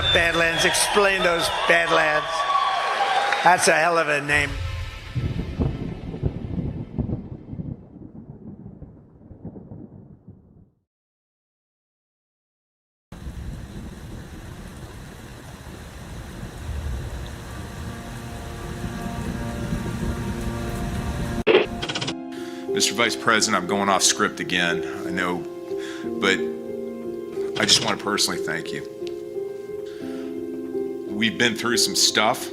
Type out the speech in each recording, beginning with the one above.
up, Badlands? Explain those Badlands. That's a hell of a name. Mr. Vice President, I'm going off script again, I know, but I just want to personally thank you. We've been through some stuff.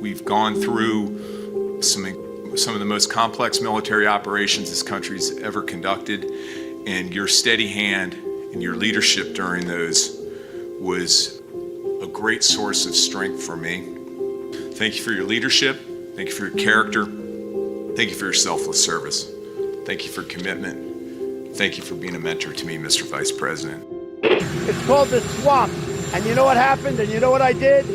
We've gone through some of the most complex military operations this country's ever conducted, and your steady hand and your leadership during those was a great source of strength for me. Thank you for your leadership. Thank you for your character. Thank you for your selfless service. Thank you for commitment. Thank you for being a mentor to me, Mr. Vice President. It's called the swamp. And you know what happened? And you know what I did?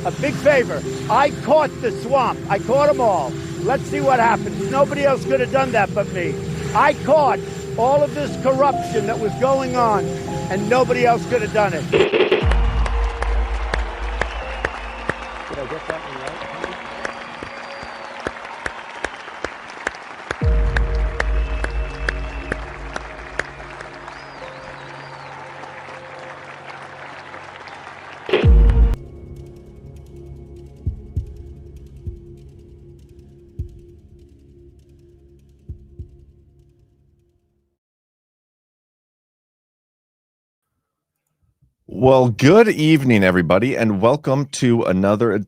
A big favor. I caught the swamp. I caught them all. Let's see what happens. Nobody else could have done that but me. I caught all of this corruption that was going on, and nobody else could have done it. Did I get that one right? Well, good evening, everybody, and welcome to another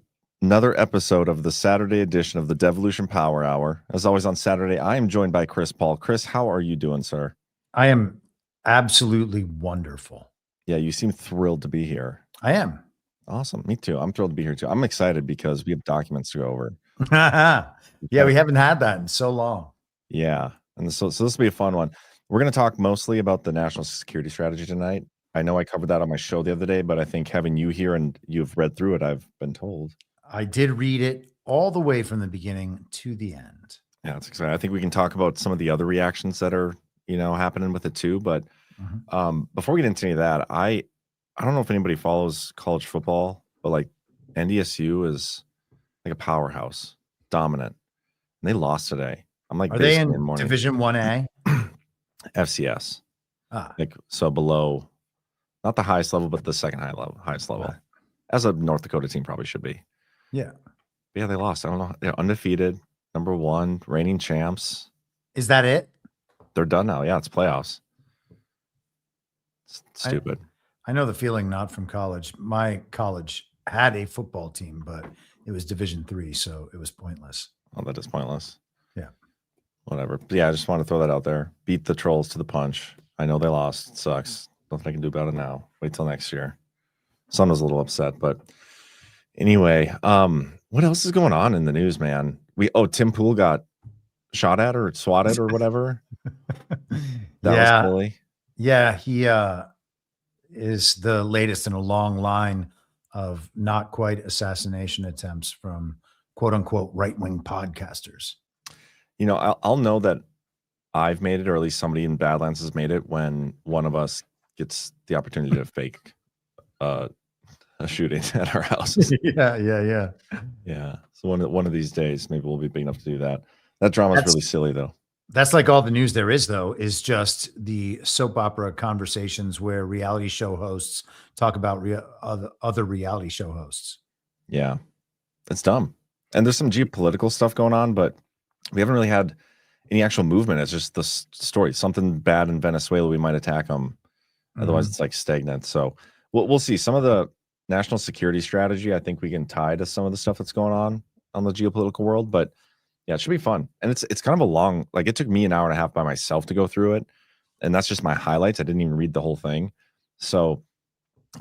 episode of the Saturday edition of the Devolution Power Hour. As always on Saturday, I am joined by Chris Paul. Chris, how are you doing, sir? I am absolutely wonderful. Yeah, you seem thrilled to be here. I am. Awesome. Me too. I'm thrilled to be here too. I'm excited because we have documents to go over. Yeah, we haven't had that in so long. Yeah, and so this will be a fun one. We're going to talk mostly about the national security strategy tonight. I know I covered that on my show the other day, but I think having you here and you've read through it, I've been told. I did read it all the way from the beginning to the end. Yeah, it's exciting. I think we can talk about some of the other reactions that are, happening with it too. But before we get into any of that, I don't know if anybody follows college football, but like NDSU is like a powerhouse, dominant. And they lost today. I'm like, are they in Division 1A? FCS. Like so below. Not the highest level, but the second highest level. As a North Dakota team probably should be. Yeah. But yeah, they lost. I don't know. They're undefeated, number one, reigning champs. Is that it? They're done now. Yeah, it's playoffs. It's stupid. I know the feeling not from college. My college had a football team, but it was Division 3, so it was pointless. Oh, that is pointless. Yeah. Whatever. But yeah, I just want to throw that out there. Beat the Trolls to the punch. I know they lost. It sucks. Nothing I can do about it now. Wait till next year. Son was a little upset, but anyway, what else is going on in the news, man? Tim Pool got shot at or swatted or whatever. That was bully. Yeah, he is the latest in a long line of not quite assassination attempts from quote unquote right-wing podcasters. I'll know that I've made it, or at least somebody in Badlands has made it, when one of us gets the opportunity to fake a shooting at our houses. Yeah. So one of these days, maybe we'll be big enough to do that. That drama's really silly, though. That's like all the news there is, though, is just the soap opera conversations where reality show hosts talk about other reality show hosts. Yeah, it's dumb. And there's some geopolitical stuff going on, but we haven't really had any actual movement. It's just the story. Something bad in Venezuela, we might attack them. Otherwise, it's like stagnant. So we'll see. Some of the national security strategy, I think we can tie to some of the stuff that's going on the geopolitical world. But yeah, it should be fun. And it's kind of a long, like it took me an hour and a half by myself to go through it. And that's just my highlights. I didn't even read the whole thing. So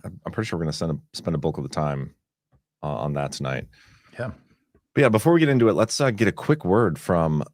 I'm pretty sure we're going to spend a bulk of the time on that tonight. Yeah. But yeah, before we get into it, let's get a quick word from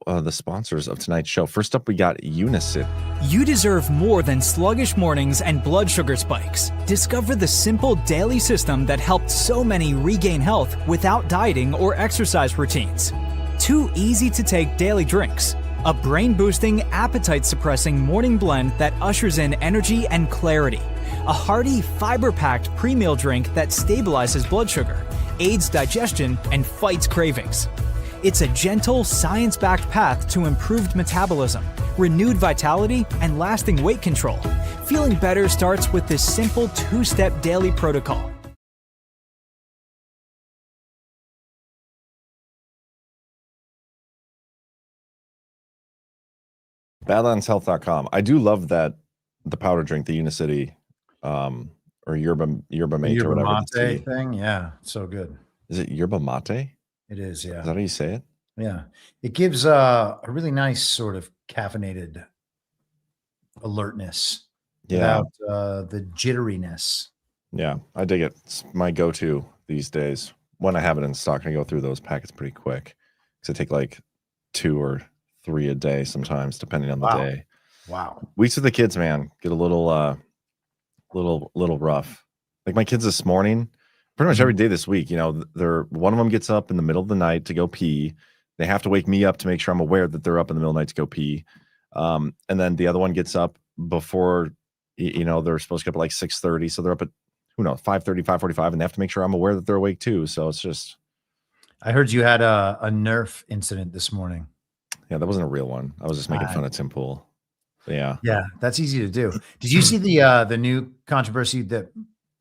the sponsors of tonight's show. First up, we got Unisyn. You deserve more than sluggish mornings and blood sugar spikes. Discover the simple daily system that helped so many regain health without dieting or exercise routines. 2 easy-to-take daily drinks. A brain-boosting, appetite-suppressing morning blend that ushers in energy and clarity. a hearty, fiber-packed pre-meal drink that stabilizes blood sugar, aids digestion, and fights cravings. It's a gentle, science-backed path to improved metabolism, renewed vitality, and lasting weight control. Feeling better starts with this simple 2-step daily protocol. BadlandsHealth.com. I do love that the powder drink, the Unicity, or yerba mate or whatever. Yerba mate thing. Yeah, so good. Is it yerba mate? It is, yeah. Is that how you say it? Yeah. It gives a really nice sort of caffeinated alertness without the jitteriness. Yeah, I dig it. It's my go-to these days. When I have it in stock, I go through those packets pretty quick because I take like 2 or 3 a day sometimes, depending on the day. Wow. Weeks with the kids, man, get a little rough. Like my kids this morning, pretty much every day this week, you know, one of them gets up in the middle of the night to go pee. They have to wake me up to make sure I'm aware that they're up in the middle of the night to go pee. And then the other one gets up before, you know, they're supposed to get up at like 6:30. So they're up at, 5:30, 5:45, and they have to make sure I'm aware that they're awake too. So it's just. I heard you had a Nerf incident this morning. Yeah, that wasn't a real one. I was just making fun of Tim Pool. Yeah. Yeah, that's easy to do. Did you see the new controversy that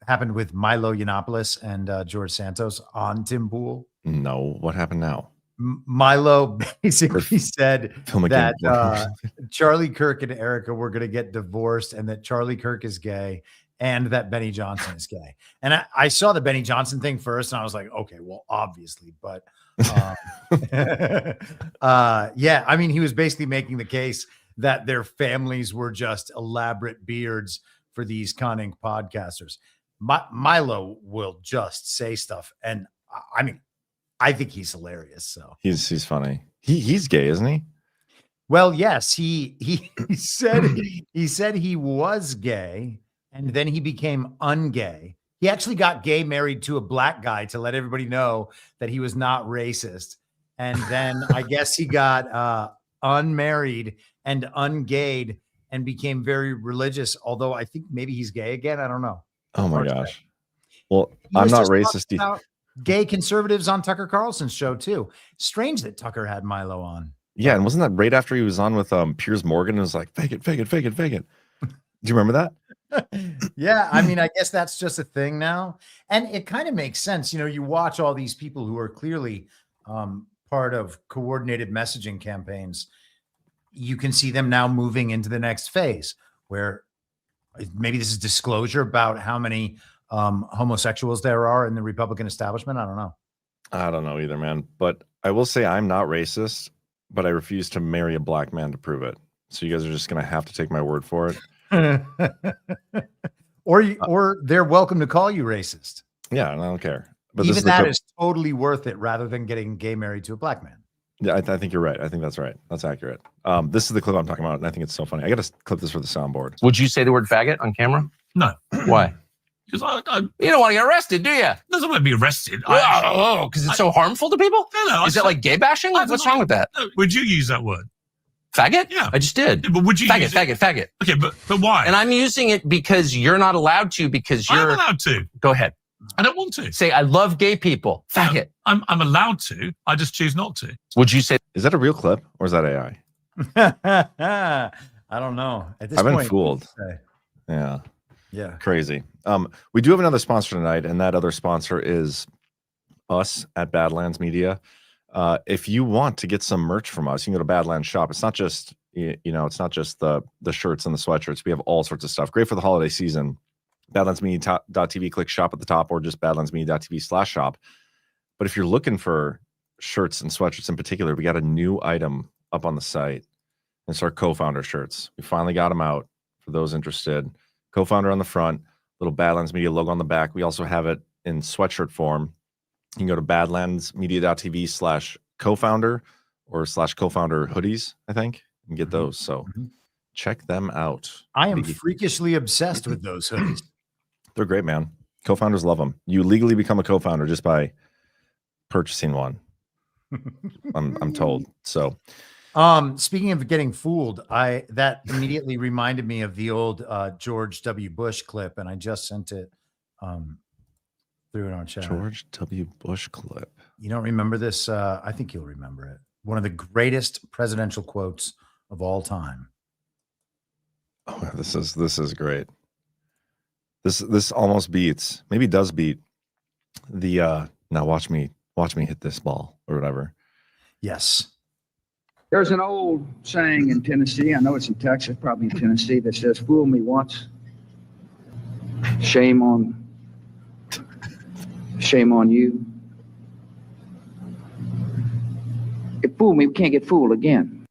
happened with Milo Yiannopoulos and George Santos on Tim Pool? No. What happened now? Milo basically said that Charlie Kirk and Erica were going to get divorced and that Charlie Kirk is gay and that Benny Johnson is gay. And I saw the Benny Johnson thing first and I was like, okay, well, obviously, but yeah, I mean, he was basically making the case that their families were just elaborate beards for these cunning podcasters. Milo will just say stuff. And I mean, I think he's hilarious. So he's funny. He's gay, isn't he? Well, yes, he said he was gay and then he became ungay. He actually got gay married to a black guy to let everybody know that he was not racist. And then I guess he got unmarried and ungayed and became very religious. Although I think maybe he's gay again. I don't know. Oh my gosh. Well, I'm not racist. Gay conservatives on Tucker Carlson's show too. Strange that Tucker had Milo on. Yeah, and wasn't that right after he was on with Piers Morgan? And was like, fake it. Do you remember that? Yeah, I mean, I guess that's just a thing now, and it kind of makes sense. You know, you watch all these people who are clearly part of coordinated messaging campaigns. You can see them now moving into the next phase, where maybe this is disclosure about how many homosexuals there are in the Republican establishment. I don't know. I don't know either, man. But I will say I'm not racist, but I refuse to marry a black man to prove it. So you guys are just going to have to take my word for it. or they're welcome to call you racist. Yeah, and I don't care. But even that is totally worth it rather than getting gay married to a black man. Yeah, I think you're right. I think that's right. That's accurate. This is the clip I'm talking about, and I think it's so funny. I got to clip this for the soundboard. Would you say the word faggot on camera? No. Why? Because you don't want to get arrested, do you? Doesn't want to be arrested. Because it's so harmful to people? No. Is that like gay bashing? What's wrong with that? No, would you use that word? Faggot? Yeah. I just did. Yeah, but would you faggot, use faggot? Okay, but why? And I'm using it because you're not allowed to, because you're... I'm allowed to. Go ahead. I don't want to. Say, I love gay people. Faggot. I'm allowed to. I just choose not to. Would you say... Is that a real clip or is that AI? I don't know. At this I've been point, fooled. Yeah. Yeah. Crazy. We do have another sponsor tonight, and that other sponsor is us at Badlands Media. If you want to get some merch from us, you can go to Badlands Shop. It's not just, it's not just the shirts and the sweatshirts. We have all sorts of stuff. Great for the holiday season. BadlandsMedia.tv, click shop at the top, or just BadlandsMedia.tv/shop. But if you're looking for shirts and sweatshirts in particular, we got a new item up on the site. It's our co-founder shirts. We finally got them out for those interested. Co-founder on the front, little Badlands Media logo on the back. We also have it in sweatshirt form. You can go to badlandsmedia.tv/co-founder or /co-founder hoodies, I think, and get those. So check them out. I am freakishly obsessed with those hoodies. They're great, man. Co-founders love them. You legally become a co-founder just by purchasing one. I'm told. So Speaking of getting fooled, that immediately reminded me of the old George W. Bush clip, and I just sent it through it on chat. George W. Bush clip. You don't remember this? I think you'll remember it. One of the greatest presidential quotes of all time. Oh, this is great. This almost beats, maybe does beat the now watch me hit this ball or whatever. Yes. There's an old saying in Tennessee, I know it's in Texas, probably in Tennessee, that says, "Fool me once, shame on you. If fool me, we can't get fooled again."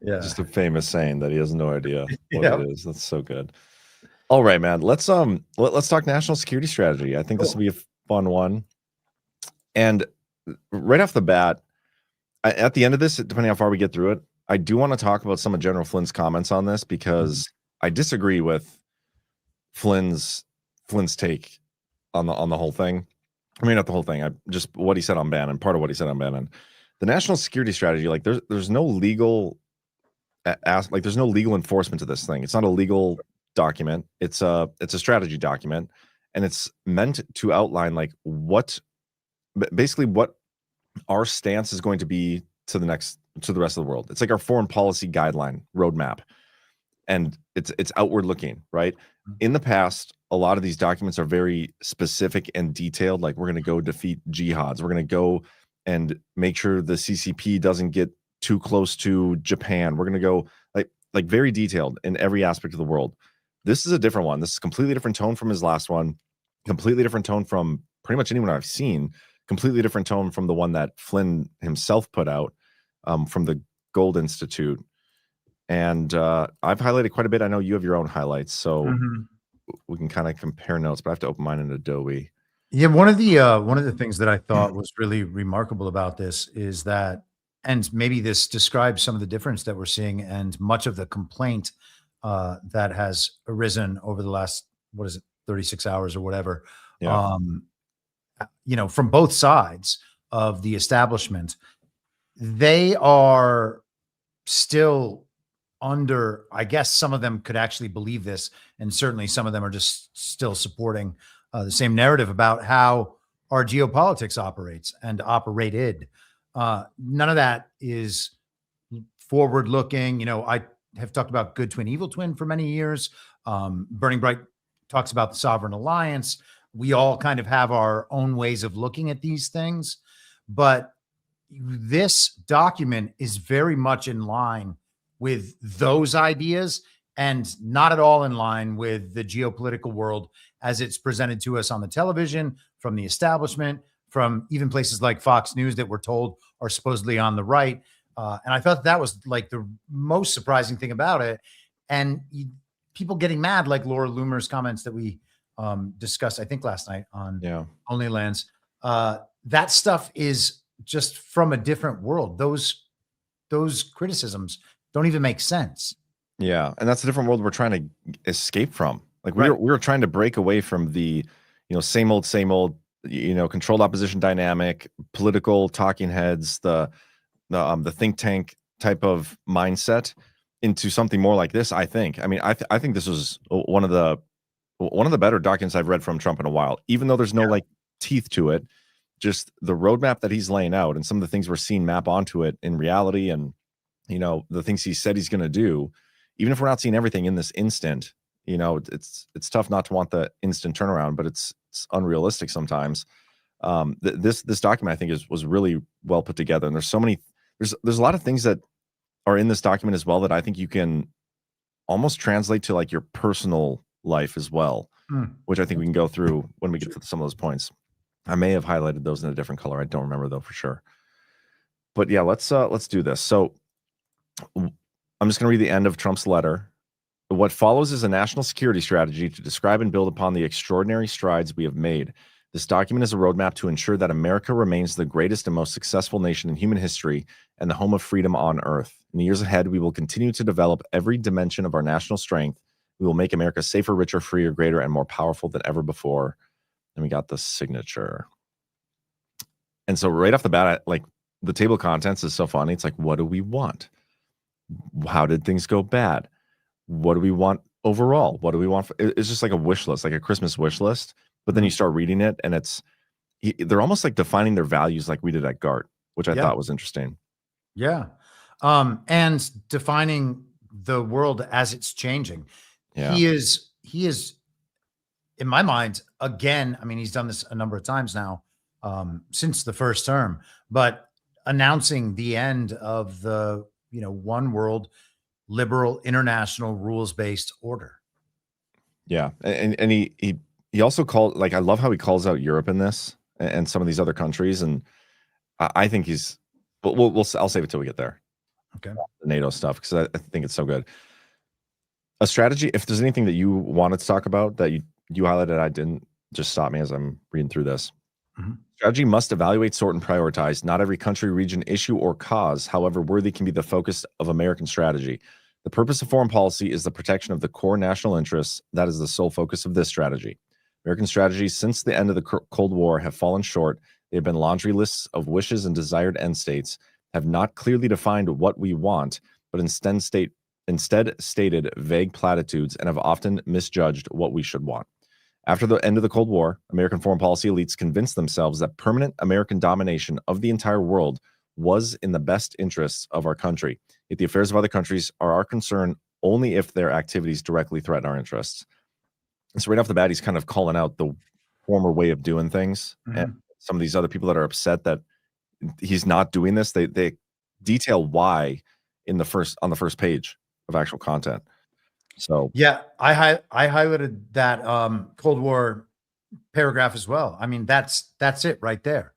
Yeah. Just a famous saying that he has no idea what it is. That's so good. All right, man. Let's talk national security strategy. I think this will be a fun one. And right off the bat, at the end of this, depending how far we get through it, I do want to talk about some of General Flynn's comments on this because I disagree with Flynn's take on the whole thing. I mean, not the whole thing. Just what he said on Bannon. Part of what he said on Bannon. The national security strategy, like there's no legal there's no legal enforcement to this thing. It's not a legal document. It's a strategy document, and it's meant to outline like basically what our stance is going to be to the rest of the world. It's like our foreign policy guideline roadmap, and it's outward looking, right? In the past, a lot of these documents are very specific and detailed. Like, we're going to go defeat jihads. We're going to go and make sure the CCP doesn't get too close to Japan. We're going to go like very detailed in every aspect of the world. This is a different one. This is a completely different tone from his last one. Completely different tone from pretty much anyone I've seen. Completely different tone from the one that Flynn himself put out from the Gold Institute. And I've highlighted quite a bit. I know you have your own highlights, so we can kind of compare notes, but I have to open mine in Adobe. Yeah, one of the things that I thought was really remarkable about this is that, and maybe this describes some of the difference that we're seeing and much of the complaint that has arisen over the last, 36 hours or whatever, from both sides of the establishment. They are still under, I guess some of them could actually believe this, and certainly some of them are just still supporting the same narrative about how our geopolitics operates and operated. None of that is forward looking. I have talked about good twin, evil twin for many years. Burning Bright talks about the sovereign alliance. We all kind of have our own ways of looking at these things, but this document is very much in line with those ideas and not at all in line with the geopolitical world as it's presented to us on the television, from the establishment, from even places like Fox News that we're told are supposedly on the right. And I thought that was like the most surprising thing about it. And people getting mad, like Laura Loomer's comments that we discussed, I think last night on Only Lands. That stuff is just from a different world. Those criticisms don't even make sense. Yeah, and that's a different world we're trying to escape from. Like we were trying to break away from the, same old, controlled opposition dynamic, political talking heads, the think tank type of mindset into something more like this. I think. I mean, I think this was one of the better documents I've read from Trump in a while. Even though there's no like teeth to it, just the roadmap that he's laying out and some of the things we're seeing map onto it in reality, and the things he said he's going to do. Even if we're not seeing everything in this instant, it's tough not to want the instant turnaround, but it's unrealistic sometimes. This document, I think, was really well put together, and there's a lot of things that are in this document as well that I think you can almost translate to like your personal life as well, which I think we can go through when we get to some of those points. I may have highlighted those in a different color. I don't remember though for sure. But yeah, let's do this. So I'm just going to read the end of Trump's letter. What follows is a national security strategy to describe and build upon the extraordinary strides we have made. This document is a roadmap to ensure that America remains the greatest and most successful nation in human history and the home of freedom on earth. In the years ahead, we will continue to develop every dimension of our national strength. We will make America safer, richer, freer, greater, and more powerful than ever before. And we got the signature. And so right off the bat, like the table of contents is so funny. It's like, what do we want? How did things go bad? What do we want overall? What do we want? It's just like a wish list, like a Christmas wish list. But then you start reading it, and they're almost like defining their values like we did at GART, which I thought was interesting. Yeah. And defining the world as it's changing. Yeah. He is, in my mind, again, I mean, he's done this a number of times now, since the first term, but announcing the end of the, one world, liberal, international, rules-based order. Yeah. And he also called, like, I love how he calls out Europe in this and some of these other countries. And I think I'll save it till we get there. Okay. The NATO stuff, because I think it's so good. A strategy, if there's anything that you wanted to talk about that you highlighted, I didn't, just stop me as I'm reading through this. Mm-hmm. Strategy must evaluate, sort, and prioritize. Not every country, region, issue, or cause, however worthy, can be the focus of American strategy. The purpose of foreign policy is the protection of the core national interests. That is the sole focus of this strategy. American strategies since the end of the Cold War have fallen short. They have been laundry lists of wishes and desired end states, have not clearly defined what we want, but instead stated vague platitudes, and have often misjudged what we should want. After the end of the Cold War, American foreign policy elites convinced themselves that permanent American domination of the entire world was in the best interests of our country. Yet the affairs of other countries are our concern only if their activities directly threaten our interests. And so right off the bat, he's kind of calling out the former way of doing things. Mm-hmm. And some of these other people that are upset that he's not doing this, they detail why on the first page of actual content. So yeah, I highlighted that Cold War paragraph as well. I mean, that's it right there.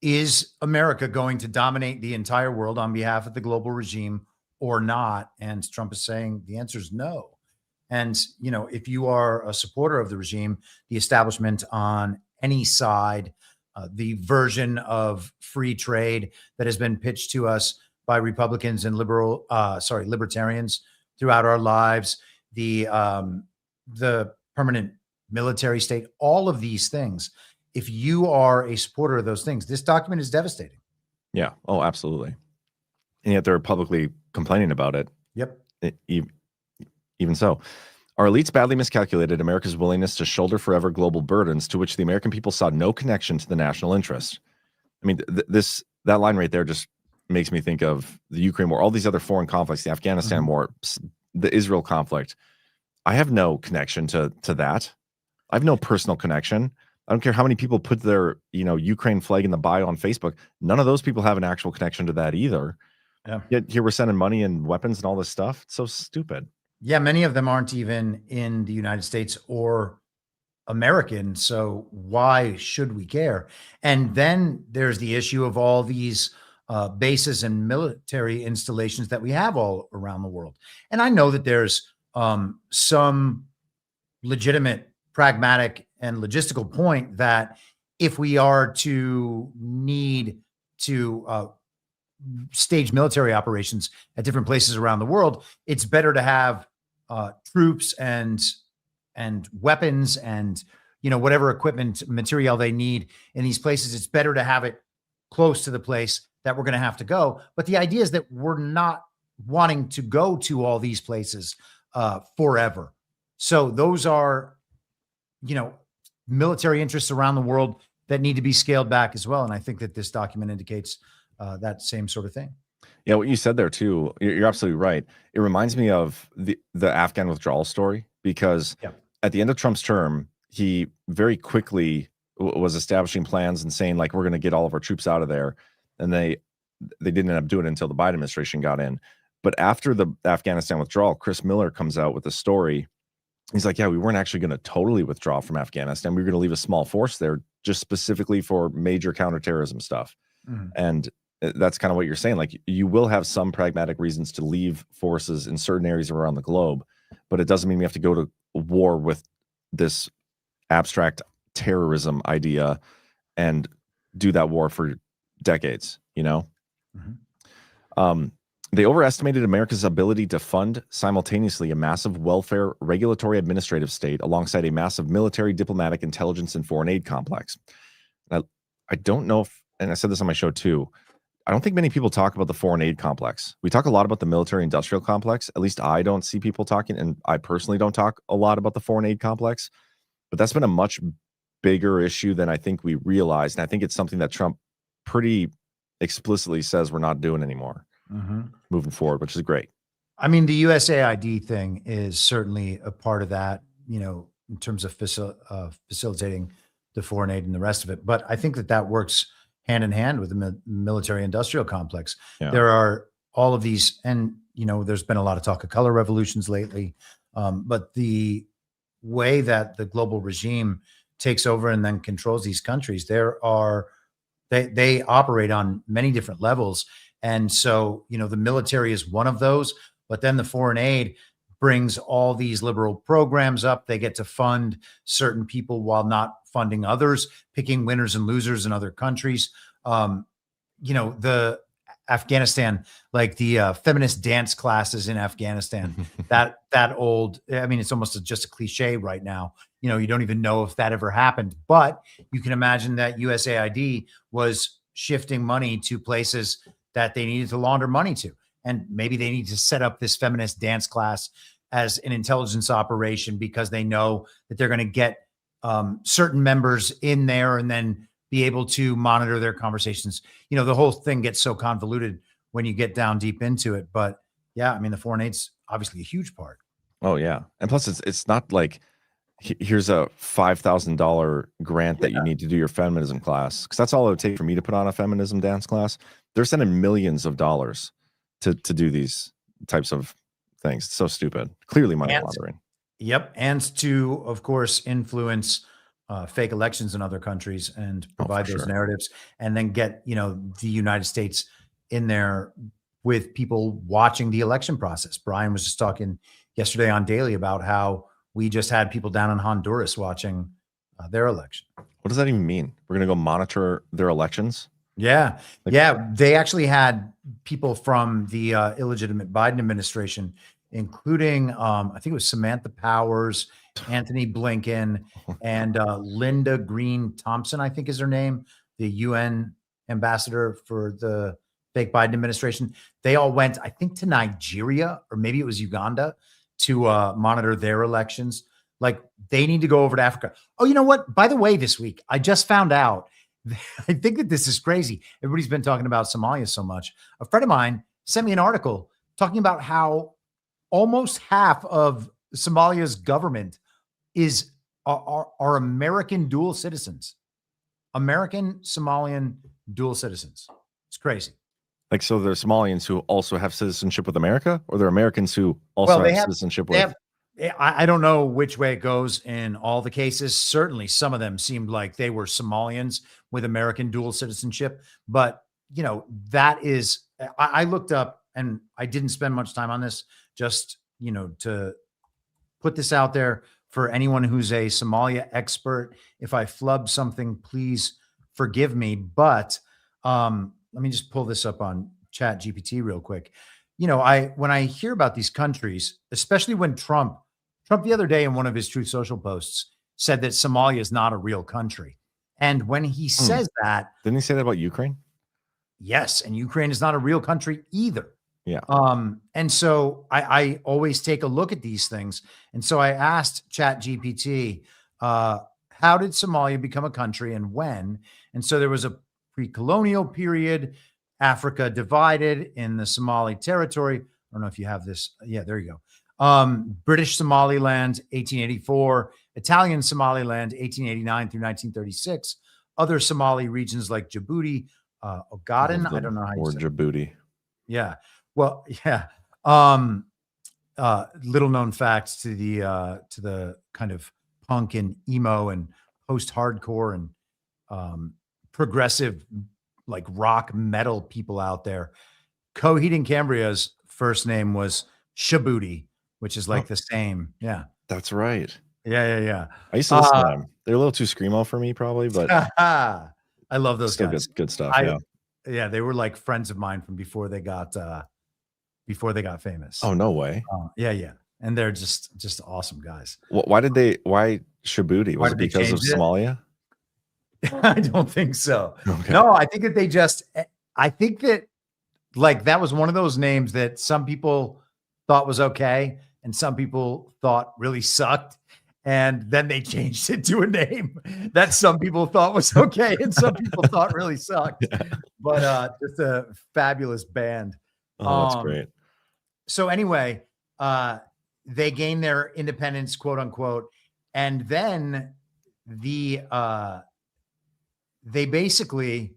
Is America going to dominate the entire world on behalf of the global regime or not? And Trump is saying the answer is no. And, if you are a supporter of the regime, the establishment on any side, the version of free trade that has been pitched to us by Republicans and libertarians throughout our lives, the permanent military state, all of these things. If you are a supporter of those things, this document is devastating. Yeah. Oh, absolutely. And yet they're publicly complaining about it. Yep. Even so, our elites badly miscalculated America's willingness to shoulder forever global burdens to which the American people saw no connection to the national interest. I mean, that line right there just makes me think of the Ukraine war, all these other foreign conflicts, the Afghanistan war, the Israel conflict. I have no connection to that. I have no personal connection. I don't care how many people put their, Ukraine flag in the bio on Facebook. None of those people have an actual connection to that either. Yeah. Yet here we're sending money and weapons and all this stuff. It's so stupid. Yeah, many of them aren't even in the United States or American. So why should we care? And then there's the issue of all these bases and military installations that we have all around the world. And I know that there's some legitimate, pragmatic, and logistical point that if we are to need to stage military operations at different places around the world, it's better to have troops and weapons and whatever equipment material they need in these places. It's better to have it close to the place that we're going to have to go. But the idea is that we're not wanting to go to all these places forever. So those are, military interests around the world that need to be scaled back as well. And I think that this document indicates that same sort of thing. Yeah, what you said there too, you're absolutely right. It reminds me of the Afghan withdrawal story, because at the end of Trump's term, he very quickly was establishing plans and saying, like, we're going to get all of our troops out of there. And they didn't end up doing it until the Biden administration got in. But after the Afghanistan withdrawal, Chris Miller comes out with a story. He's like, yeah, we weren't actually going to totally withdraw from Afghanistan. We were going to leave a small force there just specifically for major counterterrorism stuff. Mm-hmm. And that's kind of what you're saying. Like, you will have some pragmatic reasons to leave forces in certain areas around the globe, but it doesn't mean we have to go to war with this abstract terrorism idea and do that war for decades, Mm-hmm. They overestimated America's ability to fund simultaneously a massive welfare, regulatory, administrative state alongside a massive military, diplomatic, intelligence, and foreign aid complex. I don't know if and I said this on my show too, I don't think many people talk about the foreign aid complex. We talk a lot about the military industrial complex. At least I don't see people talking, and I personally don't talk a lot about the foreign aid complex. But that's been a much bigger issue than I think we realized. And I think it's something that Trump pretty explicitly says we're not doing anymore moving forward, which is great. I mean, the USAID thing is certainly a part of that, you know, in terms of facilitating the foreign aid and the rest of it. But I think that works hand in hand with the military industrial complex. Yeah. There are all of these, and, you know, there's been a lot of talk of color revolutions lately. But the way that the global regime takes over and then controls these countries, they operate on many different levels. And so, you know, the military is one of those, but then the foreign aid brings all these liberal programs up. They get to fund certain people while not funding others, picking winners and losers in other countries. You know, the Afghanistan, like the feminist dance classes in Afghanistan, that old, I mean, it's almost just a cliche right now. You know, you don't even know if that ever happened, but you can imagine that USAID was shifting money to places that they needed to launder money to. And maybe they need to set up this feminist dance class as an intelligence operation because they know that they're going to get certain members in there and then be able to monitor their conversations. You know, the whole thing gets so convoluted when you get down deep into it. But yeah, I mean, the foreign aid's obviously a huge part. Oh yeah. And plus it's not like here's a $5,000 grant that you need to do your feminism class. Cause that's all it would take for me to put on a feminism dance class. They're sending millions of dollars to do these types of things. It's so stupid. Clearly money laundering. Yep. And to, of course, influence fake elections in other countries and provide those narratives, and then get, you know, the United States in there with people watching the election process. Brian was just talking yesterday on Daily about how we just had people down in Honduras watching their election. What does that even mean? We're going to go monitor their elections? Yeah. Yeah. They actually had people from the illegitimate Biden administration, including, I think it was Samantha Powers, Anthony Blinken, and Linda Green Thompson, I think is her name, the UN ambassador for the fake Biden administration. They all went, I think, to Nigeria, or maybe it was Uganda, to monitor their elections. Like, they need to go over to Africa. Oh, you know what? By the way, this week, I just found out, I think that this is crazy. Everybody's been talking about Somalia so much. A friend of mine sent me an article talking about how almost half of Somalia's government are American dual citizens. American Somalian dual citizens. It's crazy. Like, so they're Somalians who also have citizenship with America, or they're Americans who also have citizenship with? I don't know which way it goes in all the cases. Certainly some of them seemed like they were Somalians with American dual citizenship. But, you know, that is, I looked up, and I didn't spend much time on this, just, you know, to put this out there for anyone who's a Somalia expert. If I flub something, please forgive me. But let me just pull this up on Chat GPT real quick. You know, when I hear about these countries, especially when Trump the other day in one of his Truth Social posts said that Somalia is not a real country. And when he says that, didn't he say that about Ukraine? Yes. And Ukraine is not a real country either. Yeah. And so I always take a look at these things. And so I asked Chat GPT, how did Somalia become a country and when? And so there was a pre-colonial period, Africa divided in the Somali territory. I don't know if you have this. Yeah, there you go. British Somaliland, 1884, Italian Somaliland, 1889 through 1936. Other Somali regions like Djibouti, Ogaden. I don't know how you say it. Djibouti. Yeah. Well, yeah. Little known facts to the kind of punk and emo and post-hardcore and progressive, like rock metal people out there. Coheed and Cambria's first name was Djibouti, which is like the same. Yeah. That's right. Yeah. I used to listen to them. They're a little too screamo for me, probably, but I love those guys. Good stuff. Yeah, they were like friends of mine from before they got famous. Oh, no way. Yeah. And they're just awesome guys. Why Djibouti? Was it because of Somalia? I don't think so. Okay. No, I think that I think that like that was one of those names that some people thought was okay and some people thought really sucked. And then they changed it to a name that some people thought was okay and some people thought really sucked. But just a fabulous band. Oh, that's great. So anyway, they gained their independence, quote unquote, and then they basically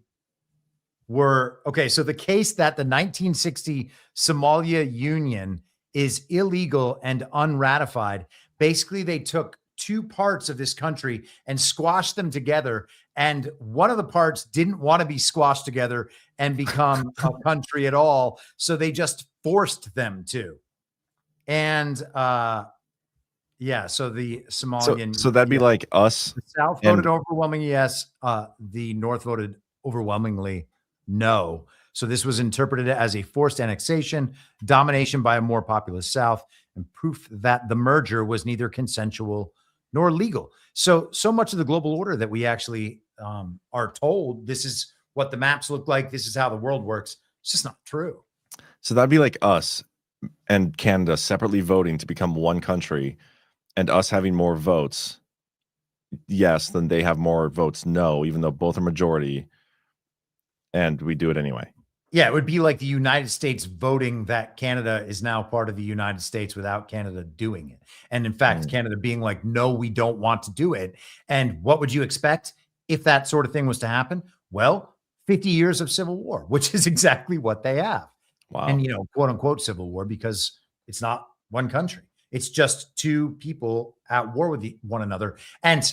were okay. So the case that the 1960 Somalia Union is illegal and unratified. Basically, they took two parts of this country and squashed them together. And one of the parts didn't want to be squashed together and become a country at all. So they just forced them to. And yeah, so the Somalian. So that'd be like us. The South voted overwhelmingly yes. The North voted overwhelmingly no. So this was interpreted as a forced annexation, domination by a more populous South, and proof that the merger was neither consensual nor legal. So much of the global order that we actually are told this is what the maps look like, this is how the world works. It's just not true. So that'd be like us and Canada separately voting to become one country, and us having more votes, yes, than they have more votes, no, even though both are majority, and we do it anyway. Yeah, it would be like the United States voting that Canada is now part of the United States without Canada doing it. And in fact, Canada being like, no, we don't want to do it. And what would you expect if that sort of thing was to happen? Well, 50 years of civil war, which is exactly what they have. Wow. And, quote unquote civil war, because it's not one country. It's just two people at war with one another. And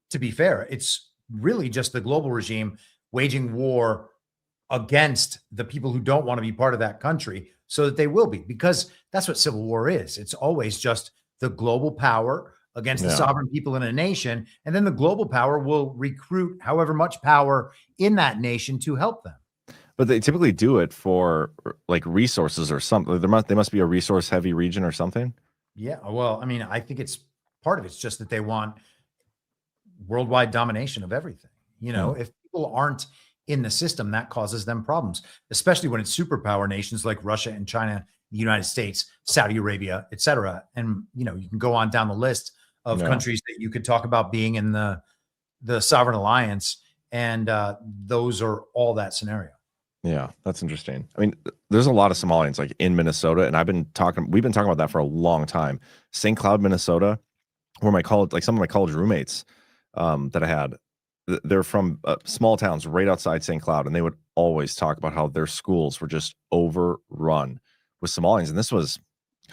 to be fair, it's really just the global regime waging war against the people who don't want to be part of that country so that they will be, because that's what civil war is. It's always just the global power against the sovereign people in a nation. And then the global power will recruit however much power in that nation to help them. But they typically do it for like resources or something. They must be a resource heavy region or something. Yeah. Well, I mean, I think it's part of it's just that they want worldwide domination of everything. If people aren't in the system, that causes them problems, especially when it's superpower nations like Russia and China, the United States, Saudi Arabia, et cetera. And, you can go on down the list of countries that you could talk about being in the sovereign alliance. And those are all that scenario. Yeah, that's interesting. I mean, there's a lot of Somalians like in Minnesota, and we've been talking about that for a long time. St. Cloud, Minnesota, where some of my college roommates that I had, they're from small towns right outside St. Cloud, and they would always talk about how their schools were just overrun with Somalians. And this was,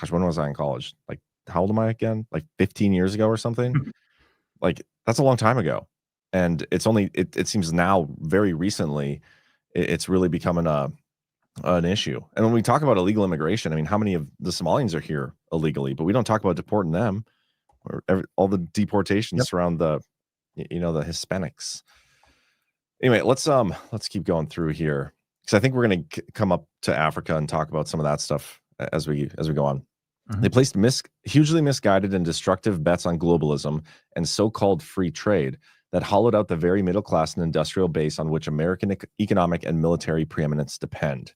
when was I in college? Like, how old am I again? Like 15 years ago or something? Like, that's a long time ago. And it's only, it seems now very recently, it's really becoming an issue. And when we talk about illegal immigration, I mean, how many of the Somalians are here illegally? But we don't talk about deporting them or all the deportations around the Hispanics. Anyway, let's keep going through here, because I think we're going to come up to Africa and talk about some of that stuff as we go on. They placed hugely misguided and destructive bets on globalism and so-called free trade that hollowed out the very middle class and industrial base on which American economic and military preeminence depend.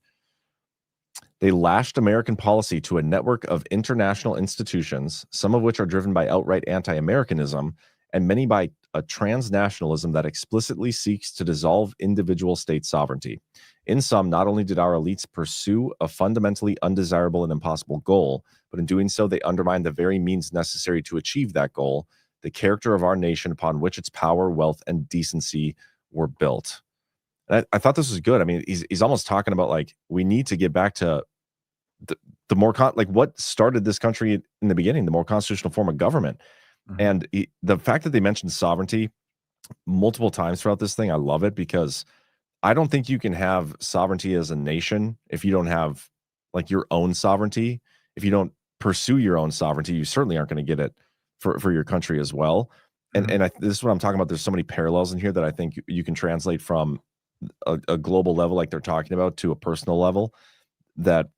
They lashed American policy to a network of international institutions, some of which are driven by outright anti-Americanism, and many by a transnationalism that explicitly seeks to dissolve individual state sovereignty. In sum, not only did our elites pursue a fundamentally undesirable and impossible goal, but in doing so, they undermined the very means necessary to achieve that goal, the character of our nation upon which its power, wealth, and decency were built. And I thought this was good. I mean, he's almost talking about like, we need to get back to the more what started this country in the beginning, the more constitutional form of government. And the fact that they mentioned sovereignty multiple times throughout this thing, I love it, because I don't think you can have sovereignty as a nation if you don't have like your own sovereignty. If you don't pursue your own sovereignty, you certainly aren't going to get it for your country as well. And this is what I'm talking about. There's so many parallels in here that I think you can translate from a global level, like they're talking about, to a personal level that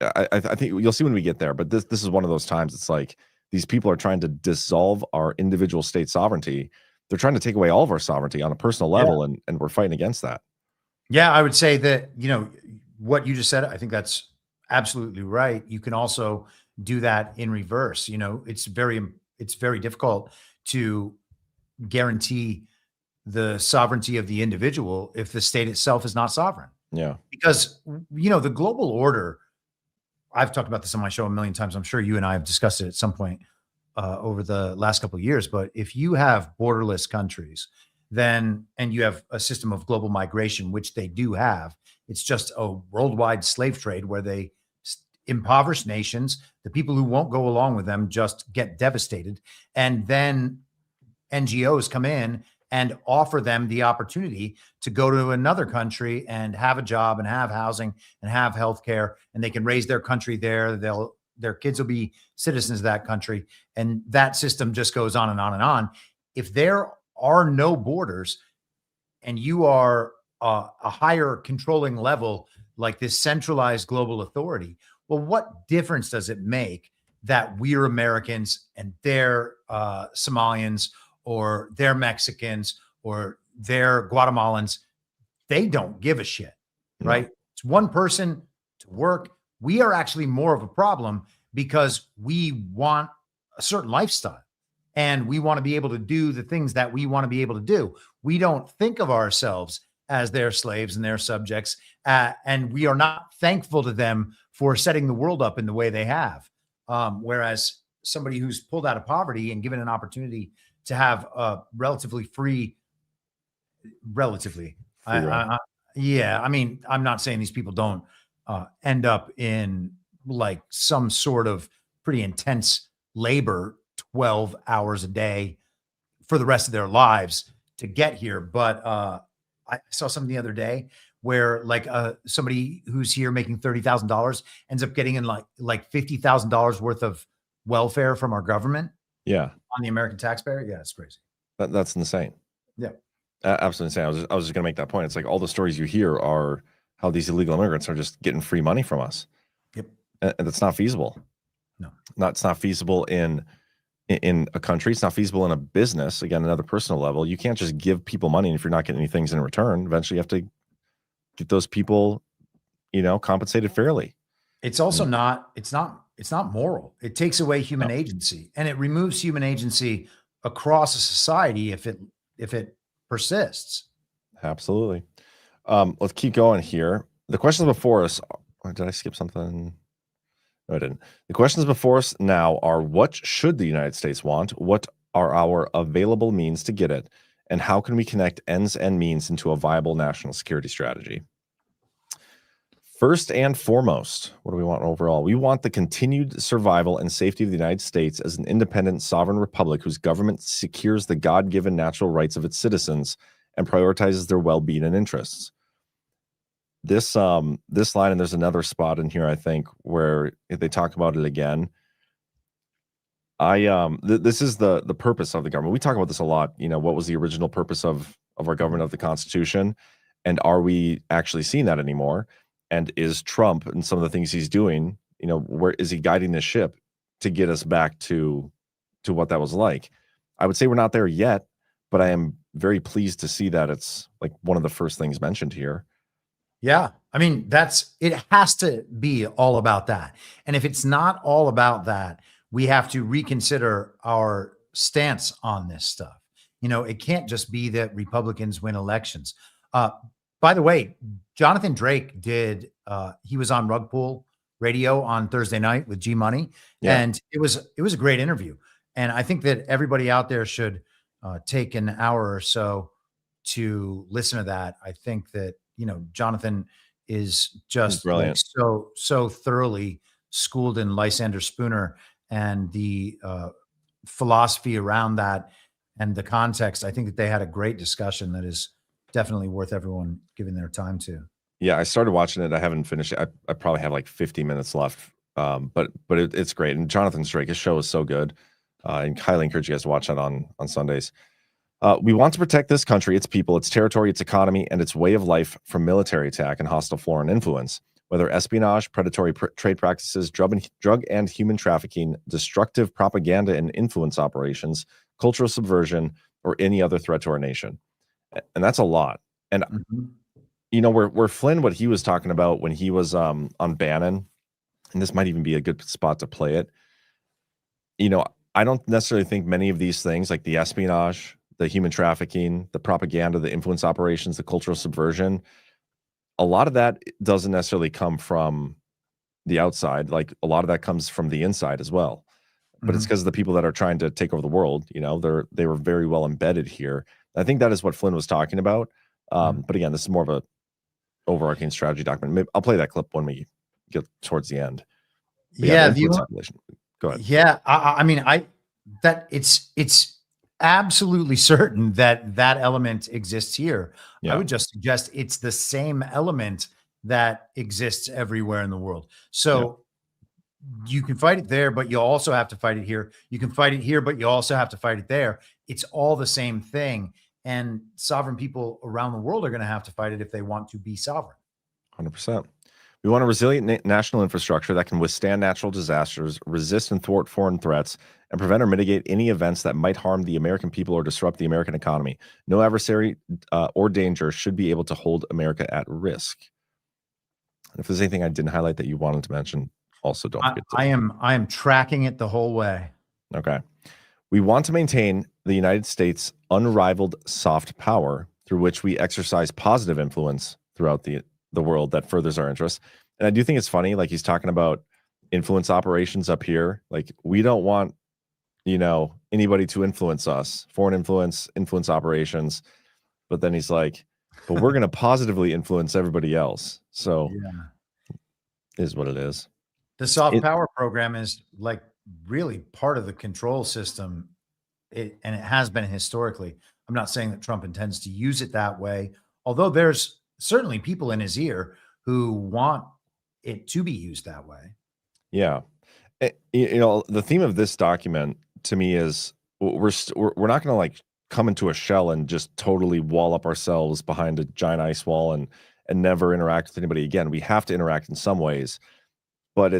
I think you'll see when we get there. But this is one of those times. It's like, these people are trying to dissolve our individual state sovereignty, they're trying to take away all of our sovereignty on a personal level, and we're fighting against that. Yeah, I would say that, what you just said, I think that's absolutely right. You can also do that in reverse. It's very difficult to guarantee the sovereignty of the individual if the state itself is not sovereign. Yeah. Because, the global order, I've talked about this on my show a million times. I'm sure you and I have discussed it at some point over the last couple of years. But if you have borderless countries, and you have a system of global migration, which they do have, it's just a worldwide slave trade where they impoverish nations. The people who won't go along with them just get devastated. And then NGOs come in and offer them the opportunity to go to another country and have a job and have housing and have healthcare, and they can raise their country there. Their kids will be citizens of that country. And that system just goes on and on and on. If there are no borders and you are a higher controlling level, like this centralized global authority, well, what difference does it make that we're Americans and they're Somalians or they're Mexicans or they're Guatemalans? They don't give a shit, right? It's one person to work. We are actually more of a problem because we want a certain lifestyle and we want to be able to do the things that we want to be able to do. We don't think of ourselves as their slaves and their subjects, and we are not thankful to them for setting the world up in the way they have. Whereas somebody who's pulled out of poverty and given an opportunity to have a relatively, I mean, I'm not saying these people don't end up in like some sort of pretty intense labor, 12 hours a day for the rest of their lives to get here. But I saw something the other day where like somebody who's here making $30,000 ends up getting in like $50,000 worth of welfare from our government. Yeah. On the American taxpayer. Yeah, it's crazy. That's insane. Yeah. Absolutely insane. I was just going to make that point. It's like all the stories you hear are how these illegal immigrants are just getting free money from us. Yep. And that's not feasible. No. It's not feasible in a country. It's not feasible in a business. Again, another personal level. You can't just give people money if you're not getting any things in return. Eventually you have to get those people, compensated fairly. It's also it's not moral. It takes away human agency, and it removes human agency across a society if it persists. Absolutely. Let's keep going here. The questions before us, did I skip something? No, I didn't. The questions before us now are: what should the United States want? What are our available means to get it? And how can we connect ends and means into a viable national security strategy? First and foremost, what do we want overall? We want the continued survival and safety of the United States as an independent sovereign republic whose government secures the God-given natural rights of its citizens and prioritizes their well-being and interests. This line, and there's another spot in here, I think, where if they talk about it again. This is the purpose of the government. We talk about this a lot. What was the original purpose of our government, of the Constitution, and are we actually seeing that anymore? And is Trump and some of the things he's doing, where is he guiding the ship to get us back to what that was like? I would say we're not there yet, but I am very pleased to see that it's like one of the first things mentioned here. Yeah. I mean, it has to be all about that. And if it's not all about that, we have to reconsider our stance on this stuff. It can't just be that Republicans win elections. By the way, Jonathan Drake he was on Rug Pull Radio on Thursday night with G Money. Yeah. And it was a great interview. And I think that everybody out there should take an hour or so to listen to that. I think that, Jonathan is just like so thoroughly schooled in Lysander Spooner and the philosophy around that and the context. I think that they had a great discussion that is definitely worth everyone giving their time to. Yeah, I started watching it. I haven't finished it. I probably have like 50 minutes left, but it's great. And Jonathan Drake, his show is so good. And highly encourage you guys to watch that on Sundays. We want to protect this country, its people, its territory, its economy, and its way of life from military attack and hostile foreign influence. Whether espionage, predatory trade practices, drug and human trafficking, destructive propaganda and influence operations, cultural subversion, or any other threat to our nation. And that's a lot. And Mhm. you know, where Flynn, what he was talking about when he was on Bannon, and this might even be a good spot to play it. You know, I don't necessarily think many of these things, like the espionage, the human trafficking, the propaganda, the influence operations, the cultural subversion, a lot of that doesn't necessarily come from the outside. Like a lot of that comes from the inside as well. But it's because of the people that are trying to take over the world. You know, they were very well embedded here. I think that is what Flynn was talking about. But again, this is more of a overarching strategy document. Maybe I'll play that clip when we get towards the end. But Yeah, the influence operation. Go ahead. yeah. I mean, that it's absolutely certain that that element exists here. Yeah. I would just suggest it's the same element that exists everywhere in the world. So you can fight it there, but you also have to fight it here. You can fight it here, but you also have to fight it there. It's all the same thing. And sovereign people around the world are going to have to fight it if they want to be sovereign. 100%. We want a resilient national infrastructure that can withstand natural disasters, resist and thwart foreign threats, and prevent or mitigate any events that might harm the American people or disrupt the American economy. No adversary or danger should be able to hold America at risk. And if there's anything I didn't highlight that you wanted to mention, also don't forget to. I am tracking it the whole way. Okay. We want to maintain the United States' unrivaled soft power through which we exercise positive influence throughout the world that furthers our interests. And I do think it's funny, like he's talking about influence operations up here. Like we don't want, you know, anybody to influence us, foreign influence operations. But then he's like, but we're going to positively influence everybody else. So it is what it is. The soft power program is like really part of the control system. And it has been historically. I'm not saying that Trump intends to use it that way, although there's certainly people in his ear who want it to be used that way. Yeah. You know, the theme of this document to me is we're not going to like come into a shell and just totally wall up ourselves behind a giant ice wall and never interact with anybody again. We have to interact in some ways, but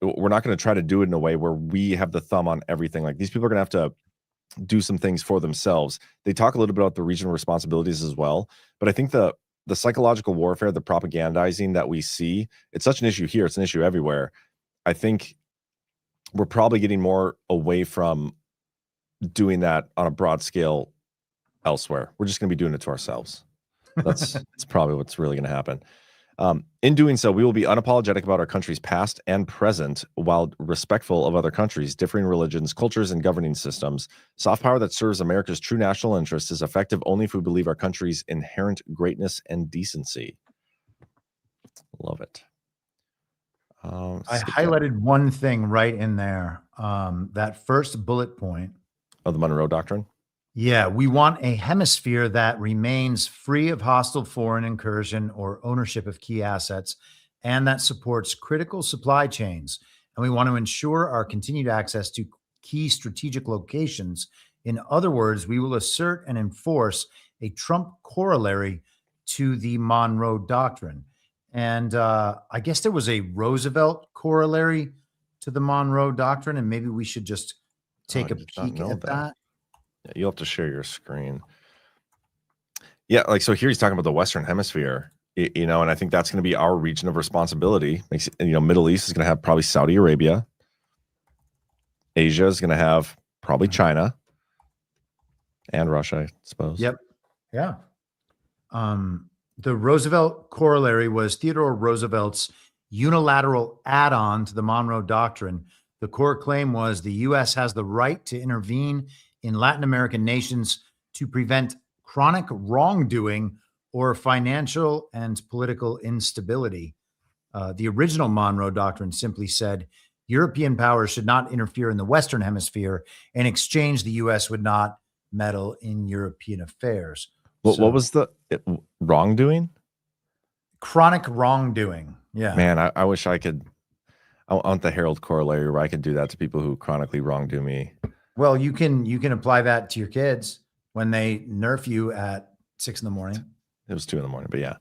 we're not going to try to do it in a way where we have the thumb on everything. Like these people are going to have to do some things for themselves. They talk a little bit about the regional responsibilities as well, but I think the psychological warfare, the propagandizing that we see, it's such an issue here. It's an issue everywhere. I think we're probably getting more away from doing that on a broad scale elsewhere. We're just going to be doing it to ourselves. That's probably what's really going to happen. In doing so, we will be unapologetic about our country's past and present while respectful of other countries, differing religions, cultures, and governing systems. Soft power that serves America's true national interests is effective only if we believe our country's inherent greatness and decency. Love it. I highlighted one thing right in there. That first bullet point. Oh, the Monroe Doctrine? Yeah, we want a hemisphere that remains free of hostile foreign incursion or ownership of key assets and that supports critical supply chains. And we want to ensure our continued access to key strategic locations. In other words, we will assert and enforce a Trump corollary to the Monroe Doctrine. And I guess there was a Roosevelt corollary to the Monroe Doctrine, and maybe we should just take a peek at that. Yeah, you'll have to share your screen. Yeah, like so here he's talking about the Western Hemisphere, you know, and I think that's going to be our region of responsibility. You know, Middle East is going to have probably Saudi Arabia. Asia is going to have probably China and Russia, I suppose. Yep. Yeah. The Roosevelt corollary was Theodore Roosevelt's unilateral add-on to the Monroe Doctrine. The core claim was the U.S. has the right to intervene in Latin American nations to prevent chronic wrongdoing or financial and political instability. The original Monroe Doctrine simply said European powers should not interfere in the Western Hemisphere. In exchange, the U.S. would not meddle in European affairs. What was the wrongdoing? Chronic wrongdoing. Yeah. Man, I wish I could. I want the Herold corollary where I could do that to people who chronically wrongdo me. Well, you can apply that to your kids when they nerf you at 6 a.m. It was 2 a.m, but yeah.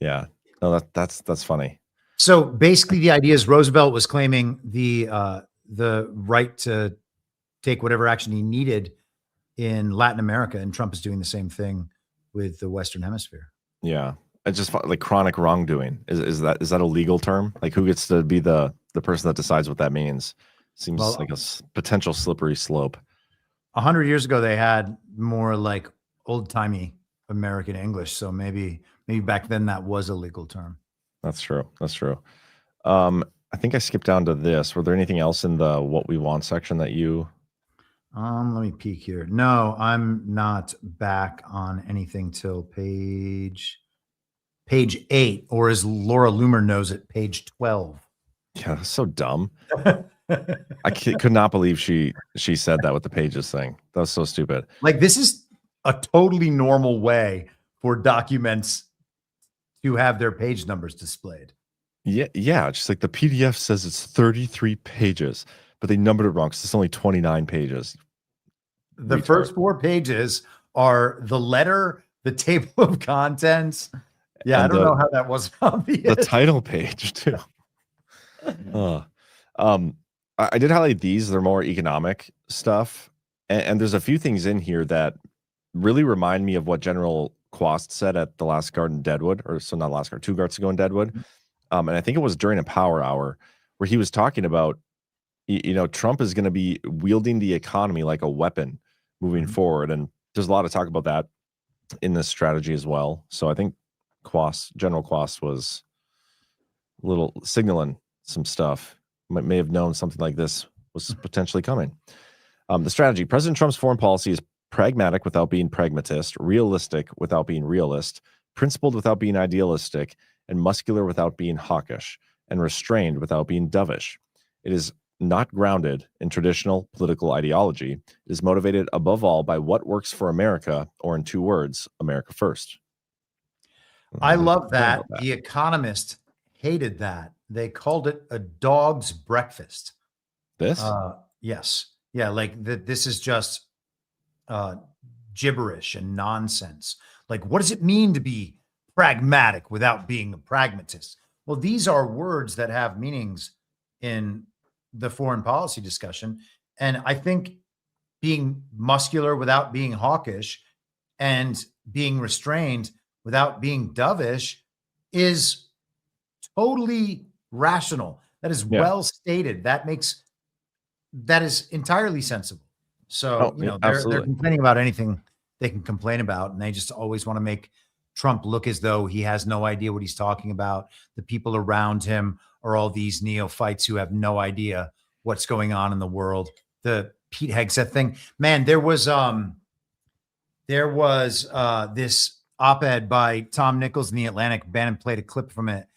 Yeah. No, that's funny. So basically the idea is Roosevelt was claiming the right to take whatever action he needed in Latin America, and Trump is doing the same thing with the Western Hemisphere. Yeah. It's just like chronic wrongdoing. Is that a legal term? Like who gets to be the person that decides what that means? Seems like a potential slippery slope. 100 years ago, they had more like old timey American English. So maybe back then that was a legal term. That's true. That's true. I think I skipped down to this. Were there anything else in the what we want section that you? Let me peek here. No, I'm not back on anything till page 8, or as Laura Loomer knows it, page 12. Yeah, that's so dumb. I could not believe she said that with the pages thing. That was so stupid. Like, this is a totally normal way for documents to have their page numbers displayed. Yeah. Just like the PDF says it's 33 pages, but they numbered it wrong because it's only 29 pages. The first 4 pages are the letter, the table of contents. Yeah, and I don't know how that was obvious. The title page too. I did highlight these. They're more economic stuff. And there's a few things in here that really remind me of what General Quast said at the last guard in Deadwood, not last guard, 2 guards ago in Deadwood. And I think it was during a power hour where he was talking about, Trump is going to be wielding the economy like a weapon moving forward. And there's a lot of talk about that in this strategy as well. So I think General Quast was a little signaling some stuff. May have known something like this was potentially coming. The strategy: President Trump's foreign policy is pragmatic without being pragmatist, realistic without being realist, principled without being idealistic, and muscular without being hawkish, and restrained without being dovish. It is not grounded in traditional political ideology. It is motivated above all by what works for America, or in 2 words, America first. I love that. The Economist hated that. They called it a dog's breakfast. This? Yes. Yeah, like this is just gibberish and nonsense. Like, what does it mean to be pragmatic without being a pragmatist? Well, these are words that have meanings in the foreign policy discussion. And I think being muscular without being hawkish and being restrained without being dovish is totally rational. That is well stated. That is entirely sensible. So, they're complaining about anything they can complain about, and they just always want to make Trump look as though he has no idea what he's talking about. The people around him are all these neophytes who have no idea what's going on in the world. The Pete Hegseth thing, man, there was this op-ed by Tom Nichols in the Atlantic. Bannon played a clip from it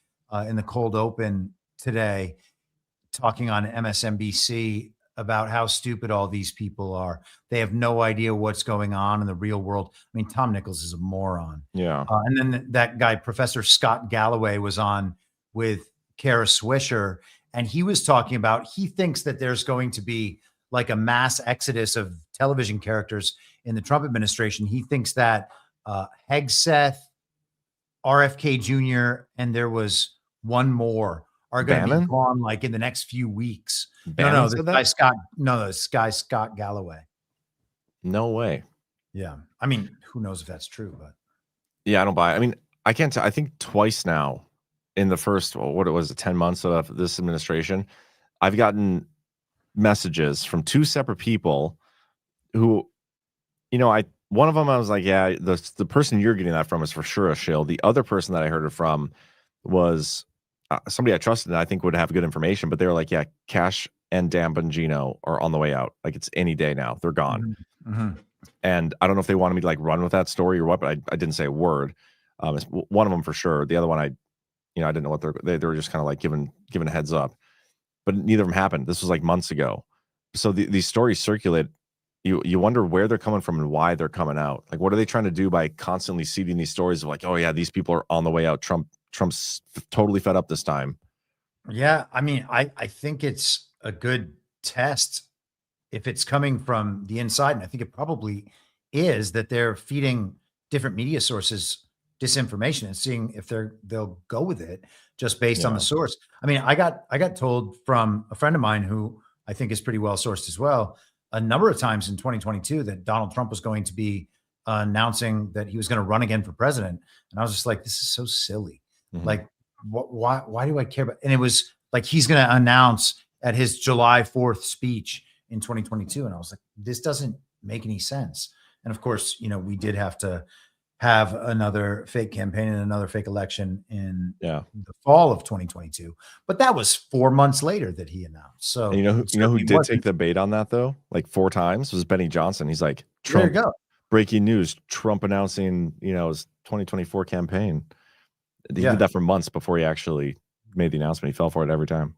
in the cold open today, talking on MSNBC about how stupid all these people are. They have no idea what's going on in the real world. I mean, Tom Nichols is a moron. Yeah. And then that guy, Professor Scott Galloway, was on with Kara Swisher, and he was talking about, he thinks that there's going to be like a mass exodus of television characters in the Trump administration. He thinks that Hegseth, RFK Jr., and there was one more are going to be gone like in the next few weeks. This guy Scott Galloway. No way. Yeah. I mean, who knows if that's true, but yeah, I don't buy it. I mean, I can't I think twice now in the first, 10 months of this administration, I've gotten messages from 2 separate people who, one of them I was like, yeah, the person you're getting that from is for sure a shill. The other person that I heard it from was somebody I trusted and I think would have good information, but they were like, yeah, Cash and Dan Bongino are on the way out. Like, it's any day now. They're gone. Mm-hmm. And I don't know if they wanted me to like run with that story or what, but I didn't say a word. It's one of them for sure. The other one, I didn't know what they were just kind of like giving a heads up, but neither of them happened. This was like months ago. So these stories circulate. You wonder where they're coming from and why they're coming out. Like, what are they trying to do by constantly seeding these stories of like, oh yeah, these people are on the way out. Trump's totally fed up this time. Yeah. I mean, I think it's a good test if it's coming from the inside. And I think it probably is, that they're feeding different media sources disinformation and seeing if they'll go with it just based on the source. I mean, I got told from a friend of mine who I think is pretty well sourced as well, a number of times in 2022 that Donald Trump was going to be announcing that he was going to run again for president. And I was just like, this is so silly. Mhm. Like, why do I care about? And it was like, he's going to announce at his July 4th speech in 2022. And I was like, this doesn't make any sense. And of course, you know, we did have to have another fake campaign and another fake election in the fall of 2022. But that was 4 months later that he announced. So And you know who did take the bait on that though? Like 4 times was Benny Johnson. He's like, Trump, there you go. Breaking news, Trump announcing, you know, his 2024 campaign. He Yeah. did that for months before he actually made the announcement. He fell for it every time.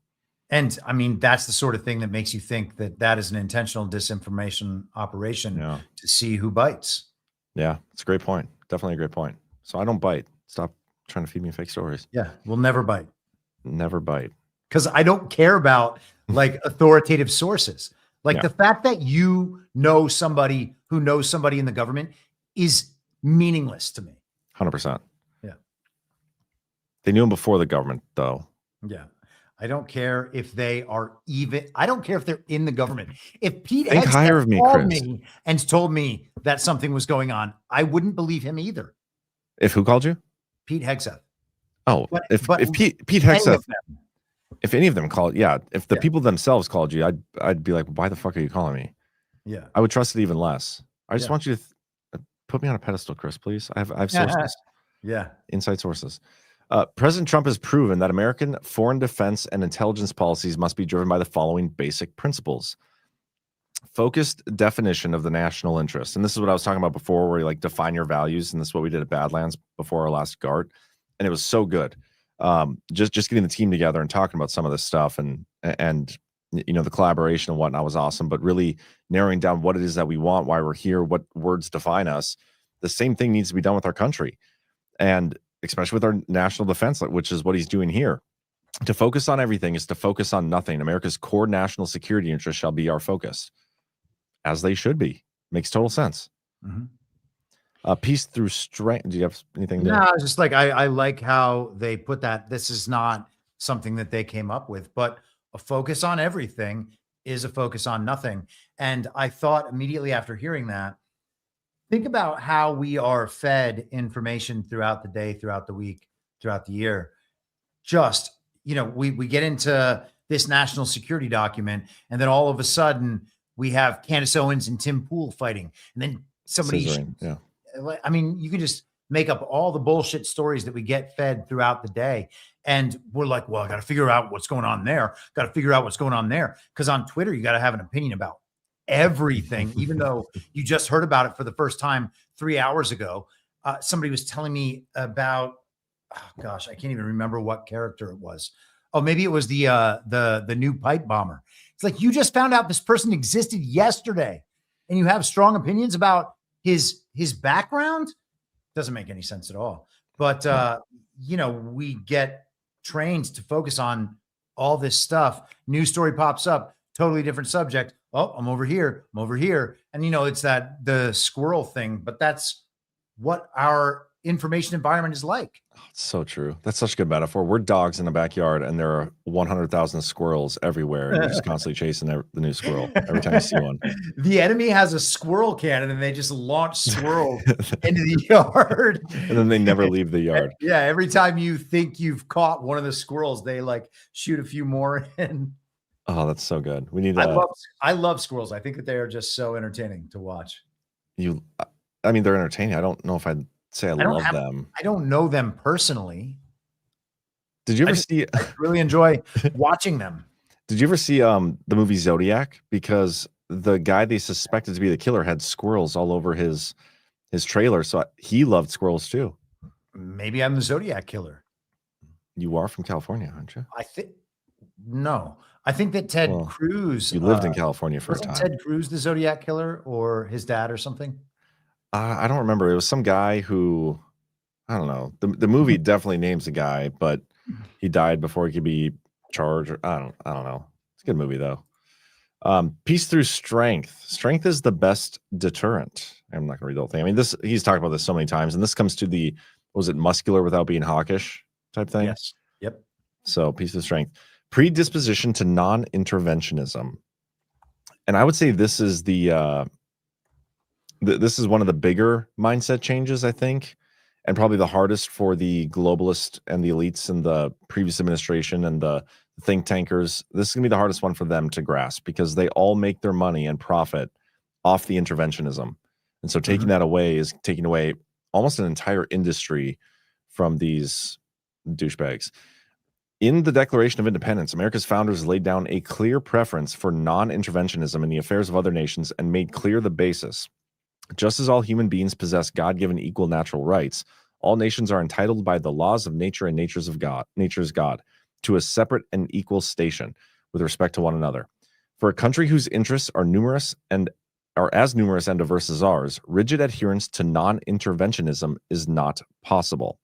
And I mean, that's the sort of thing that makes you think that that is an intentional disinformation operation to see who bites. Yeah, it's a great point. Definitely a great point. So I don't bite. Stop trying to feed me fake stories. Yeah, we'll never bite. Never bite. Because I don't care about like authoritative sources. Like the fact that you know somebody who knows somebody in the government is meaningless to me. 100%. Yeah. They knew him before the government, though. Yeah. I don't care if they are even. I don't care if they're in the government. If Pete Think higher of me, called Chris. me and told me that something was going on, I wouldn't believe him either. If who called you? Pete Hegseth. Oh, But- if but Pete any Hegseth, of them. if any of them called, if the people themselves called you, I'd be like, why the fuck are you calling me? Yeah. I would trust it even less. I just Yeah. want you to put me on a pedestal, Chris, please. I have sources, Yeah. inside sources. President Trump has proven that American foreign defense and intelligence policies must be driven by the following basic principles. Focused definition of the national interest. And this is what I was talking about before, where you like define your values. And this is what we did at Badlands before our last GART. And it was so good. Just getting the team together and talking about some of this stuff and you know, the collaboration and whatnot was awesome, but really narrowing down what it is that we want, why we're here, what words define us. The same thing needs to be done with our country. And especially with our national defense, which is what he's doing here. To focus on everything is to focus on nothing. America's core national security interests shall be our focus, as they should be. Makes total sense. Mm-hmm. Peace through strength. Do you have anything? No, it's just like I like how they put that. This is not something that they came up with, but a focus on everything is a focus on nothing. And I thought immediately after hearing that, think about how we are fed information throughout the day, throughout the week, throughout the year. Just, you know, we get into this national security document, and then all of a sudden we have Candace Owens and Tim Pool fighting, and then somebody. Scissoring, yeah. I mean, you can just make up all the bullshit stories that we get fed throughout the day. And we're like, well, I got to figure out what's going on there. Got to figure out what's going on there. Because on Twitter, you got to have an opinion about everything, even though you just heard about it for the first time 3 hours ago. Somebody was telling me about, oh gosh, I can't even remember what character it was. Oh, maybe it was the new pipe bomber. It's like, you just found out this person existed yesterday and you have strong opinions about his background. Doesn't make any sense at all. But you know, we get trained to focus on all this stuff. News story pops up, totally different subject. Oh, I'm over here. And you know, it's the squirrel thing, but that's what our information environment is like. Oh, it's so true. That's such a good metaphor. We're dogs in the backyard and there are 100,000 squirrels everywhere. And you're just constantly chasing the new squirrel every time you see one. The enemy has a squirrel cannon and they just launch squirrels into the yard. And then they never leave the yard. Yeah. Every time you think you've caught one of the squirrels, they like shoot a few more in. Oh, that's so good. We need I love squirrels. I think that they are just so entertaining to watch. I mean, they're entertaining. I don't know if I'd say I love them. I don't know them personally. Did you ever see? I really enjoy watching them. Did you ever see the movie Zodiac? Because the guy they suspected to be the killer had squirrels all over his trailer, so he loved squirrels too. Maybe I'm the Zodiac killer. You are from California, aren't you? I think no. I think that Ted Cruz. You lived in California for a time. Ted Cruz the Zodiac killer, or his dad, or something? I don't remember. It was some guy who, I don't know. The movie definitely names the guy, but he died before he could be charged. Or, I don't know. It's a good movie though. Peace through strength. Strength is the best deterrent. I'm not gonna read the whole thing. I mean, he's talked about this so many times, and this comes to the, was it muscular without being hawkish type thing? Yes. Yep. So peace through strength. Predisposition to non-interventionism. And I would say this is this is one of the bigger mindset changes, I think, and probably the hardest for the globalists and the elites in the previous administration and the think tankers. This is going to be the hardest one for them to grasp because they all make their money and profit off the interventionism. And so taking that away is taking away almost an entire industry from these douchebags. In the Declaration of Independence, America's founders laid down a clear preference for non-interventionism in the affairs of other nations and made clear the basis. Just as all human beings possess God-given equal natural rights, all nations are entitled by the laws of nature and nature's God to a separate and equal station with respect to one another. For a country whose interests are as numerous and diverse as ours, rigid adherence to non-interventionism is not possible.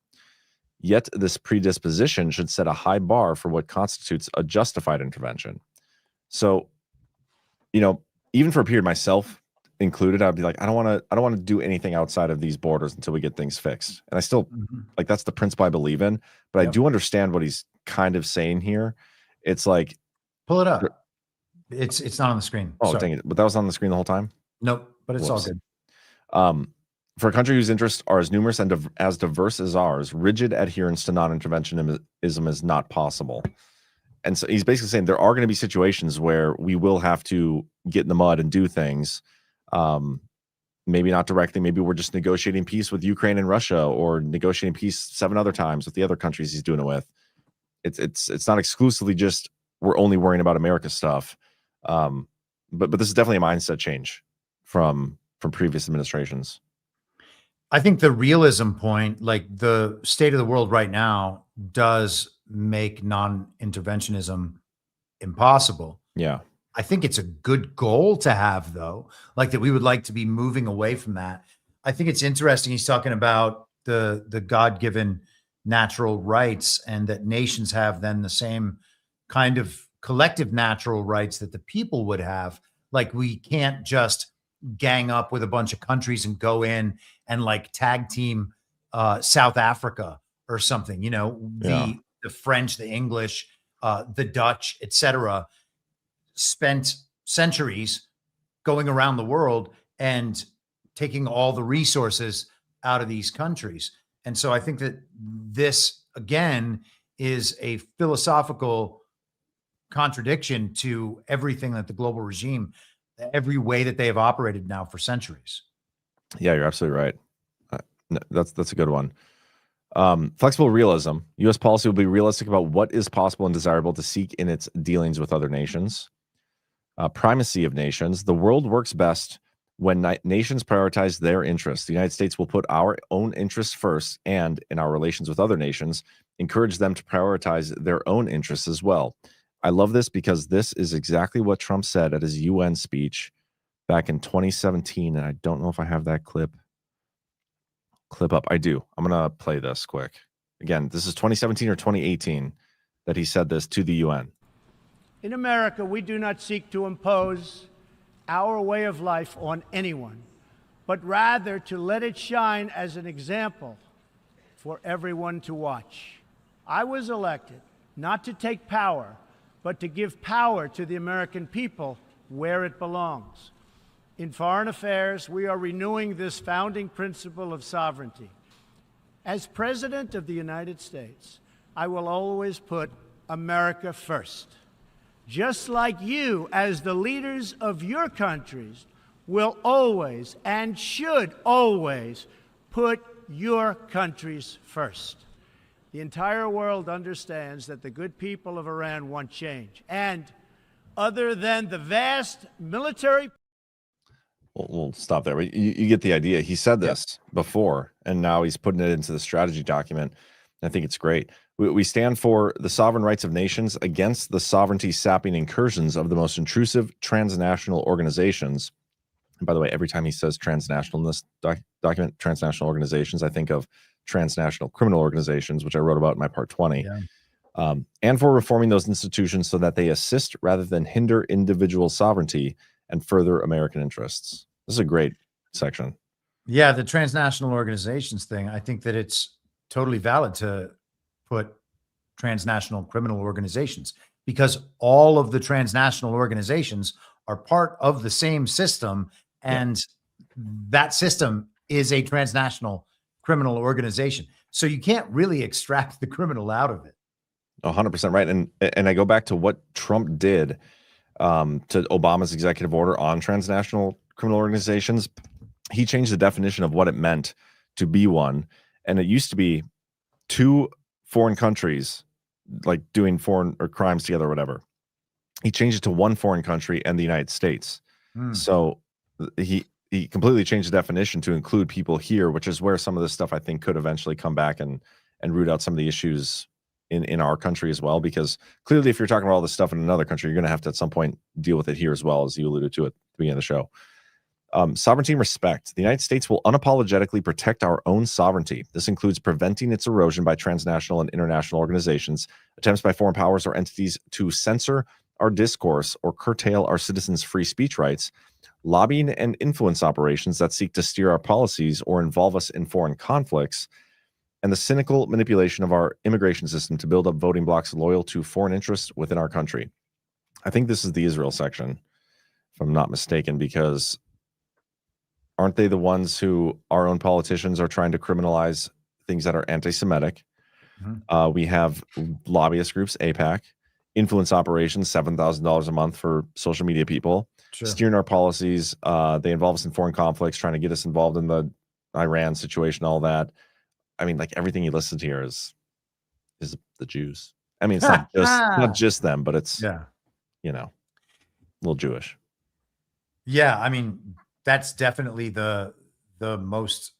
Yet this predisposition should set a high bar for what constitutes a justified intervention. So, even for a period, myself included, I'd be like, I don't want to do anything outside of these borders until we get things fixed. And I still that's the principle I believe in, but I do understand what he's kind of saying here. It's like, pull it up. It's not on the screen. Oh, Sorry. dang it. But that was on the screen the whole time? Nope, but it's all good. For a country whose interests are as numerous and as diverse as ours, rigid adherence to non-interventionism is not possible. And so he's basically saying there are going to be situations where we will have to get in the mud and do things. Maybe not directly. Maybe we're just negotiating peace with Ukraine and Russia, or negotiating peace 7 other times with the other countries he's doing it with. It's not exclusively just we're only worrying about America stuff. But this is definitely a mindset change from previous administrations. I think the realism point, like the state of the world right now, does make non-interventionism impossible. Yeah. I think it's a good goal to have, though, like that we would like to be moving away from that. I think it's interesting. He's talking about the God-given natural rights, and that nations have then the same kind of collective natural rights that the people would have. Like, we can't just gang up with a bunch of countries and go in and like tag team South Africa or something, the French, the English, the Dutch, etc., spent centuries going around the world and taking all the resources out of these countries. And so I think that this, again, is a philosophical contradiction to everything that the global regime, every way that they have operated now for centuries. Yeah, you're absolutely right. That's a good one. Flexible realism. U.S. policy will be realistic about what is possible and desirable to seek in its dealings with other nations. Primacy of nations. The world works best when nations prioritize their interests. The United States will put our own interests first, and in our relations with other nations, encourage them to prioritize their own interests as well. I love this because this is exactly what Trump said at his UN speech back in 2017. And I don't know if I have that clip up. I do. I'm going to play this quick. Again, this is 2017 or 2018 that he said this to the UN. In America, we do not seek to impose our way of life on anyone, but rather to let it shine as an example for everyone to watch. I was elected not to take power, but to give power to the American people where it belongs. In foreign affairs, we are renewing this founding principle of sovereignty. As President of the United States, I will always put America first. Just like you, as the leaders of your countries, will always and should always put your countries first. The entire world understands that the good people of Iran want change. And other than the vast military... We'll stop there. You get the idea. He said this before, and now he's putting it into the strategy document. I think it's great. We stand for the sovereign rights of nations against the sovereignty-sapping incursions of the most intrusive transnational organizations. And by the way, every time he says transnational in this document, transnational organizations, I think of transnational criminal organizations, which I wrote about in my part 20. Yeah. And for reforming those institutions so that they assist rather than hinder individual sovereignty and further American interests. This is a great section. Yeah, the transnational organizations thing, I think that it's totally valid to put transnational criminal organizations, because all of the transnational organizations are part of the same system, and that system is a transnational criminal organization. So you can't really extract the criminal out of it. 100% right. And I go back to what Trump did to Obama's executive order on transnational criminal organizations. He changed the definition of what it meant to be one. And it used to be two foreign countries like doing foreign or crimes together or whatever. He changed it to one foreign country and the United States. So he completely changed the definition to include people here, which is where some of this stuff I think could eventually come back and root out some of the issues in our country as well. Because clearly, if you're talking about all this stuff in another country, you're going to have to at some point deal with it here as well, as you alluded to at the beginning of the show. Sovereignty and respect. The United States will unapologetically protect our own sovereignty. This includes preventing its erosion by transnational and international organizations, attempts by foreign powers or entities to censor our discourse or curtail our citizens' free speech rights, lobbying and influence operations that seek to steer our policies or involve us in foreign conflicts, and the cynical manipulation of our immigration system to build up voting blocs loyal to foreign interests within our country. I think this is the Israel section, if I'm not mistaken, because aren't they the ones who our own politicians are trying to criminalize things that are anti-Semitic? We have lobbyist groups, AIPAC, influence operations, $7,000 a month for social media people, steering our policies. They involve us in foreign conflicts, trying to get us involved in the Iran situation, all that. I mean, like everything you listen to here is the Jews. I mean, it's not just them, but it's, you know, a little Jewish. Yeah, I mean, that's definitely the most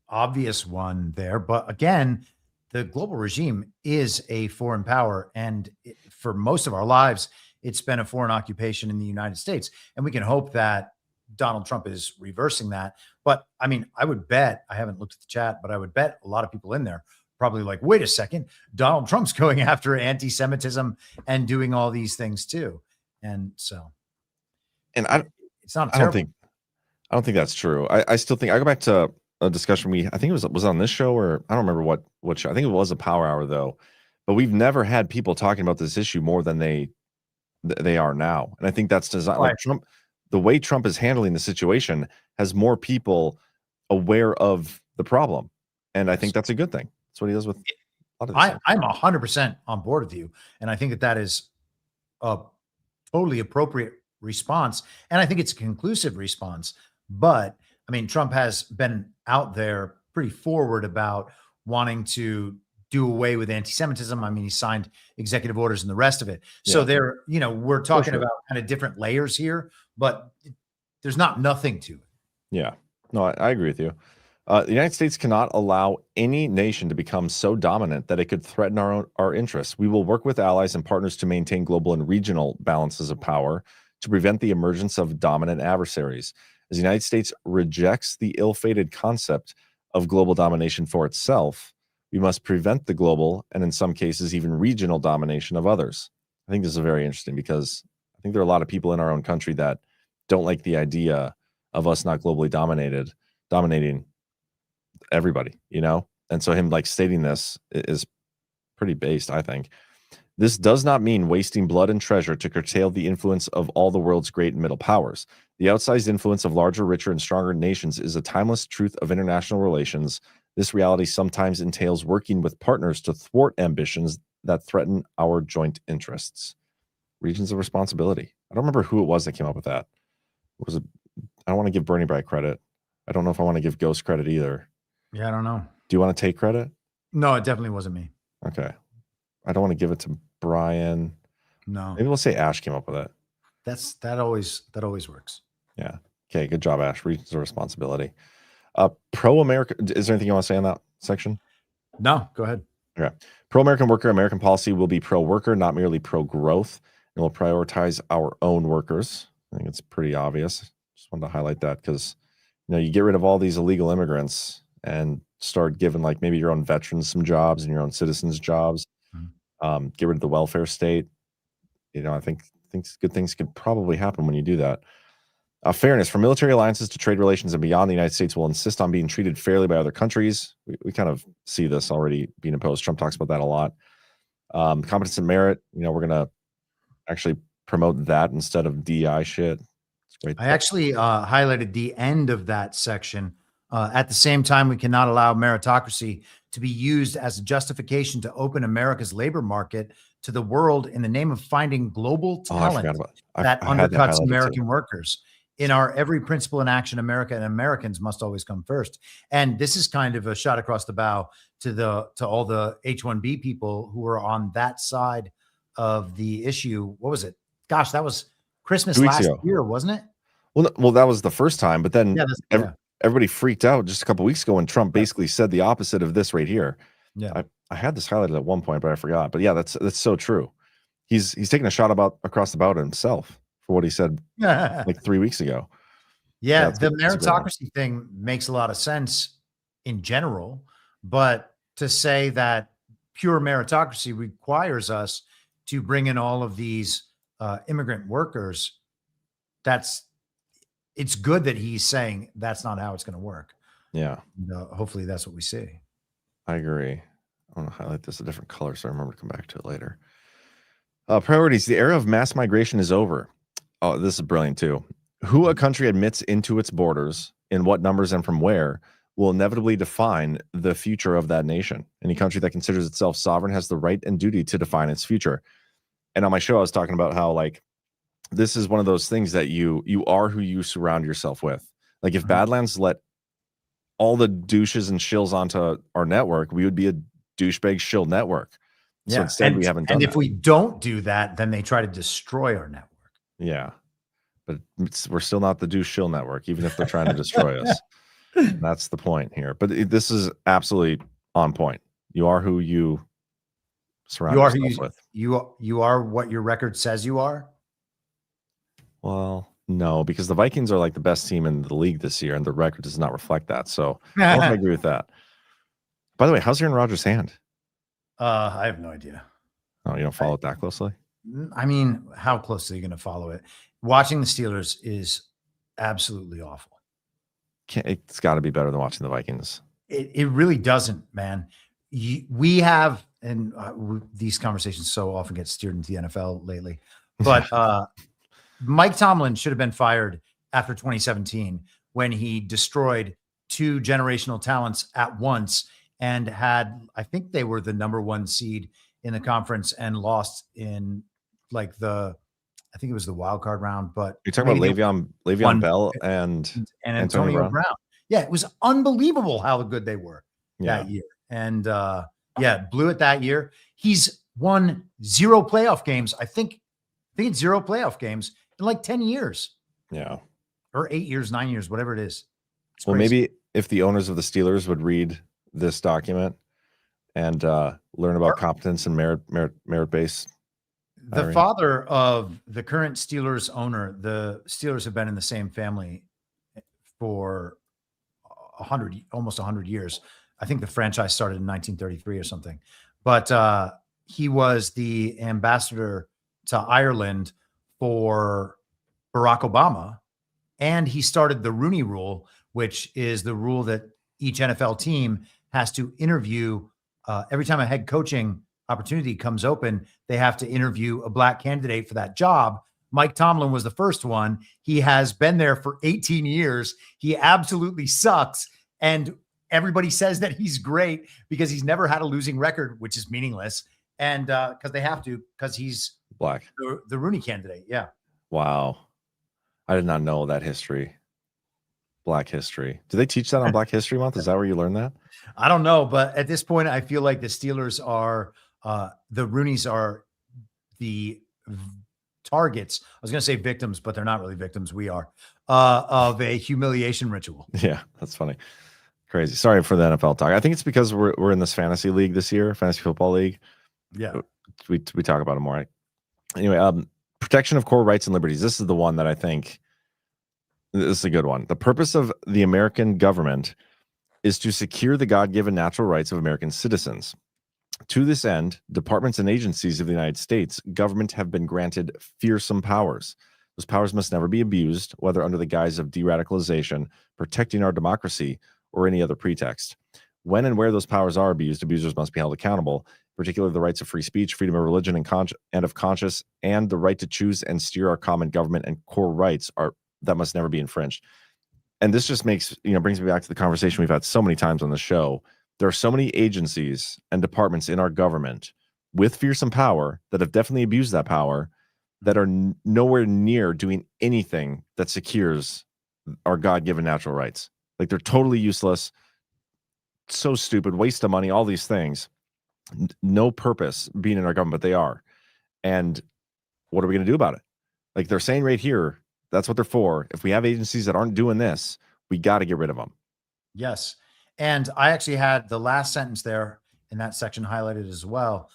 obvious one there. But again, the global regime is a foreign power. And for most of our lives, it's been a foreign occupation in the United States. And we can hope that Donald Trump is reversing that. But I mean, I would bet, I haven't looked at the chat, but I would bet a lot of people in there probably like, wait a second, Donald Trump's going after anti-Semitism and doing all these things too. And so, and it's not I don't think that's true. I still think I go back to a discussion I think it was on this show, or I don't remember what show. I think it was a Power Hour though, but we've never had people talking about this issue more than they are now. And I think that's designed, like Trump, the way Trump is handling the situation has more people aware of the problem. And I think that's a good thing. That's what he does with a lot of this. I'm 100% on board with you. And I think that is a totally appropriate response. And I think it's a conclusive response. But I mean, Trump has been out there pretty forward about wanting to do away with anti-Semitism. I mean, he signed executive orders and the rest of it. So there, you know, we're talking about kind of different layers here, but there's not nothing to it. Yeah, no, I agree with you. The United States cannot allow any nation to become so dominant that it could threaten our interests. We will work with allies and partners to maintain global and regional balances of power to prevent the emergence of dominant adversaries. As the United States rejects the ill-fated concept of global domination for itself, we must prevent the global and in some cases even regional domination of others. I think this is very interesting because I think there are a lot of people in our own country that don't like the idea of us not globally dominating everybody, you know? And so him like stating this is pretty based, I think. This does not mean wasting blood and treasure to curtail the influence of all the world's great and middle powers. The outsized influence of larger, richer, and stronger nations is a timeless truth of international relations. This reality sometimes entails working with partners to thwart ambitions that threaten our joint interests. Regions of responsibility. I don't remember who it was that came up with that. Was it? I don't want to give Bernie Bright credit. I don't know if I want to give Ghost credit either. Yeah, I don't know. Do you want to take credit? No, it definitely wasn't me. Okay. I don't want to give it to Brian. No. Maybe we'll say Ash came up with it. That always works. Yeah. Okay. Good job, Ash. Regions of responsibility. Pro-America. Is there anything you want to say on that section? No, go ahead. Okay. Pro-American worker. American policy will be pro-worker, not merely pro-growth. And will prioritize our own workers. I think it's pretty obvious. Just wanted to highlight that because, you know, you get rid of all these illegal immigrants and start giving like maybe your own veterans some jobs and your own citizens jobs. Get rid of the welfare state. You know, I think good things could probably happen when you do that. Fairness. From military alliances to trade relations and beyond, the United States will insist on being treated fairly by other countries. We kind of see this already being imposed. Trump talks about that a lot. Competence and merit. You know, we're going to actually promote that instead of DEI shit. Right I there. actually highlighted the end of that section. At the same time, we cannot allow meritocracy to be used as a justification to open America's labor market to the world in the name of finding global Oh, I forgot talent about that I had that undercuts highlighted too. American workers. In our every principle in action, America and Americans must always come first. And this is kind of a shot across the bow to all the H-1B people who were on that side of the issue. What was it? Gosh, that was Christmas 2 weeks last ago. year, wasn't it? Well, that was the first time, but then Yeah, everybody freaked out just a couple weeks ago when Trump basically said the opposite of this right here. yeah. I had this highlighted at one point, but I forgot. But yeah, that's so true. He's taking a shot across the bow to himself for what he said like 3 weeks ago. Yeah, That's the a great one. meritocracy thing makes a lot of sense in general, but to say that pure meritocracy requires us to bring in all of these immigrant workers, it's good that he's saying that's not how it's going to work. Yeah, And, hopefully that's what we see. I agree. I want to highlight this a different color so I remember to come back to it later. Priorities. The era of mass migration is over. Oh, this is brilliant too. Who a country admits into its borders, in what numbers and from where, will inevitably define the future of that nation. Any country that considers itself sovereign has the right and duty to define its future. And on my show, I was talking about how like this is one of those things that you are who you surround yourself with. Like if Badlands let all the douches and shills onto our network, we would be a douchebag shill network. So instead, we haven't done And that. if we don't do that, then they try to destroy our network. Yeah. But we're still not the douche shill network, even if they're trying to destroy us. That's the point here. But this is absolutely on point. You are who you surround yourself with. You are what your record says you are. Well, no, because the Vikings are like the best team in the league this year, and the record does not reflect that. So I don't agree with that. By the way, how's Aaron Rodgers' hand? I have no idea. Oh, you don't follow it that closely? I mean, how closely are you going to follow it? Watching the Steelers is absolutely awful. It's got to be better than watching the Vikings. It really doesn't, man. We have, and these conversations so often get steered into the NFL lately, but Mike Tomlin should have been fired after 2017 when he destroyed two generational talents at once and had, I think they were the number one seed in the conference and lost in like I think it was the wild card round. But you're talking about Le'Veon Bell and Antonio Brown. Yeah, it was unbelievable how good they were that year. And blew it that year. He's won 0 playoff games. I think it's 0 playoff games in like 10 years. Yeah. Or 8 years, 9 years, whatever it is. It's well, crazy. maybe if the owners of the Steelers would read this document and learn about competence and merit-based. The father of the current Steelers owner, the Steelers have been in the same family for almost 100 years. I think the franchise started in 1933 or something. But he was the ambassador to Ireland for Barack Obama. And he started the Rooney Rule, which is the rule that each NFL team has to interview every time a head coaching opportunity comes open, they have to interview a black candidate for that job. Mike Tomlin was the first one. He has been there for 18 years. He absolutely sucks. And everybody says that he's great because he's never had a losing record, which is meaningless. And because they have to, because he's black, the Rooney candidate. Yeah. Wow. I did not know that history. Black history. Do they teach that on Black History Month? Is that where you learn that? I don't know. But at this point, I feel like the Steelers are, the Rooneys are the targets. I was going to say victims, but they're not really victims. We are of a humiliation ritual. Yeah, that's funny. Crazy. Sorry for the NFL talk. I think it's because we're in this fantasy league this year, fantasy football league. Yeah. We talk about it more. Right? Anyway, protection of core rights and liberties. This is the one that I think this is a good one. The purpose of the American government is to secure the God-given natural rights of American citizens. To this end, departments and agencies of the United States government have been granted fearsome powers. Those powers must never be abused, whether under the guise of de-radicalization, protecting our democracy, or any other pretext. When and where those powers are abused, abusers must be held accountable, particularly the rights of free speech, freedom of religion and of conscience, and the right to choose and steer our common government and core rights are that must never be infringed. And this just makes, brings me back to the conversation we've had so many times on the show. There are so many agencies and departments in our government with fearsome power that have definitely abused that power, that are nowhere near doing anything that secures our God-given natural rights. Like, they're totally useless, so stupid, waste of money, all these things. No purpose being in our government, but they are. And what are we going to do about it? Like, they're saying right here, that's what they're for. If we have agencies that aren't doing this, we got to get rid of them. Yes. And I actually had the last sentence there in that section highlighted as well.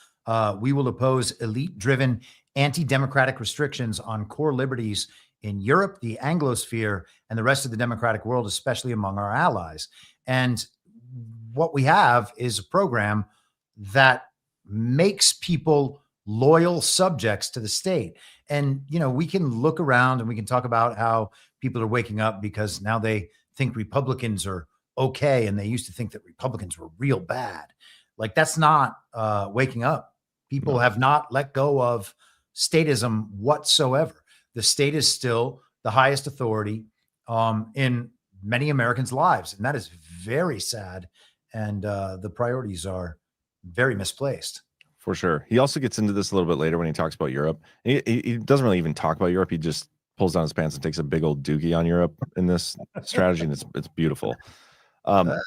We will oppose elite-driven, anti-democratic restrictions on core liberties in Europe, the Anglosphere, and the rest of the democratic world, especially among our allies. And what we have is a program that makes people loyal subjects to the state. And, we can look around and we can talk about how people are waking up because now they think Republicans are okay. And they used to think that Republicans were real bad. Like, that's not waking up. People have not let go of statism whatsoever. The state is still the highest authority in many Americans' lives. And that is very sad. And the priorities are very misplaced. For sure. He also gets into this a little bit later when he talks about Europe. He doesn't really even talk about Europe. He just pulls down his pants and takes a big old dookie on Europe in this strategy. And it's beautiful.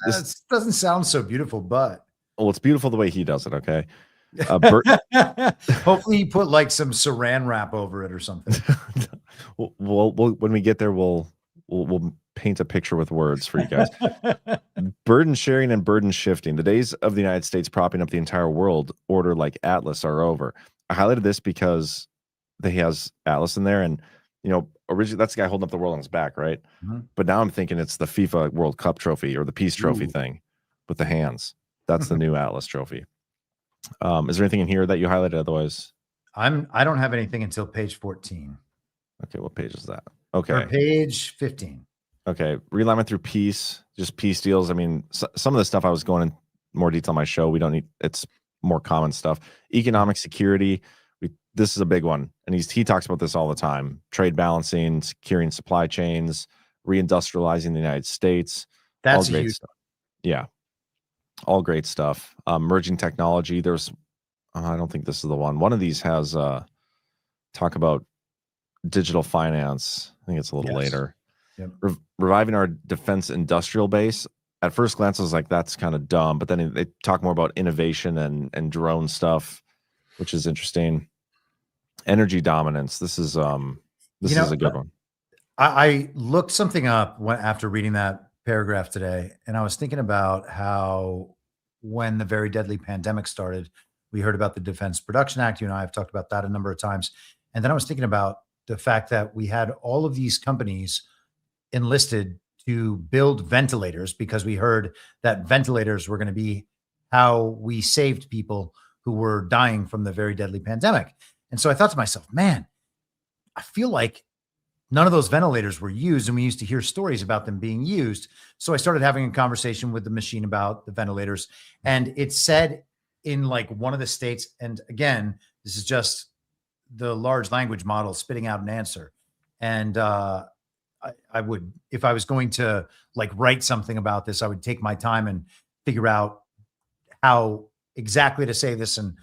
This doesn't sound so beautiful, but. Well, it's beautiful the way he does it. Okay. Hopefully he put like some saran wrap over it or something. We'll when we get there, we'll paint a picture with words for you guys. Burden sharing and burden shifting. The days of the United States propping up the entire world order like Atlas are over. I highlighted this because he has Atlas in there, and originally that's the guy holding up the world on his back, right? Mm-hmm. But now I'm thinking it's the FIFA World Cup trophy or the Peace Trophy thing with the hands. That's the new Atlas trophy. Is there anything in here that you highlighted? Otherwise, I don't have anything until page 14. Okay, what page is that? Okay, or page 15. Okay, realignment through peace, just peace deals. I mean, some of the stuff I was going in more detail on my show. We don't need. It's more common stuff. Economic security. This is a big one, and he talks about this all the time. Trade balancing, securing supply chains, reindustrializing the United States. That's all great huge stuff. Yeah, all great stuff. Merging technology. There's, I don't think this is the one. One of these has talk about digital finance. I think it's a little later. Yep. Reviving our defense industrial base. At first glance, I was like, that's kind of dumb. But then they talk more about innovation and drone stuff, which is interesting. Energy dominance. This is a good one. I looked something up after reading that paragraph today, and I was thinking about how when the very deadly pandemic started, we heard about the Defense Production Act. You and I have talked about that a number of times. And then I was thinking about the fact that we had all of these companies enlisted to build ventilators because we heard that ventilators were going to be how we saved people who were dying from the very deadly pandemic. And so I thought to myself, man, I feel like none of those ventilators were used, and we used to hear stories about them being used. So I started having a conversation with the machine about the ventilators, and it said in like one of the states, and again, this is just the large language model spitting out an answer. And I would, if I was going to like write something about this, I would take my time and figure out how exactly to say this and,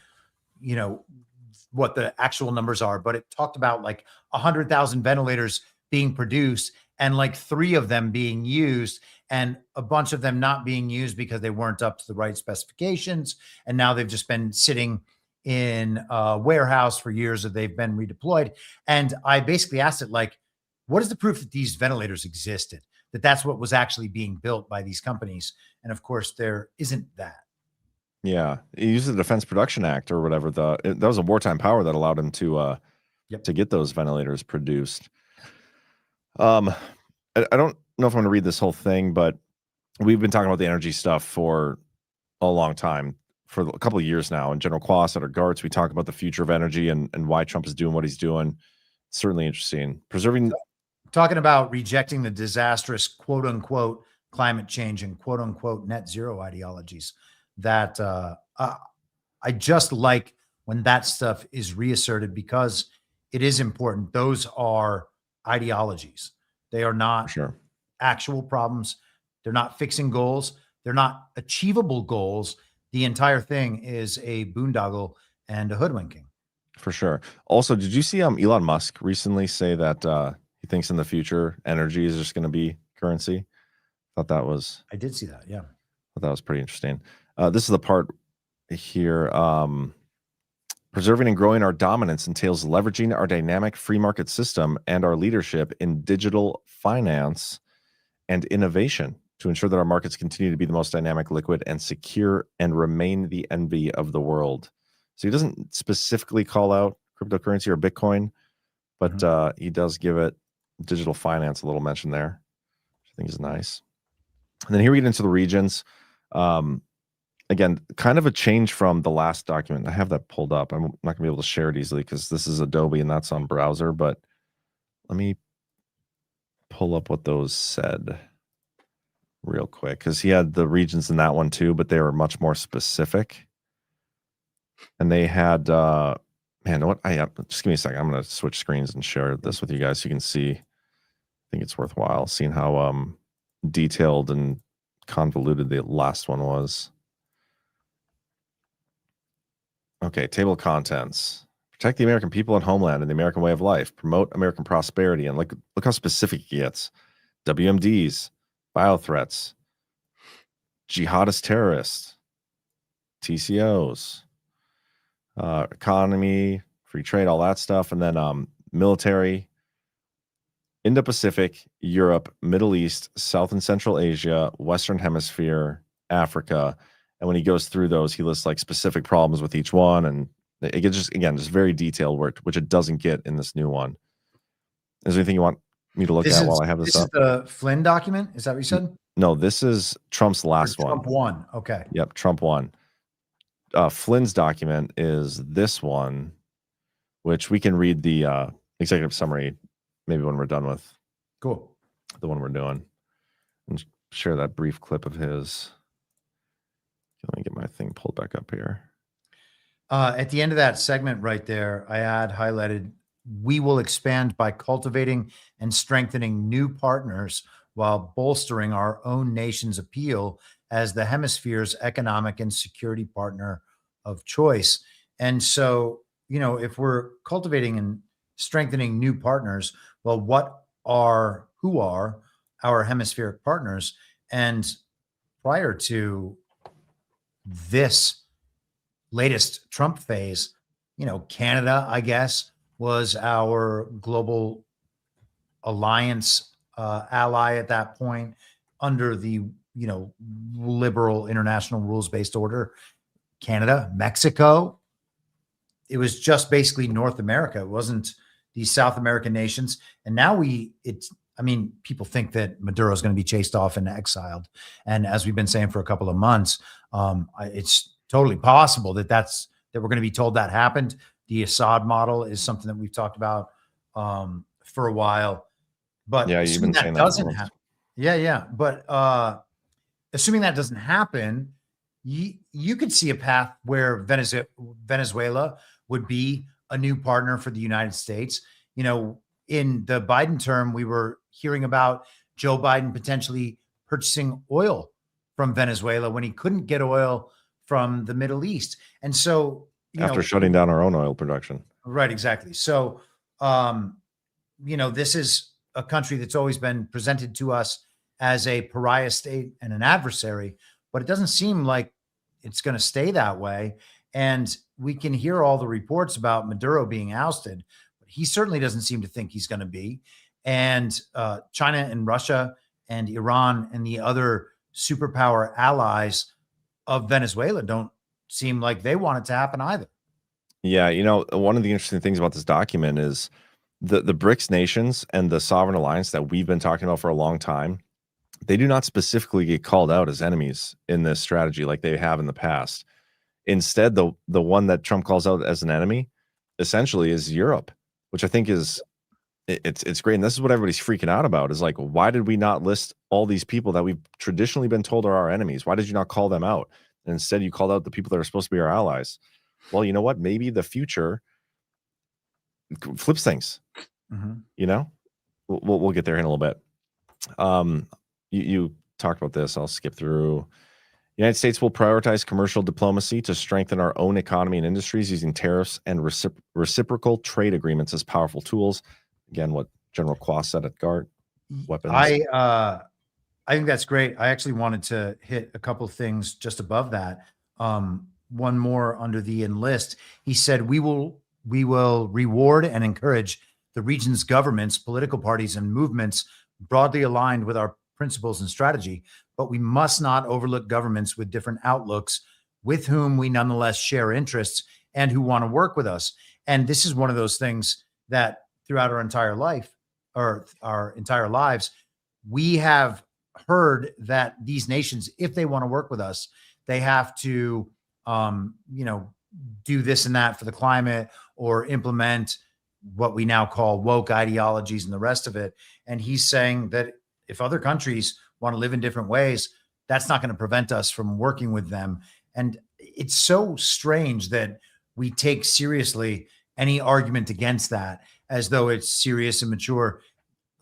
what the actual numbers are. But it talked about like 100,000 ventilators being produced and like 3 of them being used and a bunch of them not being used because they weren't up to the right specifications. And now they've just been sitting in a warehouse for years that they've been redeployed. And I basically asked it like, what is the proof that these ventilators existed, that that's what was actually being built by these companies? And of course, there isn't that. Yeah, he used the Defense Production Act or whatever. That was a wartime power that allowed him to get those ventilators produced. I don't know if I'm going to read this whole thing, but we've been talking about the energy stuff for a long time, for a couple of years now. And General Quas at our guards, we talk about the future of energy and why Trump is doing what he's doing. Certainly interesting. Talking about rejecting the disastrous quote unquote climate change and quote unquote net zero ideologies that I just like when that stuff is reasserted because it is important. Those are ideologies. They are not Sure. actual problems. They're not fixing goals. They're not achievable goals. The entire thing is a boondoggle and a hoodwinking. For sure. Also, did you see Elon Musk recently say that he thinks in the future energy is just going to be currency? Thought that was I did see that. Yeah. thought that was pretty interesting. This is the part here. Preserving and growing our dominance entails leveraging our dynamic free market system and our leadership in digital finance and innovation to ensure that our markets continue to be the most dynamic, liquid, and secure and remain the envy of the world. So he doesn't specifically call out cryptocurrency or Bitcoin, but he does give it digital finance a little mention there, which I think is nice. And then here we get into the regions. Again, kind of a change from the last document. I have that pulled up. I'm not going to be able to share it easily because this is Adobe and that's on browser, but let me pull up what those said real quick, because he had the regions in that one too, but they were much more specific. And they had, man, what just give me a second. I'm going to switch screens and share this with you guys so you can see. I think it's worthwhile seeing how detailed and convoluted the last one was. Okay, table of contents. Protect the American people and homeland and the American way of life. Promote American prosperity. And look how specific he gets. WMDs, biothreats, jihadist terrorists, TCOs, economy, free trade, all that stuff. And then military, Indo-Pacific, Europe, Middle East, South and Central Asia, Western Hemisphere, Africa. And when he goes through those, he lists like specific problems with each one. And it gets just very detailed work, which it doesn't get in this new one. Is there anything you want me to look at while I have this up? This is the Flynn document? Is that what you said? No, this is Trump's last one. Trump won. Okay. Yep, Trump won. Flynn's document is this one, which we can read the executive summary maybe when we're done with Cool. the one we're doing, and share that brief clip of his. Let me get my thing pulled back up here. At the end of that segment right there, I had highlighted, we will expand by cultivating and strengthening new partners while bolstering our own nation's appeal as the hemisphere's economic and security partner of choice. And so, if we're cultivating and strengthening new partners, well, who are our hemispheric partners? And prior to this latest Trump phase, Canada, I guess, was our global alliance ally at that point under the, liberal international rules-based order. Canada, Mexico, it was just basically North America. It wasn't these South American nations. And now people think that Maduro is going to be chased off and exiled. And as we've been saying for a couple of months, it's totally possible that we're going to be told that happened. The Assad model is something that we've talked about for a while. But yeah, you've been saying that doesn't happen. Yeah. But assuming that doesn't happen, you could see a path where Venezuela would be a new partner for the United States. In the Biden term, we were hearing about Joe Biden potentially purchasing oil from Venezuela when he couldn't get oil from the Middle East. And so, after shutting down our own oil production. Right, exactly. So, this is a country that's always been presented to us as a pariah state and an adversary, but it doesn't seem like it's going to stay that way. And we can hear all the reports about Maduro being ousted, but he certainly doesn't seem to think he's going to be. And China and Russia and Iran and the other superpower allies of Venezuela don't seem like they want it to happen either. Yeah, one of the interesting things about this document is the BRICS nations and the sovereign alliance that we've been talking about for a long time. They do not specifically get called out as enemies in this strategy like they have in the past. Instead, the one that Trump calls out as an enemy essentially is Europe, which I think is it's great. And this is what everybody's freaking out about, is like, why did we not list all these people that we've traditionally been told are our enemies? Why did you not call them out? And instead you called out the people that are supposed to be our allies. Well, you know what? Maybe the future flips things. Mm-hmm. We'll get there in a little bit. You talked about this. I'll skip through. The United States will prioritize commercial diplomacy to strengthen our own economy and industries using tariffs and reciprocal trade agreements as powerful tools. Again, what General Quas said at GART. Weapons. I think that's great. I actually wanted to hit a couple things just above that. One more under the enlist. He said, we will reward and encourage the region's governments, political parties, and movements broadly aligned with our principles and strategy, but we must not overlook governments with different outlooks with whom we nonetheless share interests and who want to work with us. And this is one of those things that throughout our entire life, or our entire lives, we have heard that these nations, if they want to work with us, they have to, do this and that for the climate, or implement what we now call woke ideologies and the rest of it. And he's saying that if other countries want to live in different ways, that's not going to prevent us from working with them. And it's so strange that we take seriously any argument against that as though it's serious and mature.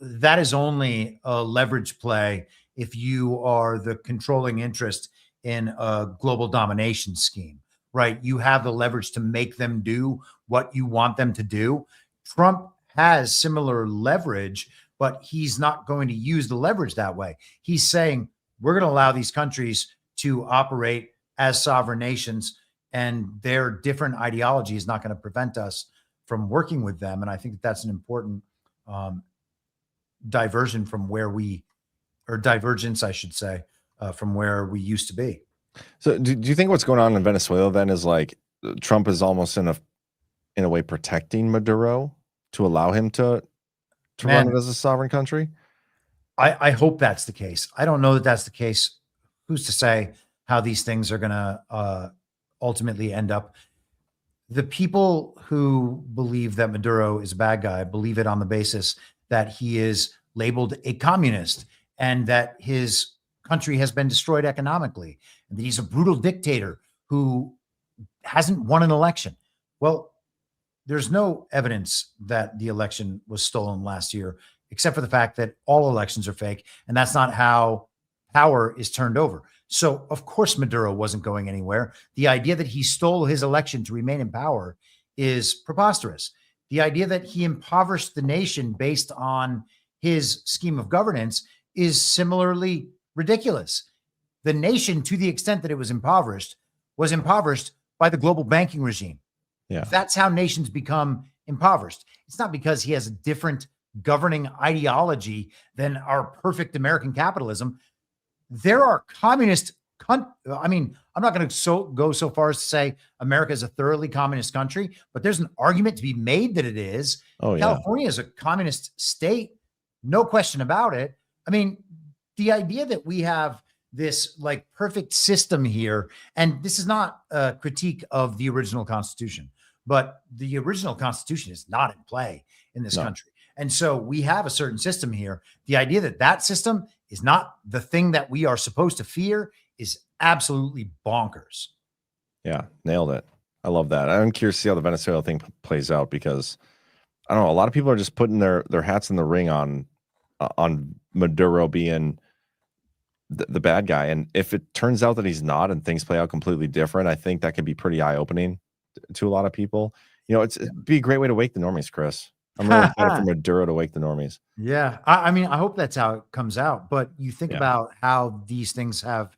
That is only a leverage play if you are the controlling interest in a global domination scheme, right? You have the leverage to make them do what you want them to do. Trump has similar leverage, but he's not going to use the leverage that way. He's saying, we're going to allow these countries to operate as sovereign nations, and their different ideology is not going to prevent us from working with them. And I think that's an important divergence, I should say, from where we used to be. So do you think what's going on in Venezuela then is like Trump is almost in a way protecting Maduro to allow him to run it as a sovereign country? I hope that's the case. I don't know that that's the case. Who's to say how these things are going to ultimately end up? The people who believe that Maduro is a bad guy believe it on the basis that he is labeled a communist and that his country has been destroyed economically, and that he's a brutal dictator who hasn't won an election. Well, there's no evidence that the election was stolen last year, except for the fact that all elections are fake, and that's not how power is turned over. So, of course, Maduro wasn't going anywhere. The idea that he stole his election to remain in power is preposterous. The idea that he impoverished the nation based on his scheme of governance is similarly ridiculous. The nation, to the extent that it was impoverished by the global banking regime. Yeah. That's how nations become impoverished. It's not because he has a different governing ideology than our perfect American capitalism. There are communist, I'm not going to go so far as to say America is a thoroughly communist country, but there's an argument to be made that it is. Oh, yeah. California is a communist state, no question about it. I mean, the idea that we have this like perfect system here, and this is not a critique of the original Constitution, but the original Constitution is not in play in this country. And so we have a certain system here. The idea that that system is not the thing that we are supposed to fear is absolutely bonkers. Yeah, nailed it. I love that. I'm curious to see how the Venezuela thing plays out, because I don't know, a lot of people are just putting their hats in the ring on Maduro being the bad guy. And if it turns out that he's not and things play out completely different, I think that could be pretty eye-opening to a lot of people. It'd be a great way to wake the normies, Chris. I'm really excited for Maduro to wake the normies. Yeah. I mean, I hope that's how it comes out. But you think about how these things have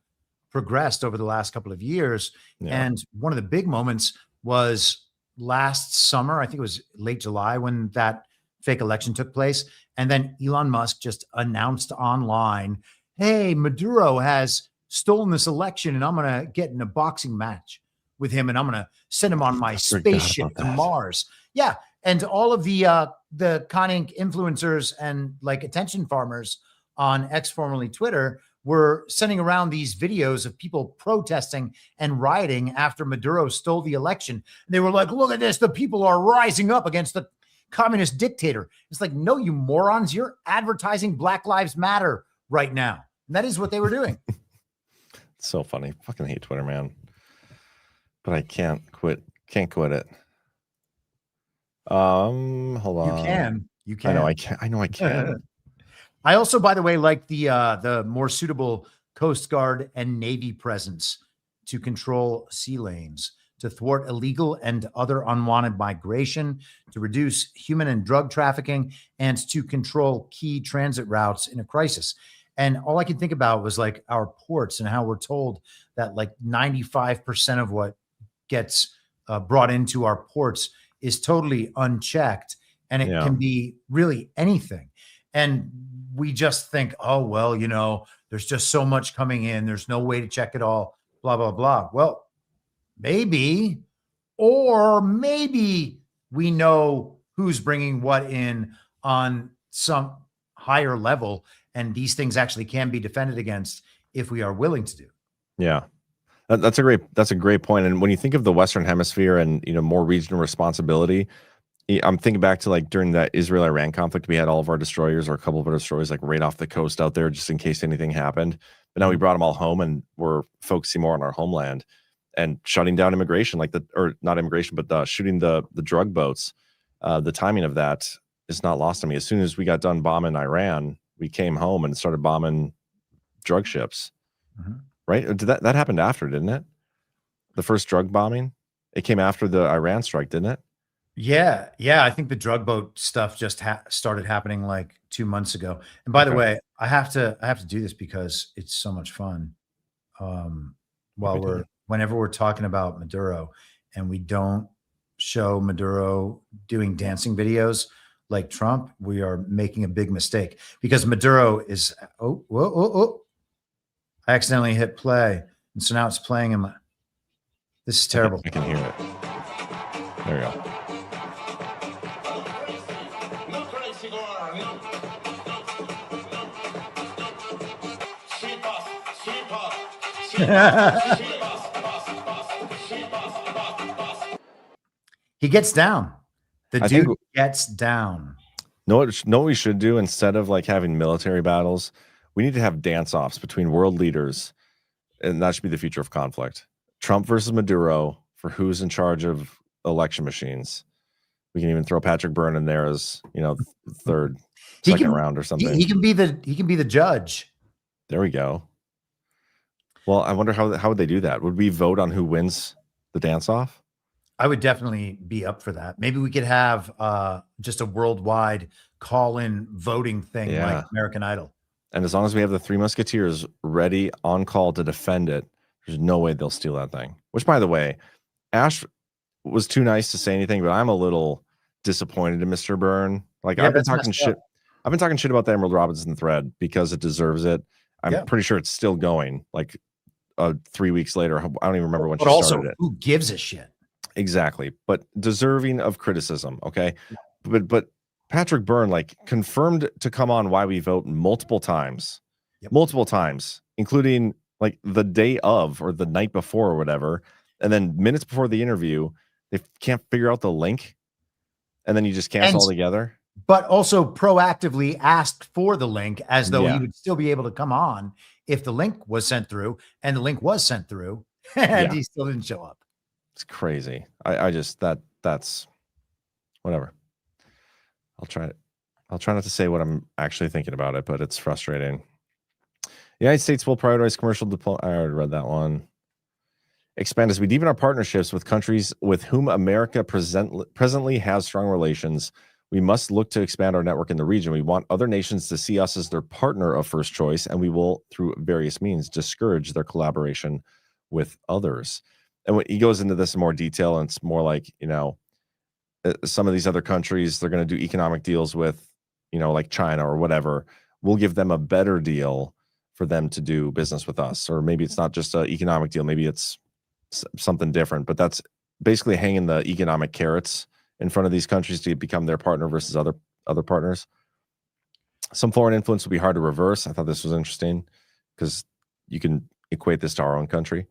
progressed over the last couple of years. Yeah. And one of the big moments was last summer. I think it was late July when that fake election took place. And then Elon Musk just announced online, hey, Maduro has stolen this election and I'm going to get in a boxing match with him and I'm going to send him on my spaceship to Mars. Yeah. And all of the Con Inc. influencers and like attention farmers on X, formerly Twitter, were sending around these videos of people protesting and rioting after Maduro stole the election. They were like, look at this. The people are rising up against the communist dictator. It's like, no, you morons, you're advertising Black Lives Matter right now. And that is what they were doing. It's so funny. Fucking hate Twitter, man. But I can't quit it. Hold on. You can. I know I can. I also, by the way, like the more suitable Coast Guard and Navy presence to control sea lanes, to thwart illegal and other unwanted migration, to reduce human and drug trafficking, and to control key transit routes in a crisis. And all I could think about was like our ports and how we're told that like 95% of what gets brought into our ports is totally unchecked, and it can be really anything. And we just think, oh, well, you know, there's just so much coming in. There's no way to check it all, blah, blah, blah. Well, maybe, or maybe we know who's bringing what in on some higher level, and these things actually can be defended against if we are willing to do. Yeah. That's a great point. And when you think of the Western Hemisphere and, you know, more regional responsibility, I'm thinking back to like during that Israel-Iran conflict, we had all of our destroyers or a couple of our destroyers like right off the coast out there just in case anything happened. But now we brought them all home and we're focusing more on our homeland and shutting down immigration, or not immigration, but shooting the drug boats. The timing of that is not lost on me. As soon as we got done bombing Iran, we came home and started bombing drug ships. Right? Did that happened after, didn't it? The first drug bombing? It came after the Iran strike, didn't it? Yeah. I think the drug boat stuff just started happening like 2 months ago. And by the way, I have to do this because it's so much fun. Whenever we're talking about Maduro and we don't show Maduro doing dancing videos like Trump, we are making a big mistake, because Maduro is, I accidentally hit play. And so now it's playing in my, this is terrible. I can hear it. There we go. He gets down. The dude gets down. Know what we should do instead of like having military battles? We need to have dance-offs between world leaders, and that should be the future of conflict. Trump versus Maduro for who's in charge of election machines. We can even throw Patrick Byrne in there as, you know, second round or something. He can be the judge. There we go. Well, I wonder how would they do that? Would we vote on who wins the dance-off? I would definitely be up for that. Maybe we could have just a worldwide call-in voting thing like American Idol. And as long as we have the Three Musketeers ready on call to defend it, there's no way they'll steal that thing. Which, by the way, Ash was too nice to say anything, but I'm a little disappointed in Mr. Byrne. Like, I've been talking shit. I've been talking shit about the Emerald Robinson thread because it deserves it. I'm pretty sure it's still going. Like 3 weeks later, I don't even remember when she started it. Who gives a shit? Exactly, but deserving of criticism. Okay, but Patrick Byrne like confirmed to come on Why We Vote multiple times, including like the day of or the night before or whatever, and then minutes before the interview, they can't figure out the link, and then you just cancel altogether. But also proactively asked for the link as though he would still be able to come on if the link was sent through, and the link was sent through, and he still didn't show up. It's crazy. I just that's whatever. I'll try not to say what I'm actually thinking about it, but it's frustrating. The United States will prioritize commercial diplomacy. I already read that one. Expand as we deepen our partnerships with countries with whom America presently has strong relations. We must look to expand our network in the region. We want other nations to see us as their partner of first choice, and we will, through various means, discourage their collaboration with others. And when he goes into this in more detail, and it's more like, you know, some of these other countries they're going to do economic deals with, you know, like China or whatever. We'll give them a better deal for them to do business with us. Or maybe it's not just an economic deal. Maybe it's something different. But that's basically hanging the economic carrots in front of these countries to become their partner versus other partners. Some foreign influence will be hard to reverse. I thought this was interesting because you can equate this to our own country.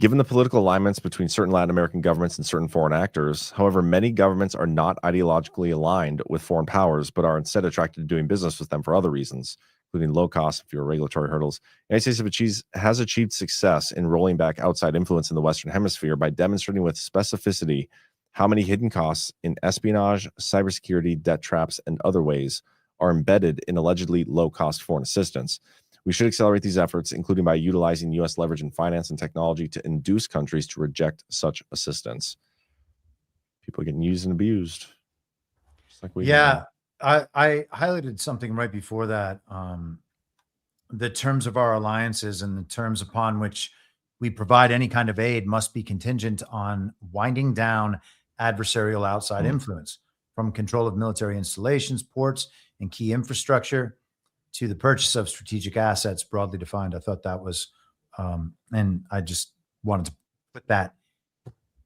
Given the political alignments between certain Latin American governments and certain foreign actors, however, many governments are not ideologically aligned with foreign powers, but are instead attracted to doing business with them for other reasons, including low cost, fewer regulatory hurdles. The United States has achieved success in rolling back outside influence in the Western Hemisphere by demonstrating with specificity how many hidden costs in espionage, cybersecurity, debt traps, and other ways are embedded in allegedly low-cost foreign assistance. We should accelerate these efforts, including by utilizing U.S. leverage in finance and technology to induce countries to reject such assistance. People are getting used and abused. Just like we Yeah, I highlighted something right before that. The terms of our alliances and the terms upon which we provide any kind of aid must be contingent on winding down adversarial outside influence, from control of military installations, ports, and key infrastructure to the purchase of strategic assets broadly defined. I thought that was, and I just wanted to put that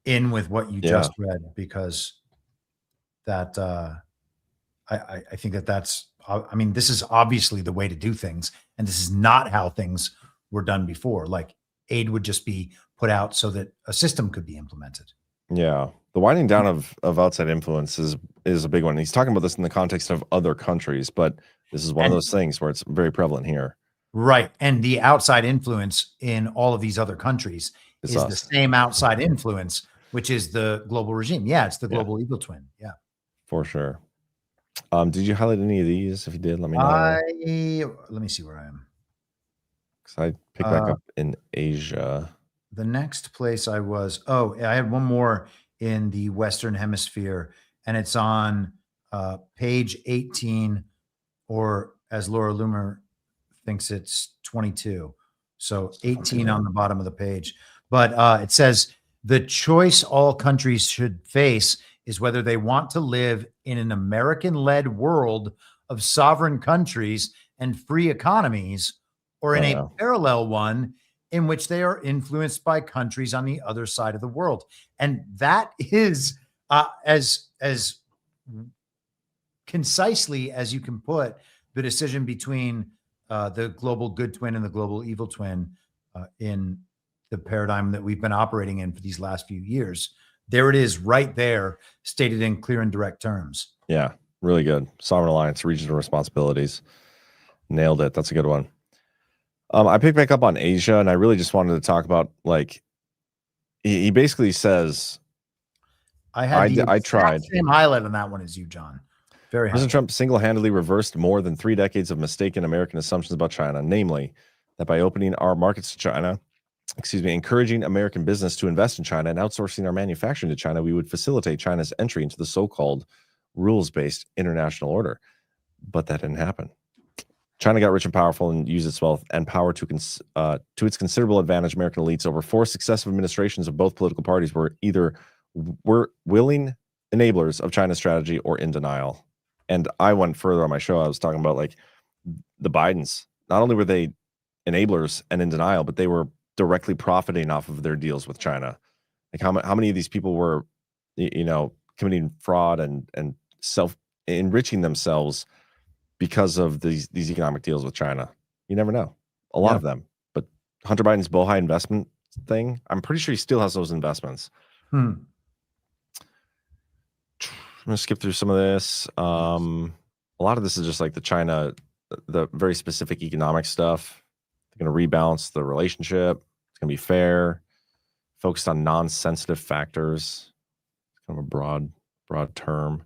in with what you just read, because that I think that's, I mean, this is obviously the way to do things, and this is not how things were done before. Like, aid would just be put out so that a system could be implemented. Yeah. The winding down of outside influence is a big one. He's talking about this in the context of other countries, but this is one of those things where it's very prevalent here. Right. And the outside influence in all of these other countries is the same outside influence, which is the global regime. Yeah, it's the global evil twin. Yeah. For sure. Did you highlight any of these? If you did, let me know. Let me see where I am. Because I picked back up in Asia. The next place I was, I had one more in the Western Hemisphere, and it's on page 18, or as Laura Loomer thinks, it's 22. So 18 on the bottom of the page. But it says, the choice all countries should face is whether they want to live in an American-led world of sovereign countries and free economies, or in a parallel one in which they are influenced by countries on the other side of the world. And that is as concisely as you can put the decision between the global good twin and the global evil twin in the paradigm that we've been operating in for these last few years. There it is, right there, stated in clear and direct terms. Yeah, really good. Sovereign alliance, regional responsibilities. Nailed it. That's a good one. I picked back up on Asia, and I really just wanted to talk about, like, he basically says, I tried. Same highlight on that one as you, John. Very President Trump single-handedly reversed more than 3 decades of mistaken American assumptions about China, namely that by opening our markets to China, encouraging American business to invest in China and outsourcing our manufacturing to China, we would facilitate China's entry into the so-called rules-based international order. But that didn't happen. China got rich and powerful and used its wealth and power to its considerable advantage. American elites over 4 successive administrations of both political parties were either willing enablers of China's strategy or in denial. And I went further on my show. I was talking about, like, the Bidens. Not only were they enablers and in denial, but they were directly profiting off of their deals with China. Like, how many of these people were, committing fraud and self-enriching themselves because of these economic deals with China? You never know. A lot of them. But Hunter Biden's Bohai investment thing, I'm pretty sure he still has those investments. I'm going to skip through some of this. A lot of this is just like the very specific economic stuff. They're going to rebalance the relationship. It's going to be fair, focused on non-sensitive factors. It's kind of a broad term.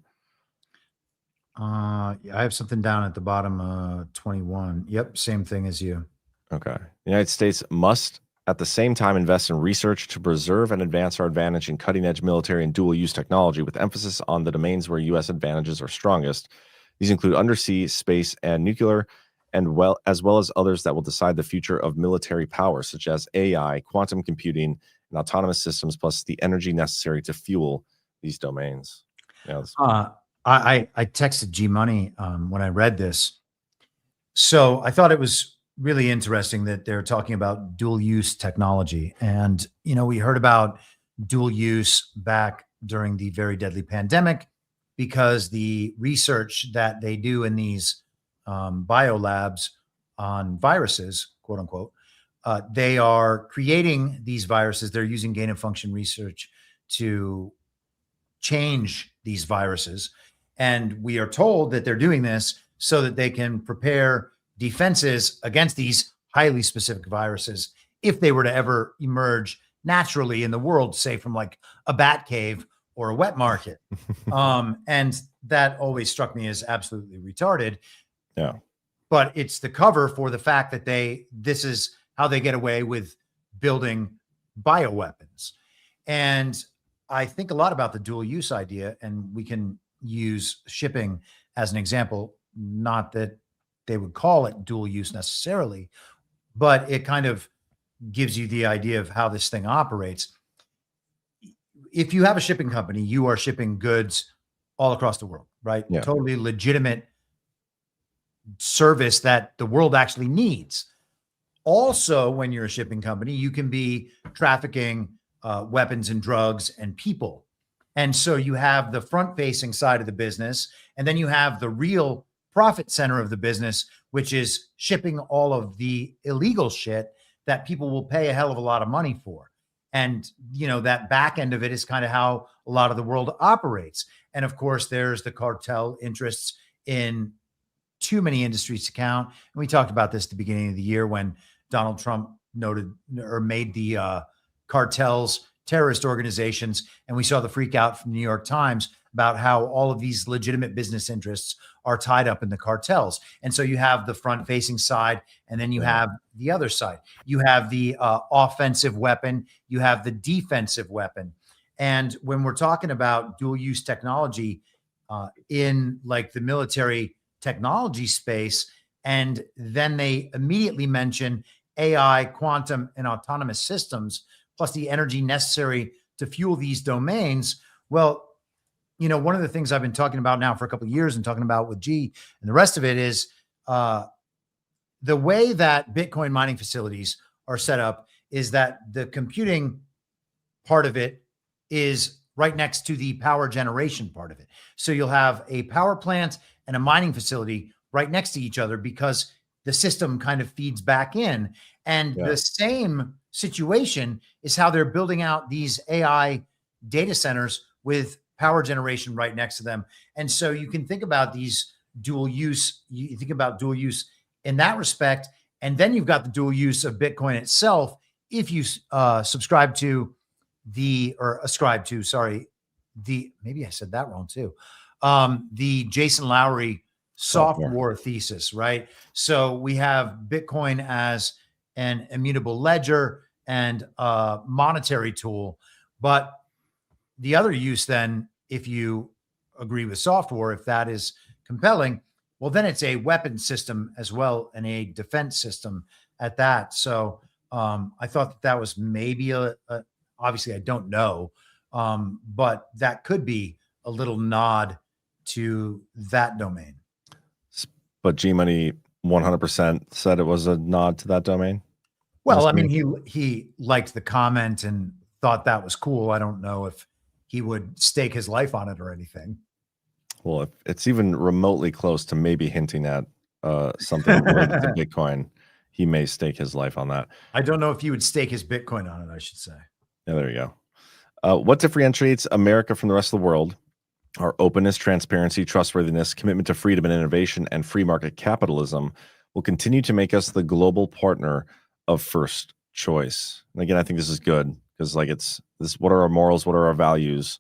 I have something down at the bottom, 21. Yep, same thing as you. Okay. The United States must at the same time invest in research to preserve and advance our advantage in cutting-edge military and dual-use technology, with emphasis on the domains where U.S. advantages are strongest. These include undersea, space, and nuclear, as well as others that will decide the future of military power, such as AI, quantum computing, and autonomous systems, plus the energy necessary to fuel these domains. Yeah, I texted G Money when I read this. So I thought it was really interesting that they're talking about dual use technology. And, we heard about dual use back during the very deadly pandemic, because the research that they do in these biolabs on viruses, quote unquote, they are creating these viruses. They're using gain of function research to change these viruses. And we are told that they're doing this so that they can prepare defenses against these highly specific viruses if they were to ever emerge naturally in the world, say from like a bat cave or a wet market. And that always struck me as absolutely retarded. Yeah. But it's the cover for the fact that this is how they get away with building bioweapons. And I think a lot about the dual use idea, and we can use shipping as an example, not that they would call it dual use necessarily, but it kind of gives you the idea of how this thing operates. If you have a shipping company, you are shipping goods all across the world, right? Yeah. Totally legitimate service that the world actually needs. Also, when you're a shipping company, you can be trafficking weapons and drugs and people. And so you have the front-facing side of the business, and then you have the real profit center of the business, which is shipping all of the illegal shit that people will pay a hell of a lot of money for. And, that back end of it is kind of how a lot of the world operates. And of course, there's the cartel interests in too many industries to count. And we talked about this at the beginning of the year when Donald Trump made the cartels terrorist organizations. And we saw the freak out from the New York Times about how all of these legitimate business interests are tied up in the cartels. And so you have the front facing side, and then you have the other side. You have the offensive weapon, you have the defensive weapon. And when we're talking about dual use technology in like the military technology space, and then they immediately mention AI, quantum, and autonomous systems, plus the energy necessary to fuel these domains. Well, one of the things I've been talking about now for a couple of years and talking about with G and the rest of it is the way that Bitcoin mining facilities are set up is that the computing part of it is right next to the power generation part of it. So you'll have a power plant and a mining facility right next to each other because the system kind of feeds back in. And the same situation is how they're building out these AI data centers with power generation right next to them. And so you can think about these dual use, you think about dual use in that respect. And then you've got the dual use of Bitcoin itself. If you ascribe to, maybe I said that wrong too. The Jason Lowry software thesis, right? So we have Bitcoin as an immutable ledger and a monetary tool. But the other use then, if you agree with software, if that is compelling, well, then it's a weapon system as well and a defense system at that. So I thought that was maybe obviously I don't know, but that could be a little nod to that domain. But G-Money 100% said it was a nod to that domain. Well, I mean, he liked the comment and thought that was cool. I don't know if he would stake his life on it or anything. Well, if it's even remotely close to maybe hinting at something related to Bitcoin, he may stake his life on that. I don't know if he would stake his Bitcoin on it, I should say. Yeah, there you go. What differentiates America from the rest of the world? Our openness, transparency, trustworthiness, commitment to freedom and innovation, and free market capitalism will continue to make us the global partner of first choice. And again, I think this is good because what are our morals? What are our values?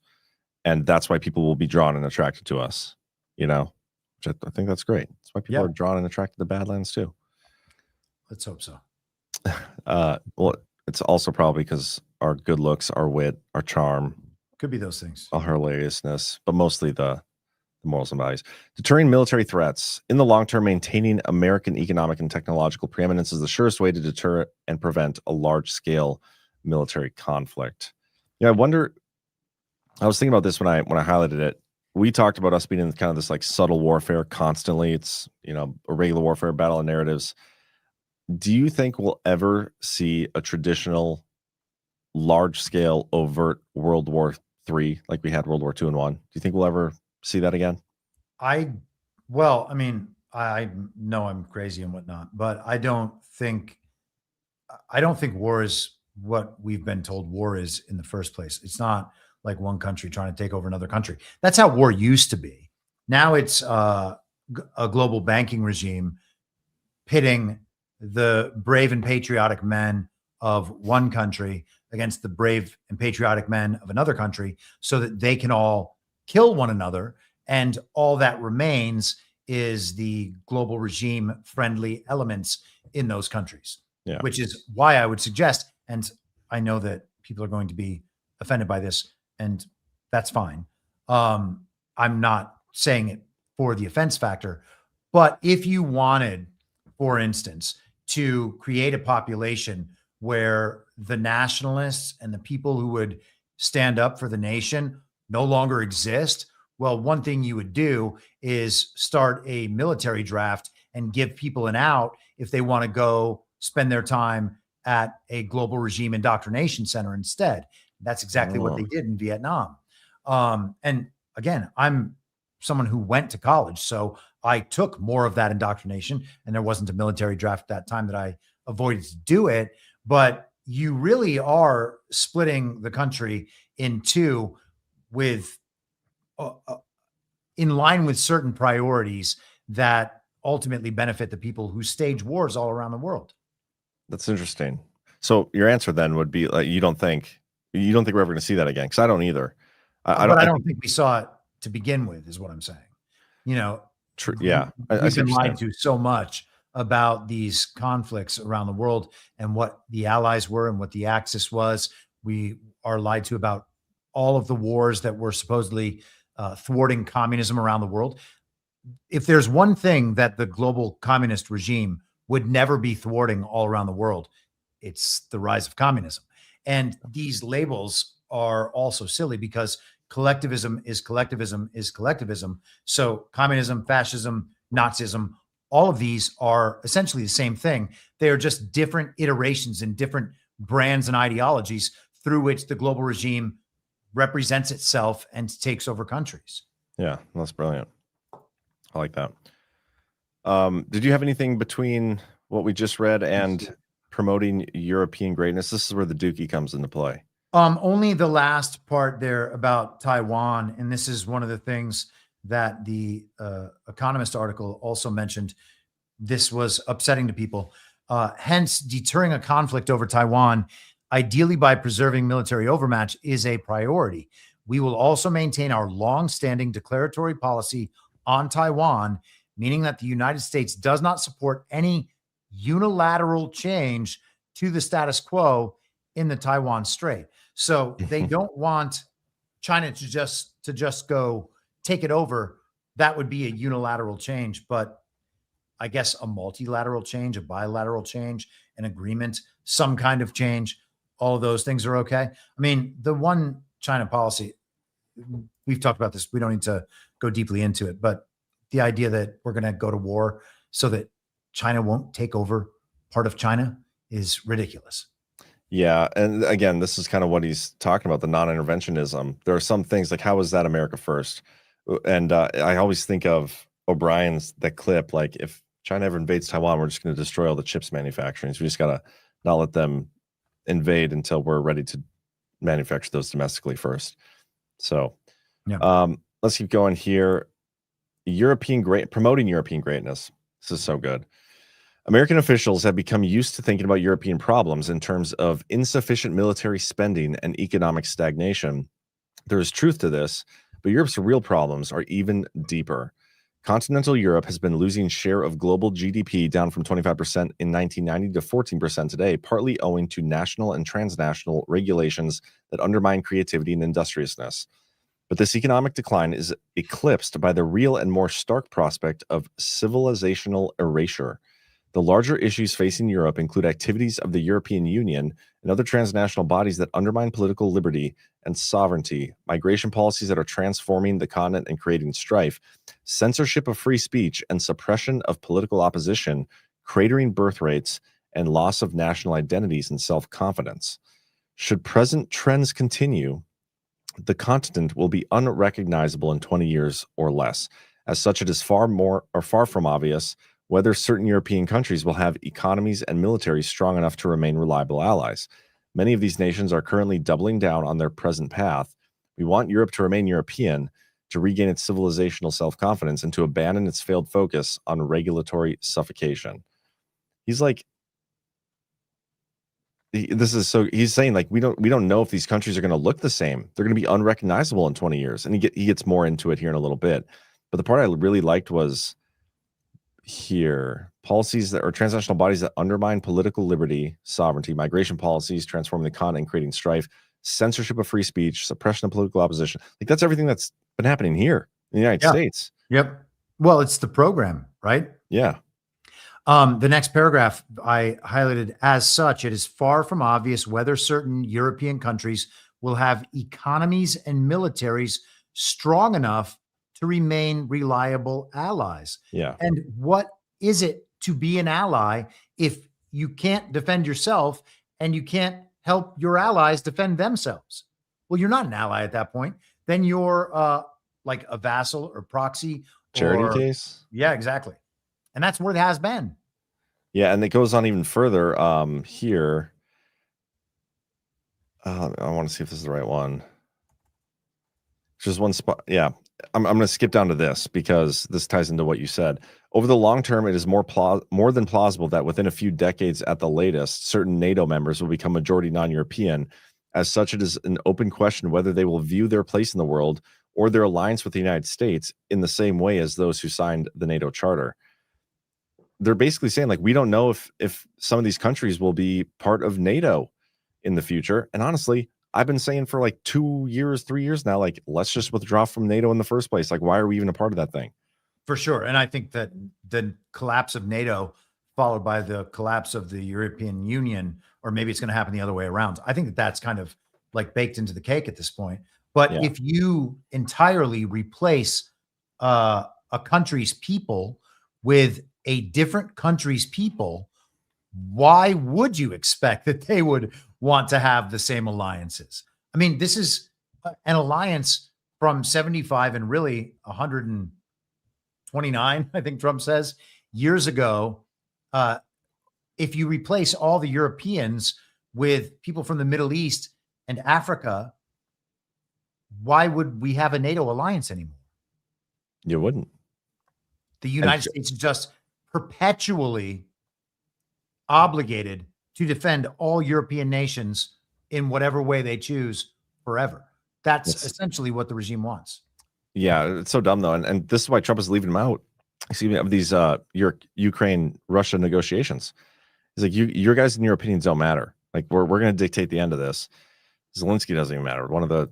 And that's why people will be drawn and attracted to us, which I think that's great. That's why people are drawn and attracted to Badlands too. Let's hope so. Well, it's also probably because our good looks, our wit, our charm, could be those things, our hilariousness, but mostly the morals and values. Deterring military threats. In the long term, maintaining American economic and technological preeminence is the surest way to deter and prevent a large-scale military conflict. I wonder, I was thinking about this when I highlighted it. We talked about us being in kind of this like subtle warfare constantly. It's, a regular warfare battle of narratives. Do you think we'll ever see a traditional large-scale overt World War III like we had World War II and I? Do you think we'll ever see that again? I know I'm crazy and whatnot, but I don't think war is what we've been told war is in the first place. It's not like one country trying to take over another country. That's how war used to be. Now it's a global banking regime pitting the brave and patriotic men of one country against the brave and patriotic men of another country so that they can all kill one another. And all that remains is the global regime friendly elements in those countries, which is why I would suggest, and I know that people are going to be offended by this, and that's fine. I'm not saying it for the offense factor, but if you wanted, for instance, to create a population where the nationalists and the people who would stand up for the nation no longer exist, well, one thing you would do is start a military draft and give people an out if they want to go spend their time at a global regime indoctrination center instead. That's exactly what they did in Vietnam. And again, I'm someone who went to college, so I took more of that indoctrination, and there wasn't a military draft at that time that I avoided to do it. But you really are splitting the country in two with in line with certain priorities that ultimately benefit the people who stage wars all around the world. That's interesting. So your answer then would be like, you don't think we're ever going to see that again? Because I don't either. I don't think we saw it to begin with, is what I'm saying. You know, true. Yeah, we've been lied to so much about these conflicts around the world and what the Allies were and what the Axis was. We are lied to about all of the wars that were supposedly thwarting communism around the world. If there's one thing that the global communist regime would never be thwarting all around the world, it's the rise of communism. And these labels are also silly because collectivism is collectivism is collectivism. So communism, fascism, Nazism, all of these are essentially the same thing. They are just different iterations and different brands and ideologies through which the global regime represents itself and takes over countries. Yeah, that's brilliant. I like that. Did you have anything between what we just read and promoting European greatness? This is where the Dookie comes into play. Only the last part there about Taiwan. And this is one of the things that the Economist article also mentioned. This was upsetting to people. Hence, deterring a conflict over Taiwan, ideally by preserving military overmatch, is a priority. We will also maintain our long-standing declaratory policy on Taiwan, meaning that the United States does not support any unilateral change to the status quo in the Taiwan Strait. So they don't want China to just go take it over. That would be a unilateral change, but I guess a multilateral change, a bilateral change, an agreement, some kind of change, all of those things are okay. I mean, the one China policy, we've talked about this. We don't need to go deeply into it, but the idea that we're going to go to war so that China won't take over part of China is ridiculous. Yeah. And again, this is kind of what he's talking about, the non-interventionism. There are some things like, how is that America first? And I always think of O'Brien's, that clip, like if China ever invades Taiwan, we're just going to destroy all the chips manufacturing. So we just got to not let them invade until we're ready to manufacture those domestically first. So let's keep going here. Promoting European greatness. This is so good. American officials have become used to thinking about European problems in terms of insufficient military spending and economic stagnation. There is truth to this, but Europe's real problems are even deeper. Continental Europe has been losing share of global GDP down from 25% in 1990 to 14% today, partly owing to national and transnational regulations that undermine creativity and industriousness. But this economic decline is eclipsed by the real and more stark prospect of civilizational erasure. The larger issues facing Europe include activities of the European Union and other transnational bodies that undermine political liberty and sovereignty, migration policies that are transforming the continent and creating strife, censorship of free speech and suppression of political opposition, cratering birth rates, and loss of national identities and self-confidence. Should present trends continue, the continent will be unrecognizable in 20 years or less. As such, it is far from obvious whether certain European countries will have economies and militaries strong enough to remain reliable allies. Many of these nations are currently doubling down on their present path. We want Europe to remain European, to regain its civilizational self-confidence, and to abandon its failed focus on regulatory suffocation. He's like, this is so he's saying like we don't know if these countries are going to look the same. They're going to be unrecognizable in 20 years. And he gets more into it here in a little bit. But the part I really liked was here, policies that are transnational bodies that undermine political liberty, sovereignty, migration policies, transforming the continent, creating strife, censorship of free speech, suppression of political opposition. Like that's everything that's been happening here in the United States. Yep. Well, it's the program, right? Yeah. The next paragraph I highlighted, as such, it is far from obvious whether certain European countries will have economies and militaries strong enough to remain reliable allies. Yeah. And what is it to be an ally if you can't defend yourself and you can't help your allies defend themselves? Well, you're not an ally at that point. Then you're like a vassal or proxy. Charity case. Yeah, exactly. And that's where it has been. Yeah, and it goes on even further here. I want to see if this is the right one. Just one spot. Yeah, I'm going to skip down to this because this ties into what you said. Over the long term, it is more than plausible that within a few decades at the latest, certain NATO members will become majority non-European. As such, it is an open question whether they will view their place in the world or their alliance with the United States in the same way as those who signed the NATO Charter. They're basically saying, like, we don't know if some of these countries will be part of NATO in the future. And honestly, I've been saying for like 2 years, 3 years now, like, let's just withdraw from NATO in the first place. Like, why are we even a part of that thing? For sure. And I think that the collapse of NATO followed by the collapse of the European Union, or maybe it's going to happen the other way around. I think that that's kind of like baked into the cake at this point. But if you entirely replace a country's people with a different country's people, why would you expect that they would want to have the same alliances? I mean, this is an alliance from 75 and really 129, I think Trump says, years ago. If you replace all the Europeans with people from the Middle East and Africa, why would we have a NATO alliance anymore? You wouldn't. The United States is just perpetually obligated to defend all European nations in whatever way they choose forever. That's essentially what the regime wants. Yeah, it's so dumb though. And this is why Trump is leaving them out. Excuse me, of these Ukraine-Russia negotiations. He's like, your guys and your opinions don't matter. Like, we're going to dictate the end of this. Zelensky doesn't even matter. One of the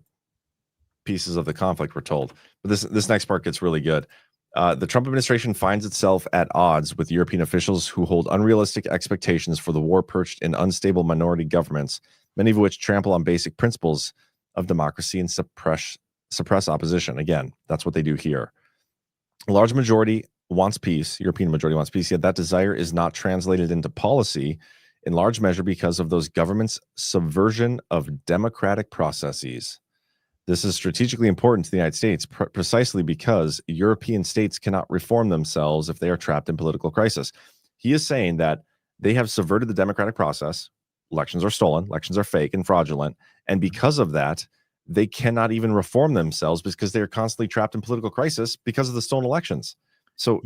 pieces of the conflict, we're told. But this next part gets really good. The Trump administration finds itself at odds with European officials who hold unrealistic expectations for the war perched in unstable minority governments, many of which trample on basic principles of democracy and suppress opposition. Again, that's what they do here. A large majority wants peace. European majority wants peace, yet that desire is not translated into policy in large measure because of those governments' subversion of democratic processes. This is strategically important to the United States precisely because European states cannot reform themselves if they are trapped in political crisis. He is saying that they have subverted the democratic process. Elections are stolen. Elections are fake and fraudulent. And because of that, they cannot even reform themselves because they are constantly trapped in political crisis because of the stolen elections. So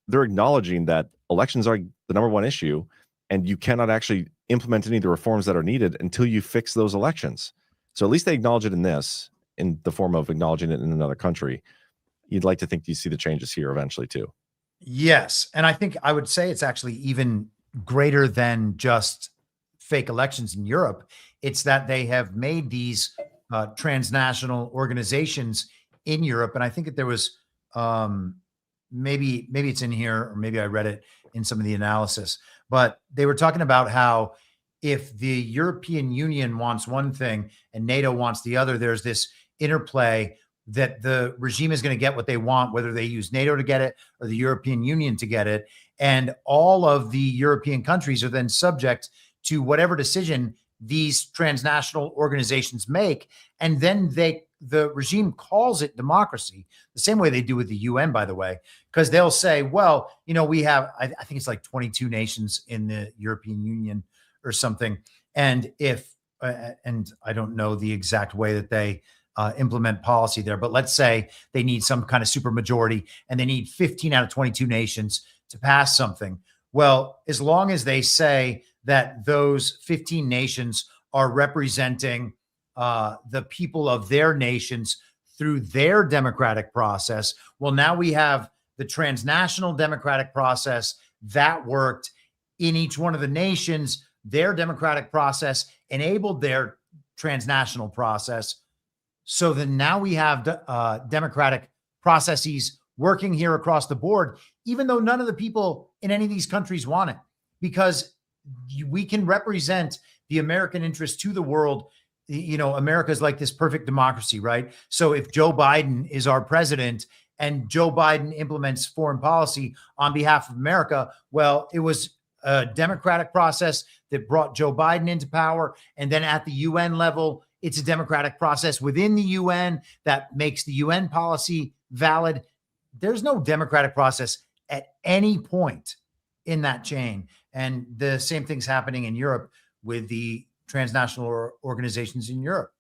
they're acknowledging that elections are the number one issue, and you cannot actually implement any of the reforms that are needed until you fix those elections. So at least they acknowledge it in this, in the form of acknowledging it in another country. You'd like to think you see the changes here eventually too. Yes. And I think I would say it's actually even greater than just fake elections in Europe. It's that they have made these transnational organizations in Europe. And I think that there was maybe it's in here, or maybe I read it in some of the analysis, but they were talking about how if the European Union wants one thing and NATO wants the other, there's this interplay that the regime is going to get what they want, whether they use NATO to get it or the European Union to get it. And all of the European countries are then subject to whatever decision these transnational organizations make. And then the regime calls it democracy, the same way they do with the UN, by the way, because they'll say, well, we have, I think it's like 22 nations in the European Union or something. And and I don't know the exact way that they implement policy there, but let's say they need some kind of super majority and they need 15 out of 22 nations to pass something. Well, as long as they say that those 15 nations are representing the people of their nations through their democratic process, well, now we have the transnational democratic process that worked in each one of the nations. Their democratic process enabled their transnational process. So then now we have democratic processes working here across the board, even though none of the people in any of these countries want it, because we can represent the American interest to the world. You know, America's like this perfect democracy, right? So if Joe Biden is our president and Joe Biden implements foreign policy on behalf of America, well, it was a democratic process that brought Joe Biden into power. And then at the UN level, it's a democratic process within the UN that makes the UN policy valid. There's no democratic process at any point in that chain. And the same thing's happening in Europe with the transnational organizations in Europe.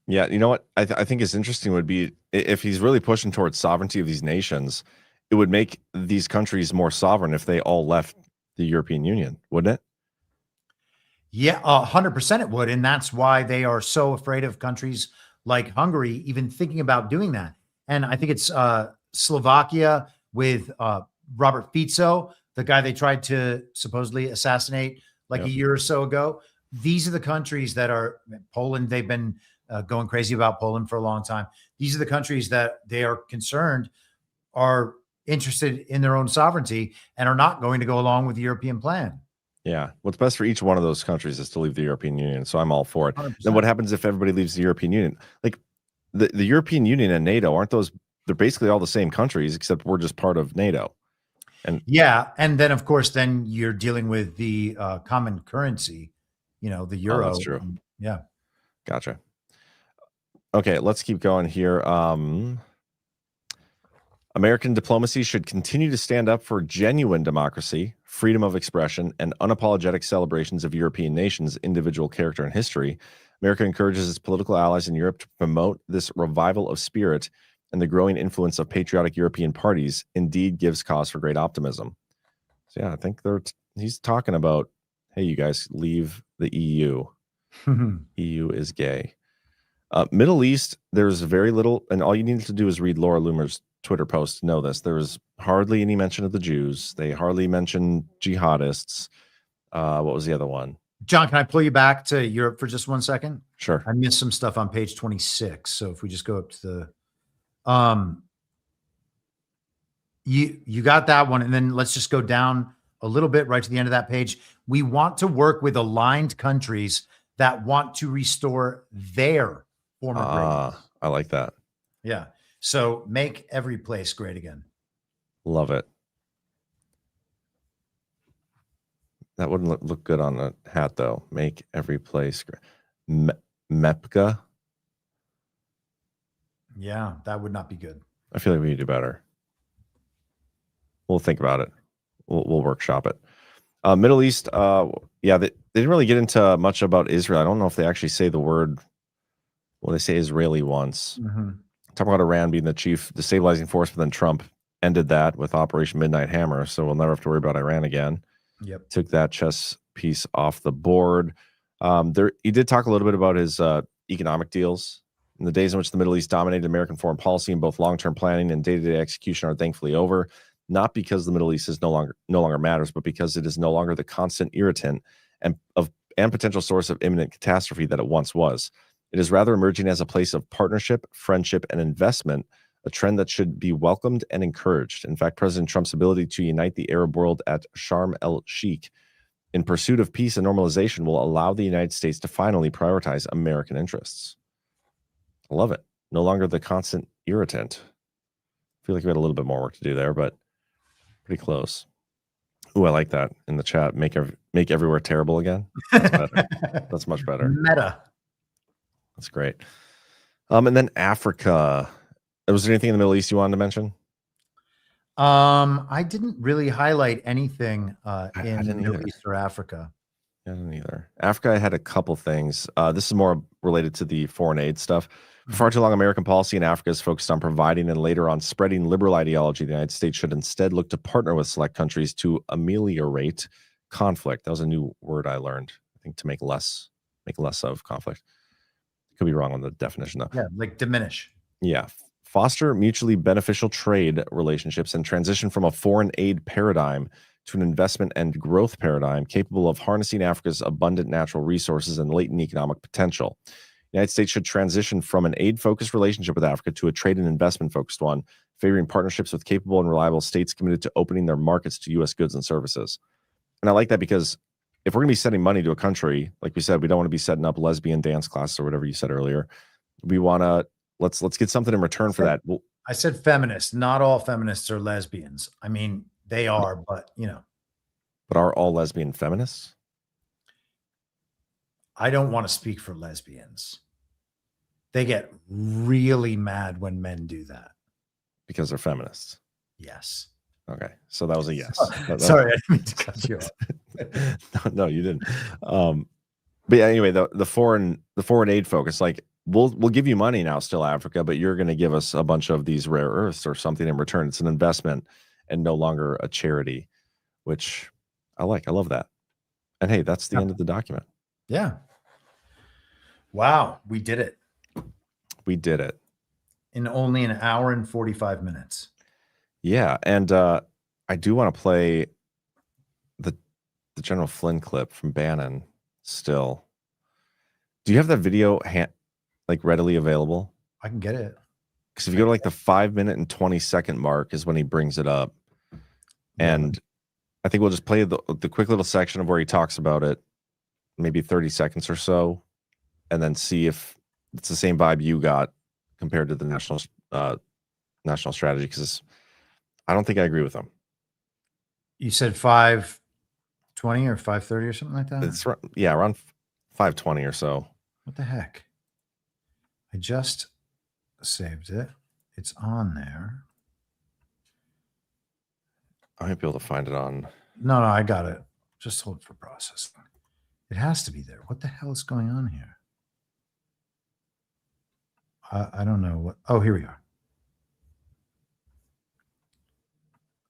Yeah, you know what I think is interesting would be if he's really pushing towards sovereignty of these nations, it would make these countries more sovereign if they all left the European Union, wouldn't it? Yeah, 100% it would. And that's why they are so afraid of countries like Hungary even thinking about doing that. And I think it's Slovakia with Robert Fico, the guy they tried to supposedly assassinate like a year or so ago. These are the countries that are Poland. They've been going crazy about Poland for a long time. These are the countries that they are concerned are interested in their own sovereignty and are not going to go along with the European plan. Yeah. What's best for each one of those countries is to leave the European Union. So I'm all for it. 100%. Then what happens if everybody leaves the European Union? Like the European Union and NATO, aren't those, they're basically all the same countries, except we're just part of NATO. And yeah. And then, of course, then you're dealing with the common currency, you know, the euro. Oh, that's true. Yeah. Gotcha. Okay, let's keep going here. American diplomacy should continue to stand up for genuine democracy, freedom of expression, and unapologetic celebrations of European nations' individual character and history. America encourages its political allies in Europe to promote this revival of spirit, and the growing influence of patriotic European parties indeed gives cause for great optimism. So yeah, I think he's talking about, hey, you guys leave the EU. EU is gay. Middle East, there's very little, and all you need to do is read Laura Loomer's Twitter post to know this. There was hardly any mention of the Jews. They hardly mentioned jihadists. What was the other one? John, can I pull you back to Europe for just 1 second? Sure. I missed some stuff on page 26. So if we just go up to the, you got that one. And then let's just go down a little bit right to the end of that page. We want to work with aligned countries that want to restore their former greatness. I like that. Yeah. So make every place great again. Love it. That wouldn't look good on a hat, though. Make every place great. MEPGA. Yeah, that would not be good. I feel like we need to do better. We'll think about it. We'll workshop it. Middle East, yeah, they didn't really get into much about Israel. I don't know if they actually say the word. Well, they say Israeli once. Talk about Iran being the chief destabilizing force, but then Trump ended that with Operation Midnight Hammer. So we'll never have to worry about Iran again. Yep. Took that chess piece off the board. He did talk a little bit about his economic deals. In the days in which the Middle East dominated American foreign policy in both long-term planning and day-to-day execution are thankfully over. Not because the Middle East is no longer matters, but because it is no longer the constant irritant and potential source of imminent catastrophe that it once was. It is rather emerging as a place of partnership, friendship, and investment, a trend that should be welcomed and encouraged. In fact, President Trump's ability to unite the Arab world at Sharm el-Sheikh in pursuit of peace and normalization will allow the United States to finally prioritize American interests. I love it. No longer the constant irritant. I feel like we had a little bit more work to do there, but pretty close. Ooh, I like that in the chat. Make everywhere terrible again. That's better. That's much better. Meta. That's great. And then Africa. Was there anything in the Middle East you wanted to mention? I didn't really highlight anything in the Middle East or Africa. I don't either. Africa, I had a couple things. This is more related to the foreign aid stuff. For far too long, American policy in Africa is focused on providing and later on spreading liberal ideology. The United States should instead look to partner with select countries to ameliorate conflict. That was a new word I learned. I think to make less of conflict. Could be wrong on the definition though. Yeah, like diminish. Yeah. Foster mutually beneficial trade relationships and transition from a foreign aid paradigm to an investment and growth paradigm capable of harnessing Africa's abundant natural resources and latent economic potential. The United States should transition from an aid-focused relationship with Africa to a trade and investment-focused one, favoring partnerships with capable and reliable states committed to opening their markets to U.S. goods and services. And I like that because if we're going to be sending money to a country, like we said, we don't want to be setting up lesbian dance classes or whatever you said earlier. We want to let's get something in return for that. Well, I said feminists. Not all feminists are lesbians. I mean, they are, but you know. But are all lesbian feminists? I don't want to speak for lesbians. They get really mad when men do that. Because they're feminists. Yes. Okay. So that was a yes. Sorry, I didn't mean to cut you off. No, you didn't. But yeah, anyway, the foreign aid focus, like we'll give you money now, still Africa, but you're going to give us a bunch of these rare earths or something in return. It's an investment and no longer a charity, which I like. I love that. And hey, that's the end of the document. Yeah. Wow, we did it. We did it in only an hour and 45 minutes. Yeah, and I do want to play the General Flynn clip from Bannon still. Do you have that video like readily available? I can get it. Because if you go to like the 5-minute and 20-second mark is when he brings it up. And I think we'll just play the quick little section of where he talks about it, maybe 30 seconds or so, and then see if it's the same vibe you got compared to the national strategy, because I don't think I agree with them. You said 5:20 or 5:30 or something like that? It's around 5:20 or so. What the heck? I just saved it. It's on there. I might be able to find it on. No, I got it. Just hold for processing. It has to be there. What the hell is going on here? I don't know what. Oh, here we are.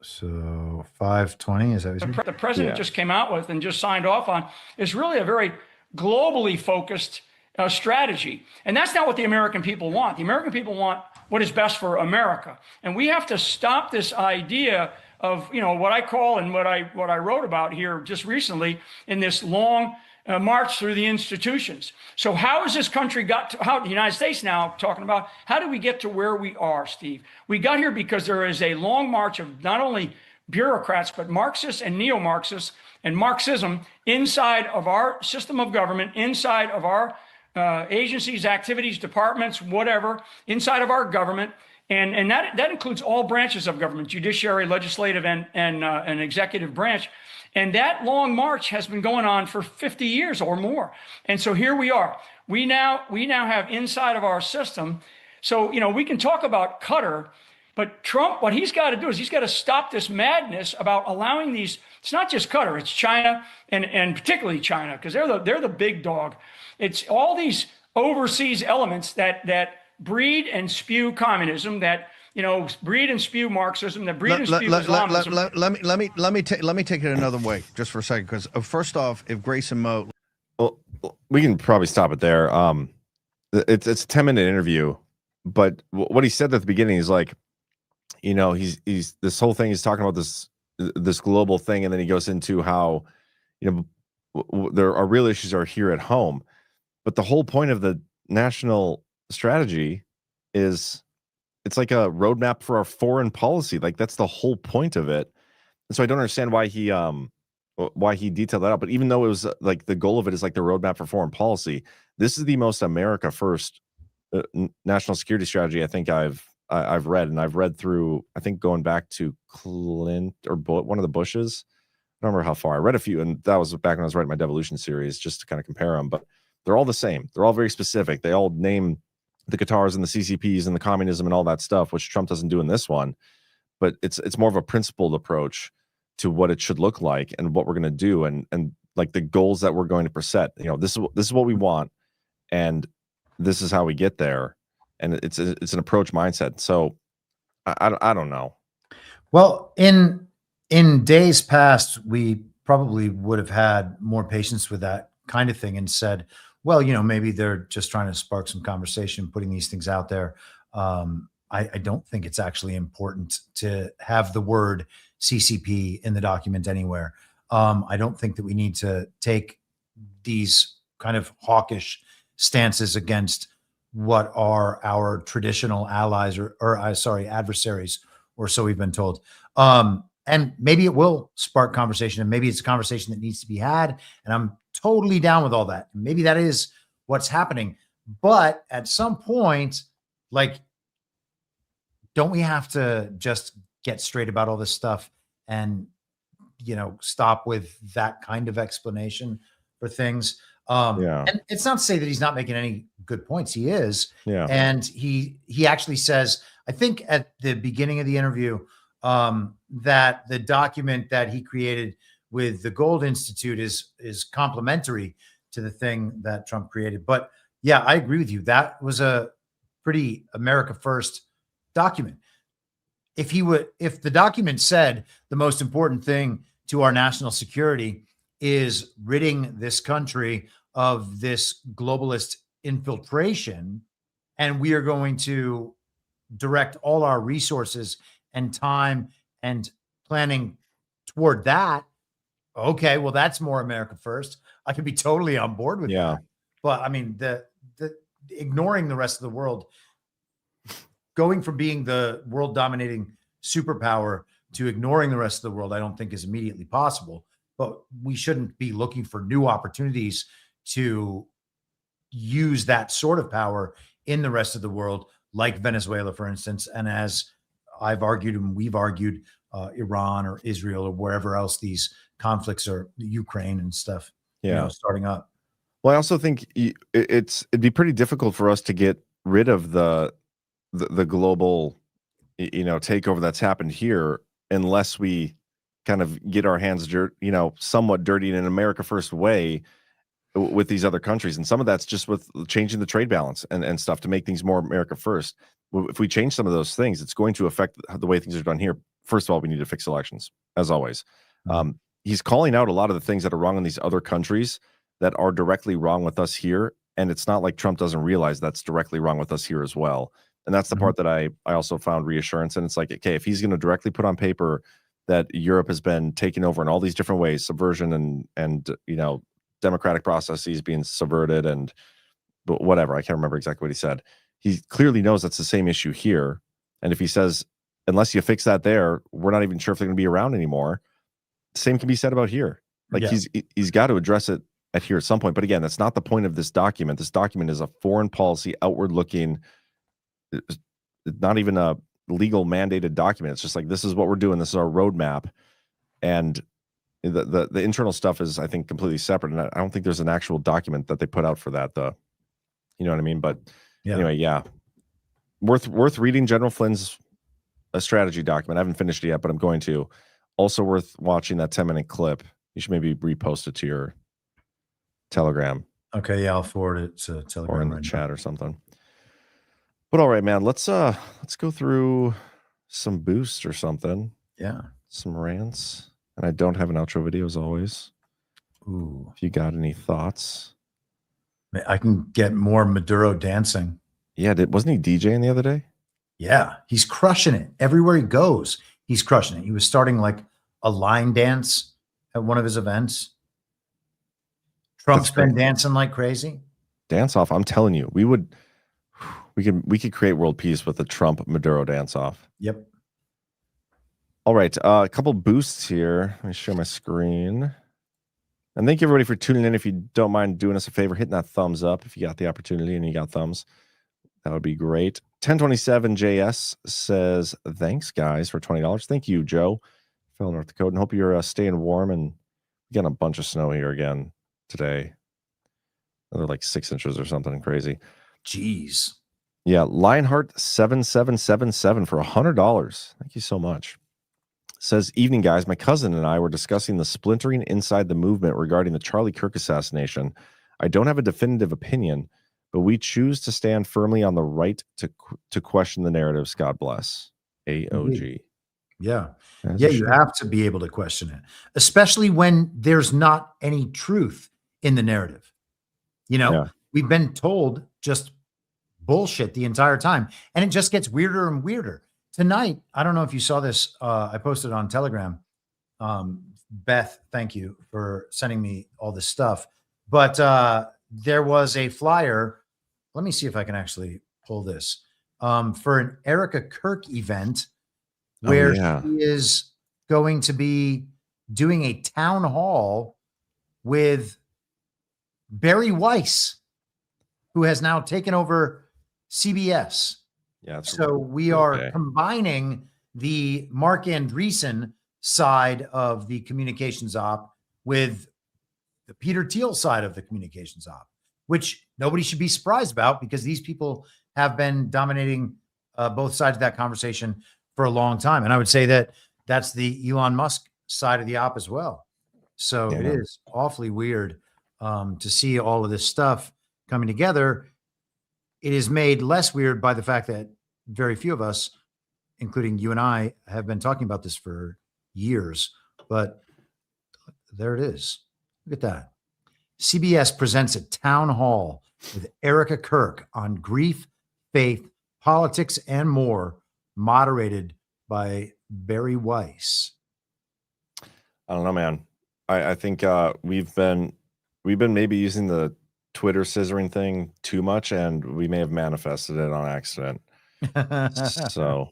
So 5:20, is that what the president just came out with and just signed off on is really a very globally focused strategy. And that's not what the American people want. The American people want what is best for America. And we have to stop this idea of, you know, what I call and what I wrote about here just recently in this long march through the institutions. So how has this country got to, how the United States now talking about, how do we get to where we are, Steve? We got here because there is a long march of not only bureaucrats, but Marxists and neo-Marxists and Marxism inside of our system of government, inside of our agencies, activities, departments, whatever, inside of our government. And that includes all branches of government, judiciary, legislative, and executive branch. And that long march has been going on for 50 years or more. And so here we are. We now have inside of our system. So, you know, we can talk about Qatar, but Trump, what he's got to do is he's got to stop this madness about allowing these. It's not just Qatar, it's China and particularly China, because they're the big dog. It's all these overseas elements that breed and spew communism, that, you know, breed and spew Marxism, that breed and spew Islamism. Let me take it another way just for a second, because first off, if Grace and Mo, well, we can probably stop it there. It's a 10-minute interview, but what he said at the beginning is like, you know, he's this whole thing, he's talking about this global thing, and then he goes into how, you know, our real issues are here at home, but the whole point of the national strategy is it's like a roadmap for our foreign policy. Like that's the whole point of it. And so I don't understand why he detailed that out. But even though it was like the goal of it is like the roadmap for foreign policy, this is the most America first national security strategy I think I've read, and I've read through, I think going back to Clint or one of the Bushes. I don't remember how far. I read a few, and that was back when I was writing my Devolution series, just to kind of compare them. But they're all the same. They're all very specific. They all name the Qatars and the CCPs and the communism and all that stuff, which Trump doesn't do in this one. But it's more of a principled approach to what it should look like and what we're going to do. And like the goals that we're going to preset. You know, this is what we want, and this is how we get there. And it's an approach mindset. So I don't know. Well, in days past, we probably would have had more patience with that kind of thing and said, well, you know, maybe they're just trying to spark some conversation, putting these things out there. I don't think it's actually important to have the word CCP in the document anywhere. I don't think that we need to take these kind of hawkish stances against what are our traditional allies or adversaries, or so we've been told. And maybe it will spark conversation, and maybe it's a conversation that needs to be had. And I'm totally down with all that. Maybe that is what's happening. But at some point, like, don't we have to just get straight about all this stuff and, you know, stop with that kind of explanation for things? And it's not to say that he's not making any good points. He is. Yeah. And he actually says, I think at the beginning of the interview, that the document that he created with the Gold Institute is complementary to the thing that Trump created. But yeah, I agree with you. That was a pretty America First document. If the document said the most important thing to our national security is ridding this country of this globalist infiltration, and we are going to direct all our resources and time and planning toward that, okay, well, that's more America First. I could be totally on board with that. But I mean, the ignoring the rest of the world, going from being the world dominating superpower to ignoring the rest of the world, I don't think is immediately possible. But we shouldn't be looking for new opportunities to use that sort of power in the rest of the world, like Venezuela, for instance. And as I've argued and we've argued, Iran or Israel or wherever else these conflicts are, Ukraine and stuff, starting up. Well, I also think it'd be pretty difficult for us to get rid of the global, takeover that's happened here unless we kind of get our hands somewhat dirty in an America First way with these other countries. And some of that's just with changing the trade balance and stuff to make things more America First. If we change some of those things, it's going to affect the way things are done here. First of all, we need to fix elections, as always. He's calling out a lot of the things that are wrong in these other countries that are directly wrong with us here. And it's not like Trump doesn't realize that's directly wrong with us here as well. And that's the part that I also found reassurance. And it's like, okay, if he's going to directly put on paper that Europe has been taken over in all these different ways, subversion and democratic processes being subverted and whatever, I can't remember exactly what he said. He clearly knows that's the same issue here. And if he says, unless you fix that there, we're not even sure if they're going to be around anymore. Same can be said about here. Like he's got to address it at here at some point. But again, that's not the point of this document. This document is a foreign policy, outward looking, not even a legal mandated document. It's just like, this is what we're doing. This is our roadmap. And the internal stuff is, I think, completely separate. And I don't think there's an actual document that they put out for that, though. You know what I mean? But anyway, worth reading General Flynn's strategy document. I haven't finished it yet, but I'm going to. Also worth watching that 10-minute clip. You should maybe repost it to your Telegram. Okay, yeah, I'll forward it to Telegram or in the chat or something. But all right, man, let's go through some boosts or something. Yeah, some rants. And I don't have an outro video as always. Ooh, if you got any thoughts, I can get more Maduro dancing. Yeah, wasn't he DJing the other day? Yeah, he's crushing it everywhere he goes. He's crushing it. He was starting like a line dance at one of his events. Trump's been dancing like crazy. Dance off. I'm telling you, we could create world peace with the Trump Maduro dance off. Yep. All right. A couple boosts here. Let me share my screen. And thank you everybody for tuning in. If you don't mind doing us a favor, hitting that thumbs up if you got the opportunity and you got thumbs. That would be great. 1027 JS says, thanks, guys, for $20. Thank you, Joe, fellow North Dakota. And hope you're staying warm. And we got a bunch of snow here again today. Another like 6 inches or something crazy. Jeez. Yeah. Lionheart 7777 for $100. Thank you so much. Says, evening, guys. My cousin and I were discussing the splintering inside the movement regarding the Charlie Kirk assassination. I don't have a definitive opinion, but we choose to stand firmly on the right to question the narratives. God bless. AOG. Yeah. As Yeah, you you should. have to be able to question it, especially when there's not any truth in the narrative. You know, Yeah. we've been told just bullshit the entire time, and it just gets weirder and weirder. Tonight, I don't know if you saw this. I posted on Telegram. Beth, thank you for sending me all this stuff. But there was a flyer. Let me see if I can actually pull this for an Erica Kirk event where she is going to be doing a town hall with Barry Weiss, who has now taken over CBS. Yeah. So we are combining the Mark Andreessen side of the communications op with the Peter Thiel side of the communications op, which nobody should be surprised about because these people have been dominating both sides of that conversation for a long time. And I would say that that's the Elon Musk side of the op as well. So it is awfully weird to see all of this stuff coming together. It is made less weird by the fact that very few of us, including you and I, have been talking about this for years. But there it is. Look at that. CBS presents a town hall with Erica Kirk on grief, faith, politics, and more, moderated by Barry Weiss. I don't know, man. I think we've been maybe using the Twitter scissoring thing too much, and we may have manifested it on accident. So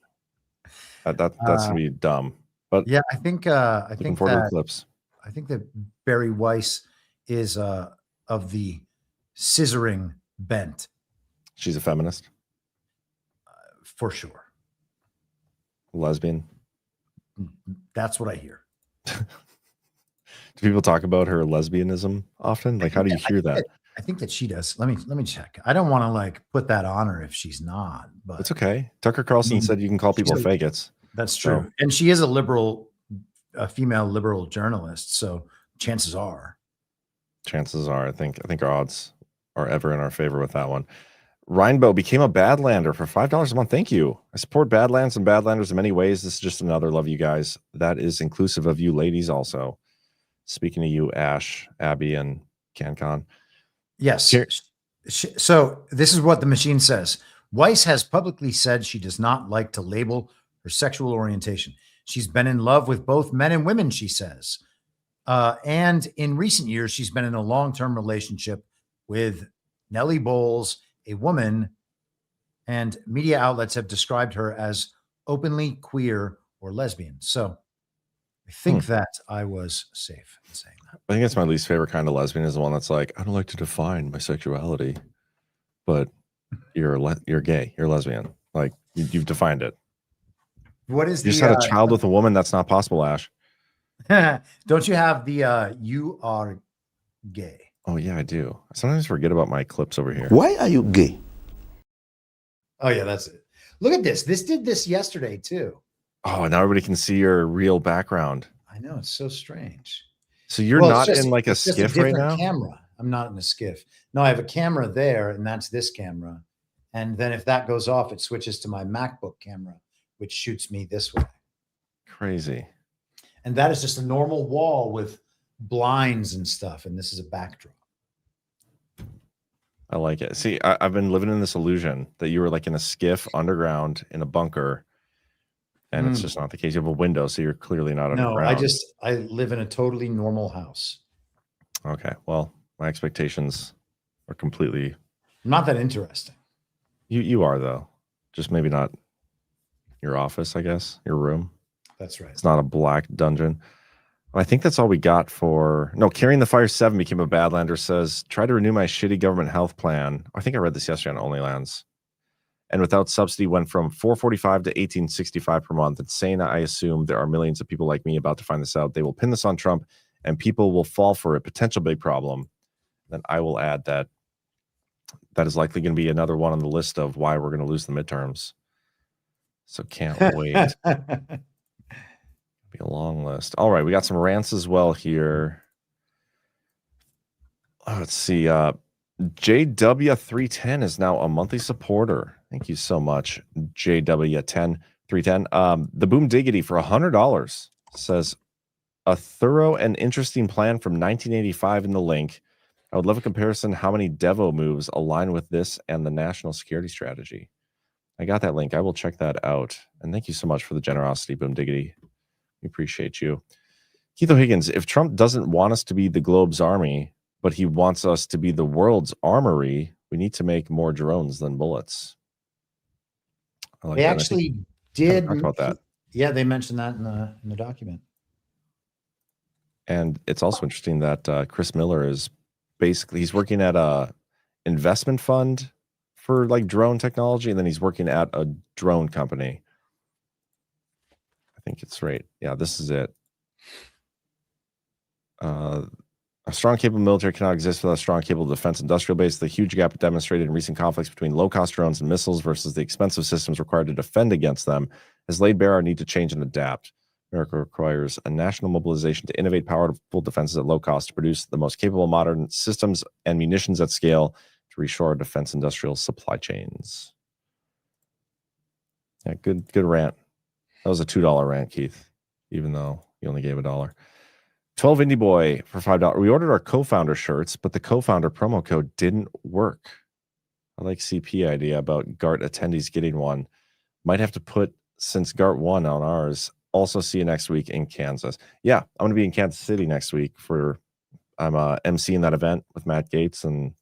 that's gonna be dumb. But yeah, I think looking forward to the clips. I think that Barry Weiss is of the scissoring bent. She's a feminist, for sure. Lesbian. That's what I hear. Do people talk about her lesbianism often? Like, how do you hear that? I think that she does. Let me check. I don't want to like put that on her if she's not, but it's okay. Tucker Carlson said you can call people faggots. That's true. So. And she is a female liberal journalist. So chances are, I think our odds are ever in our favor with that one. Rhinebo became a Badlander for $5 a month. Thank you. I support Badlands and Badlanders in many ways. This is just another love you guys. That is inclusive of you ladies also. Speaking to you, Ash, Abby, and CanCon. Yes. So this is what the machine says. Weiss has publicly said she does not like to label her sexual orientation. She's been in love with both men and women, she says. And in recent years, she's been in a long-term relationship with Nellie Bowles, a woman, and media outlets have described her as openly queer or lesbian. So I think that I was safe in saying that. I think that's my least favorite kind of lesbian is the one that's like, I don't like to define my sexuality, but you're gay, you're lesbian. Like you've defined it. What is you just had a child with a woman? That's not possible, Ash. Don't you have the you are gay? Oh yeah, I do. I sometimes forget about my clips over here. Why are you gay? Oh yeah, that's it. Look at this. This did this yesterday too. Oh, now everybody can see your real background. I know, it's so strange. So you're not in like a skiff right now? Camera. I'm not in a skiff. No, I have a camera there, and that's this camera. And then if that goes off, it switches to my MacBook camera, which shoots me this way. Crazy. And that is just a normal wall with blinds and stuff, and this is a backdrop. I like it. See, I've been living in this illusion that you were like in a skiff underground in a bunker, and it's just not the case. You have a window, so you're clearly not underground. No, I live in a totally normal house. Okay, well, my expectations are completely not that interesting. You are though, just maybe not your office, I guess, your room. That's right. It's not a black dungeon. I think that's all we got for... No, Carrying the Fire 7 became a Badlander, says, try to renew my shitty government health plan. I think I read this yesterday on OnlyLands. And without subsidy went from $445 to $1865 per month. It's saying I assume there are millions of people like me about to find this out. They will pin this on Trump and people will fall for a potential big problem. Then I will add that that is likely going to be another one on the list of why we're going to lose the midterms. So can't wait. Be a long list. All right, we got some rants as well here. Let's see. JW310 is now a monthly supporter. Thank you so much, JW310. The Boom Diggity for $100 says a thorough and interesting plan from 1985 in the link. I would love a comparison how many Devo moves align with this and the national security strategy. I got that link. I will check that out. And thank you so much for the generosity, Boom Diggity. We appreciate you. Keith O'Higgins, if Trump doesn't want us to be the globe's army, but he wants us to be the world's armory, we need to make more drones than bullets. They actually did talk about that. Yeah, they mentioned that in the document. And it's also interesting that Chris Miller is basically, he's working at a investment fund for like drone technology, and then he's working at a drone company. I think it's right. Yeah, this is it. A strong, capable military cannot exist without a strong, capable defense industrial base. The huge gap demonstrated in recent conflicts between low-cost drones and missiles versus the expensive systems required to defend against them has laid bare our need to change and adapt. America requires a national mobilization to innovate powerful defenses at low cost to produce the most capable modern systems and munitions at scale to reshore our defense industrial supply chains. Yeah, good rant. That was a $2 rant, Keith, even though you only gave $1. 12 Indie Boy for $5. We ordered our co-founder shirts, but the co-founder promo code didn't work. I like CP idea about GART attendees getting one. Might have to put, since GART won on ours. Also see you next week in Kansas. Yeah, I'm going to be in Kansas City next week I'm emceeing that event with Matt Gaetz, and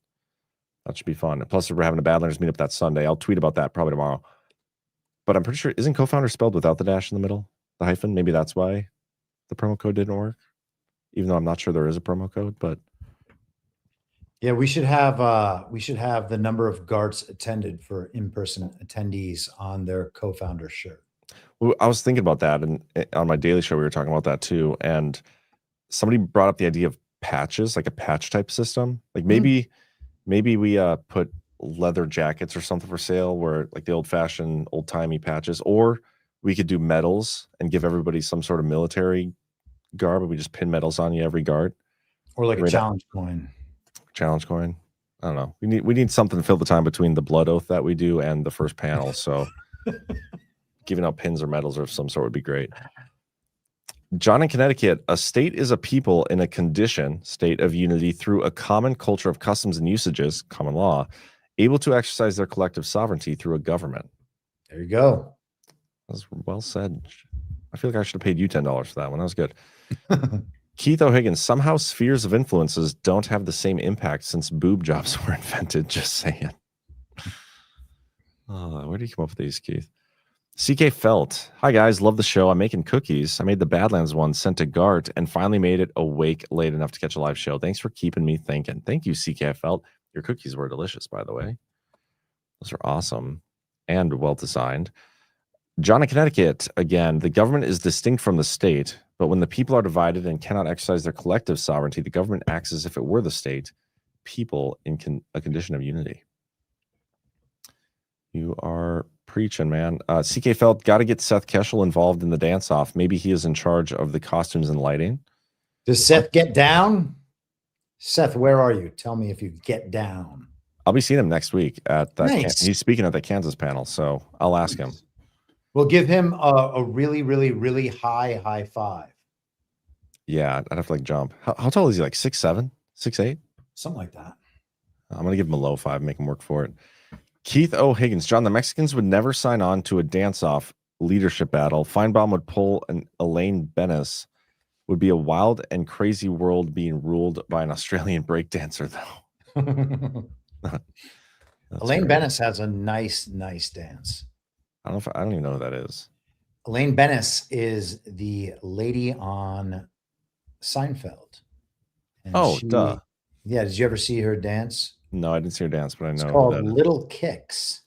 that should be fun. And plus, we're having a Badlands meetup that Sunday. I'll tweet about that probably tomorrow. But I'm pretty sure, isn't co-founder spelled without the dash in the middle? The hyphen? Maybe that's why the promo code didn't work. Even though I'm not sure there is a promo code, but yeah, we should have the number of GARTs attended for in-person attendees on their co-founder shirt. Well, I was thinking about that, and on my daily show we were talking about that too. And somebody brought up the idea of patches, like a patch type system. Like maybe we put leather jackets or something for sale, where like the old-fashioned, old-timey patches, or we could do medals and give everybody some sort of military garb, and we just pin medals on you every guard, or like a challenge coin. Challenge coin. I don't know. We need something to fill the time between the blood oath that we do and the first panel. So giving out pins or medals of some sort would be great. Jon in Connecticut, a state is a people in a condition state of unity through a common culture of customs and usages, common law, able to exercise their collective sovereignty through a government. There you go. That was well said. I feel like I should have paid you $10 for that one. That was good. Keith O'Higgins, somehow spheres of influences don't have the same impact since boob jobs were invented. Just saying. Where do you come up with these, Keith? CK Felt. Hi, guys. Love the show. I'm making cookies. I made the Badlands one, sent to Gart, and finally made it awake late enough to catch a live show. Thanks for keeping me thinking. Thank you, CK Felt. Your cookies were delicious, by the way. Those are awesome and well-designed. Jon in Connecticut, again, the government is distinct from the state, but when the people are divided and cannot exercise their collective sovereignty, the government acts as if it were the state, people in a condition of unity. You are preaching, man. CK Felt, got to get Seth Keschel involved in the dance-off. Maybe he is in charge of the costumes and lighting. Does Seth get down? Seth, where are you? Tell me if you get down. I'll be seeing him next week at that. Nice. He's speaking at the Kansas panel, so I'll ask him. We'll give him a really, really, really high five. Yeah, I'd have to like jump. How tall is he? Like 6'7", 6'8"? Something like that. I'm gonna give him a low 5, make him work for it. Keith O'Higgins, Jon, the Mexicans would never sign on to a dance-off leadership battle. Feinbaum would pull an Elaine Bennis. Would be a wild and crazy world being ruled by an Australian breakdancer, though. Elaine Bennis has a nice dance. I don't even know who that is. Elaine Bennis is the lady on Seinfeld. And duh. Yeah, did you ever see her dance? No, I didn't see her dance, but I know. It's called Little Kicks.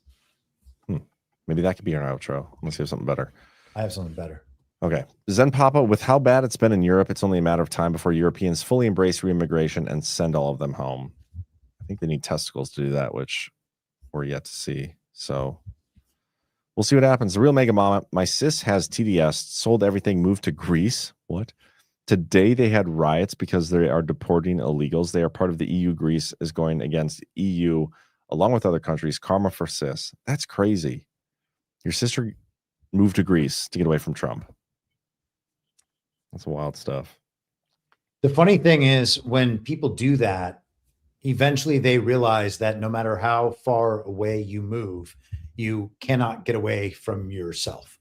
Maybe that could be our outro. Let's have something better. I have something better. Okay. Zen Papa, with how bad it's been in Europe, it's only a matter of time before Europeans fully embrace reimmigration and send all of them home. I think they need testicles to do that, which we're yet to see. So We'll see what happens. The real mega mama, my sis has TDS, sold everything, moved to Greece. What? Today they had riots because they are deporting illegals. They are part of the EU. Greece is going against EU along with other countries. Karma for sis. That's crazy. Your sister moved to Greece to get away from Trump. That's wild stuff. The funny thing is when people do that, eventually they realize that no matter how far away you move, you cannot get away from yourself.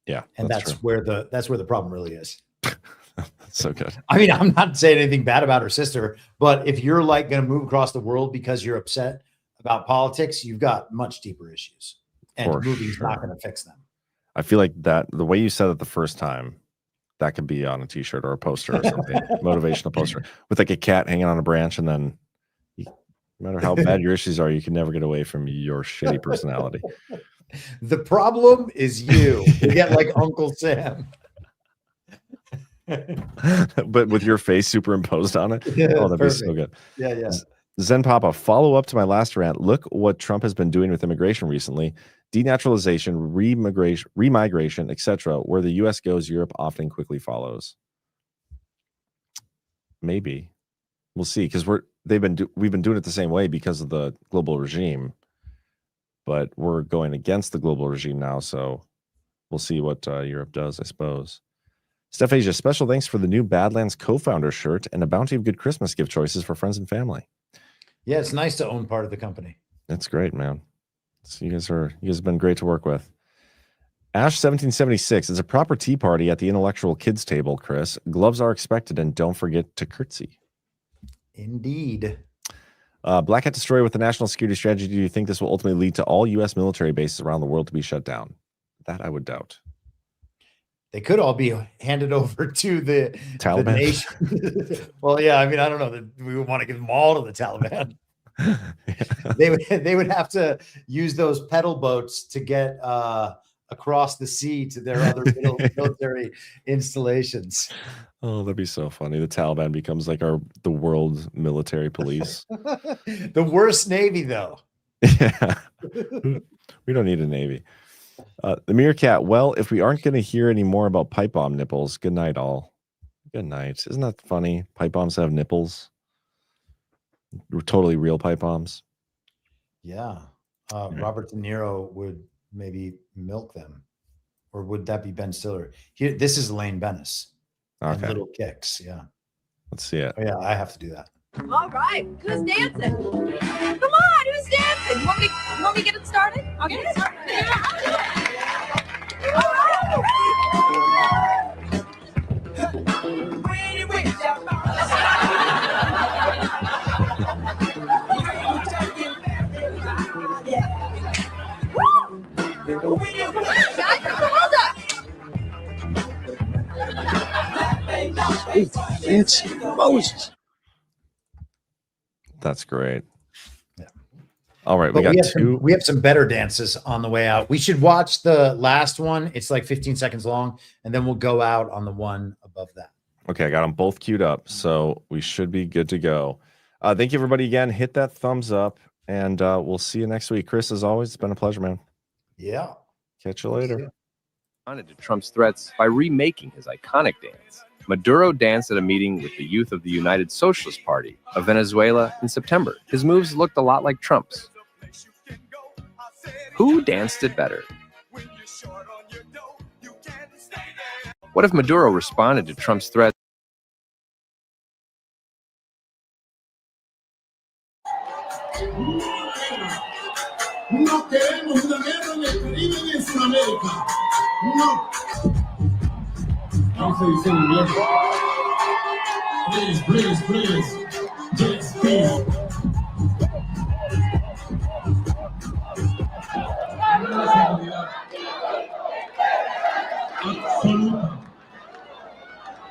Yeah. And that's where the problem really is. So good. I mean, I'm not saying anything bad about her sister, but if you're like going to move across the world because you're upset about politics, you've got much deeper issues, and moving's not going to fix them. I feel like that the way you said it the first time, that could be on a t-shirt or a poster or something, motivational poster with like a cat hanging on a branch. And then no matter how bad your issues are, you can never get away from your shitty personality. The problem is you. You get like Uncle Sam. But with your face superimposed on it. Yeah, oh, that'd perfect. be so good. Yeah, yeah. Zen Papa, follow up to my last rant. Look what Trump has been doing with immigration recently. Denaturalization, remigration, etc. Where the U.S. goes, Europe often quickly follows. Maybe. We'll see, because we've been doing it the same way because of the global regime. But we're going against the global regime now, so we'll see what Europe does, I suppose. Steph Asia, special thanks for the new Badlands co-founder shirt and a bounty of good Christmas gift choices for friends and family. Yeah, it's nice to own part of the company. That's great, man. So you guys have been great to work with. Ash 1776 is a proper tea party at the intellectual kids table, Chris. Gloves are expected, and don't forget to curtsy. Indeed. Black Hat Destroyer with the national security strategy. Do you think this will ultimately lead to all U.S. military bases around the world to be shut down? That I would doubt. They could all be handed over to the Taliban. The nation. Well, yeah, I mean, I don't know that we would want to give them all to the Taliban. They would have to use those pedal boats to get across the sea to their other military installations. Oh, that'd be so funny. The Taliban becomes like the world military police. The worst Navy, though. Yeah. We don't need a Navy. The Meerkat, well, if we aren't going to hear any more about pipe bomb nipples, good night, all. Good night. Isn't that funny? Pipe bombs have nipples. Totally real pipe bombs. Yeah. Robert De Niro would maybe milk them. Or would that be Ben Stiller? Here, this is Elaine Bennis. Okay. Little Kicks, yeah. Let's see it. Oh, yeah, I have to do that. All right, who's dancing? Come on, who's dancing? You want me to get it started? I'll get it started. It's Moses. That's great. Yeah. All right, We have some better dances on the way out. We should watch the last one. It's like 15 seconds long, and then we'll go out on the one above that. Okay, I got them both queued up, so we should be good to go. Thank you, everybody, again. Hit that thumbs up, and we'll see you next week. Chris, as always, it's been a pleasure, man. Yeah. Catch you later. Responded to Trump's threats by remaking his iconic dance. Maduro danced at a meeting with the youth of the United Socialist Party of Venezuela in September. His moves looked a lot like Trump's. Who danced it better? What if Maduro responded to Trump's threats? No queremos una guerra en el Caribe ni en Sudamérica. No. ¿Cómo se dice en inglés? Please. Yes, please.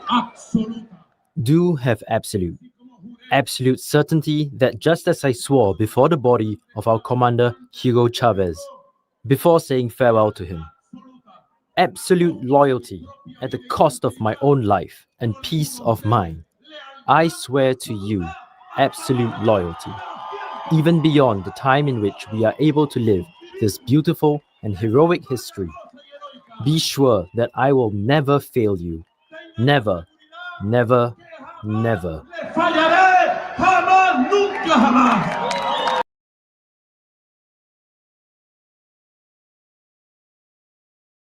Absoluta. Do have absolute certainty that just as I swore before the body of our commander Hugo Chavez, before saying farewell to him, absolute loyalty at the cost of my own life and peace of mind, I swear to you absolute loyalty, even beyond the time in which we are able to live this beautiful and heroic history. Be sure that I will never fail you. Never, never, never. Fallaré jamás, nunca jamás.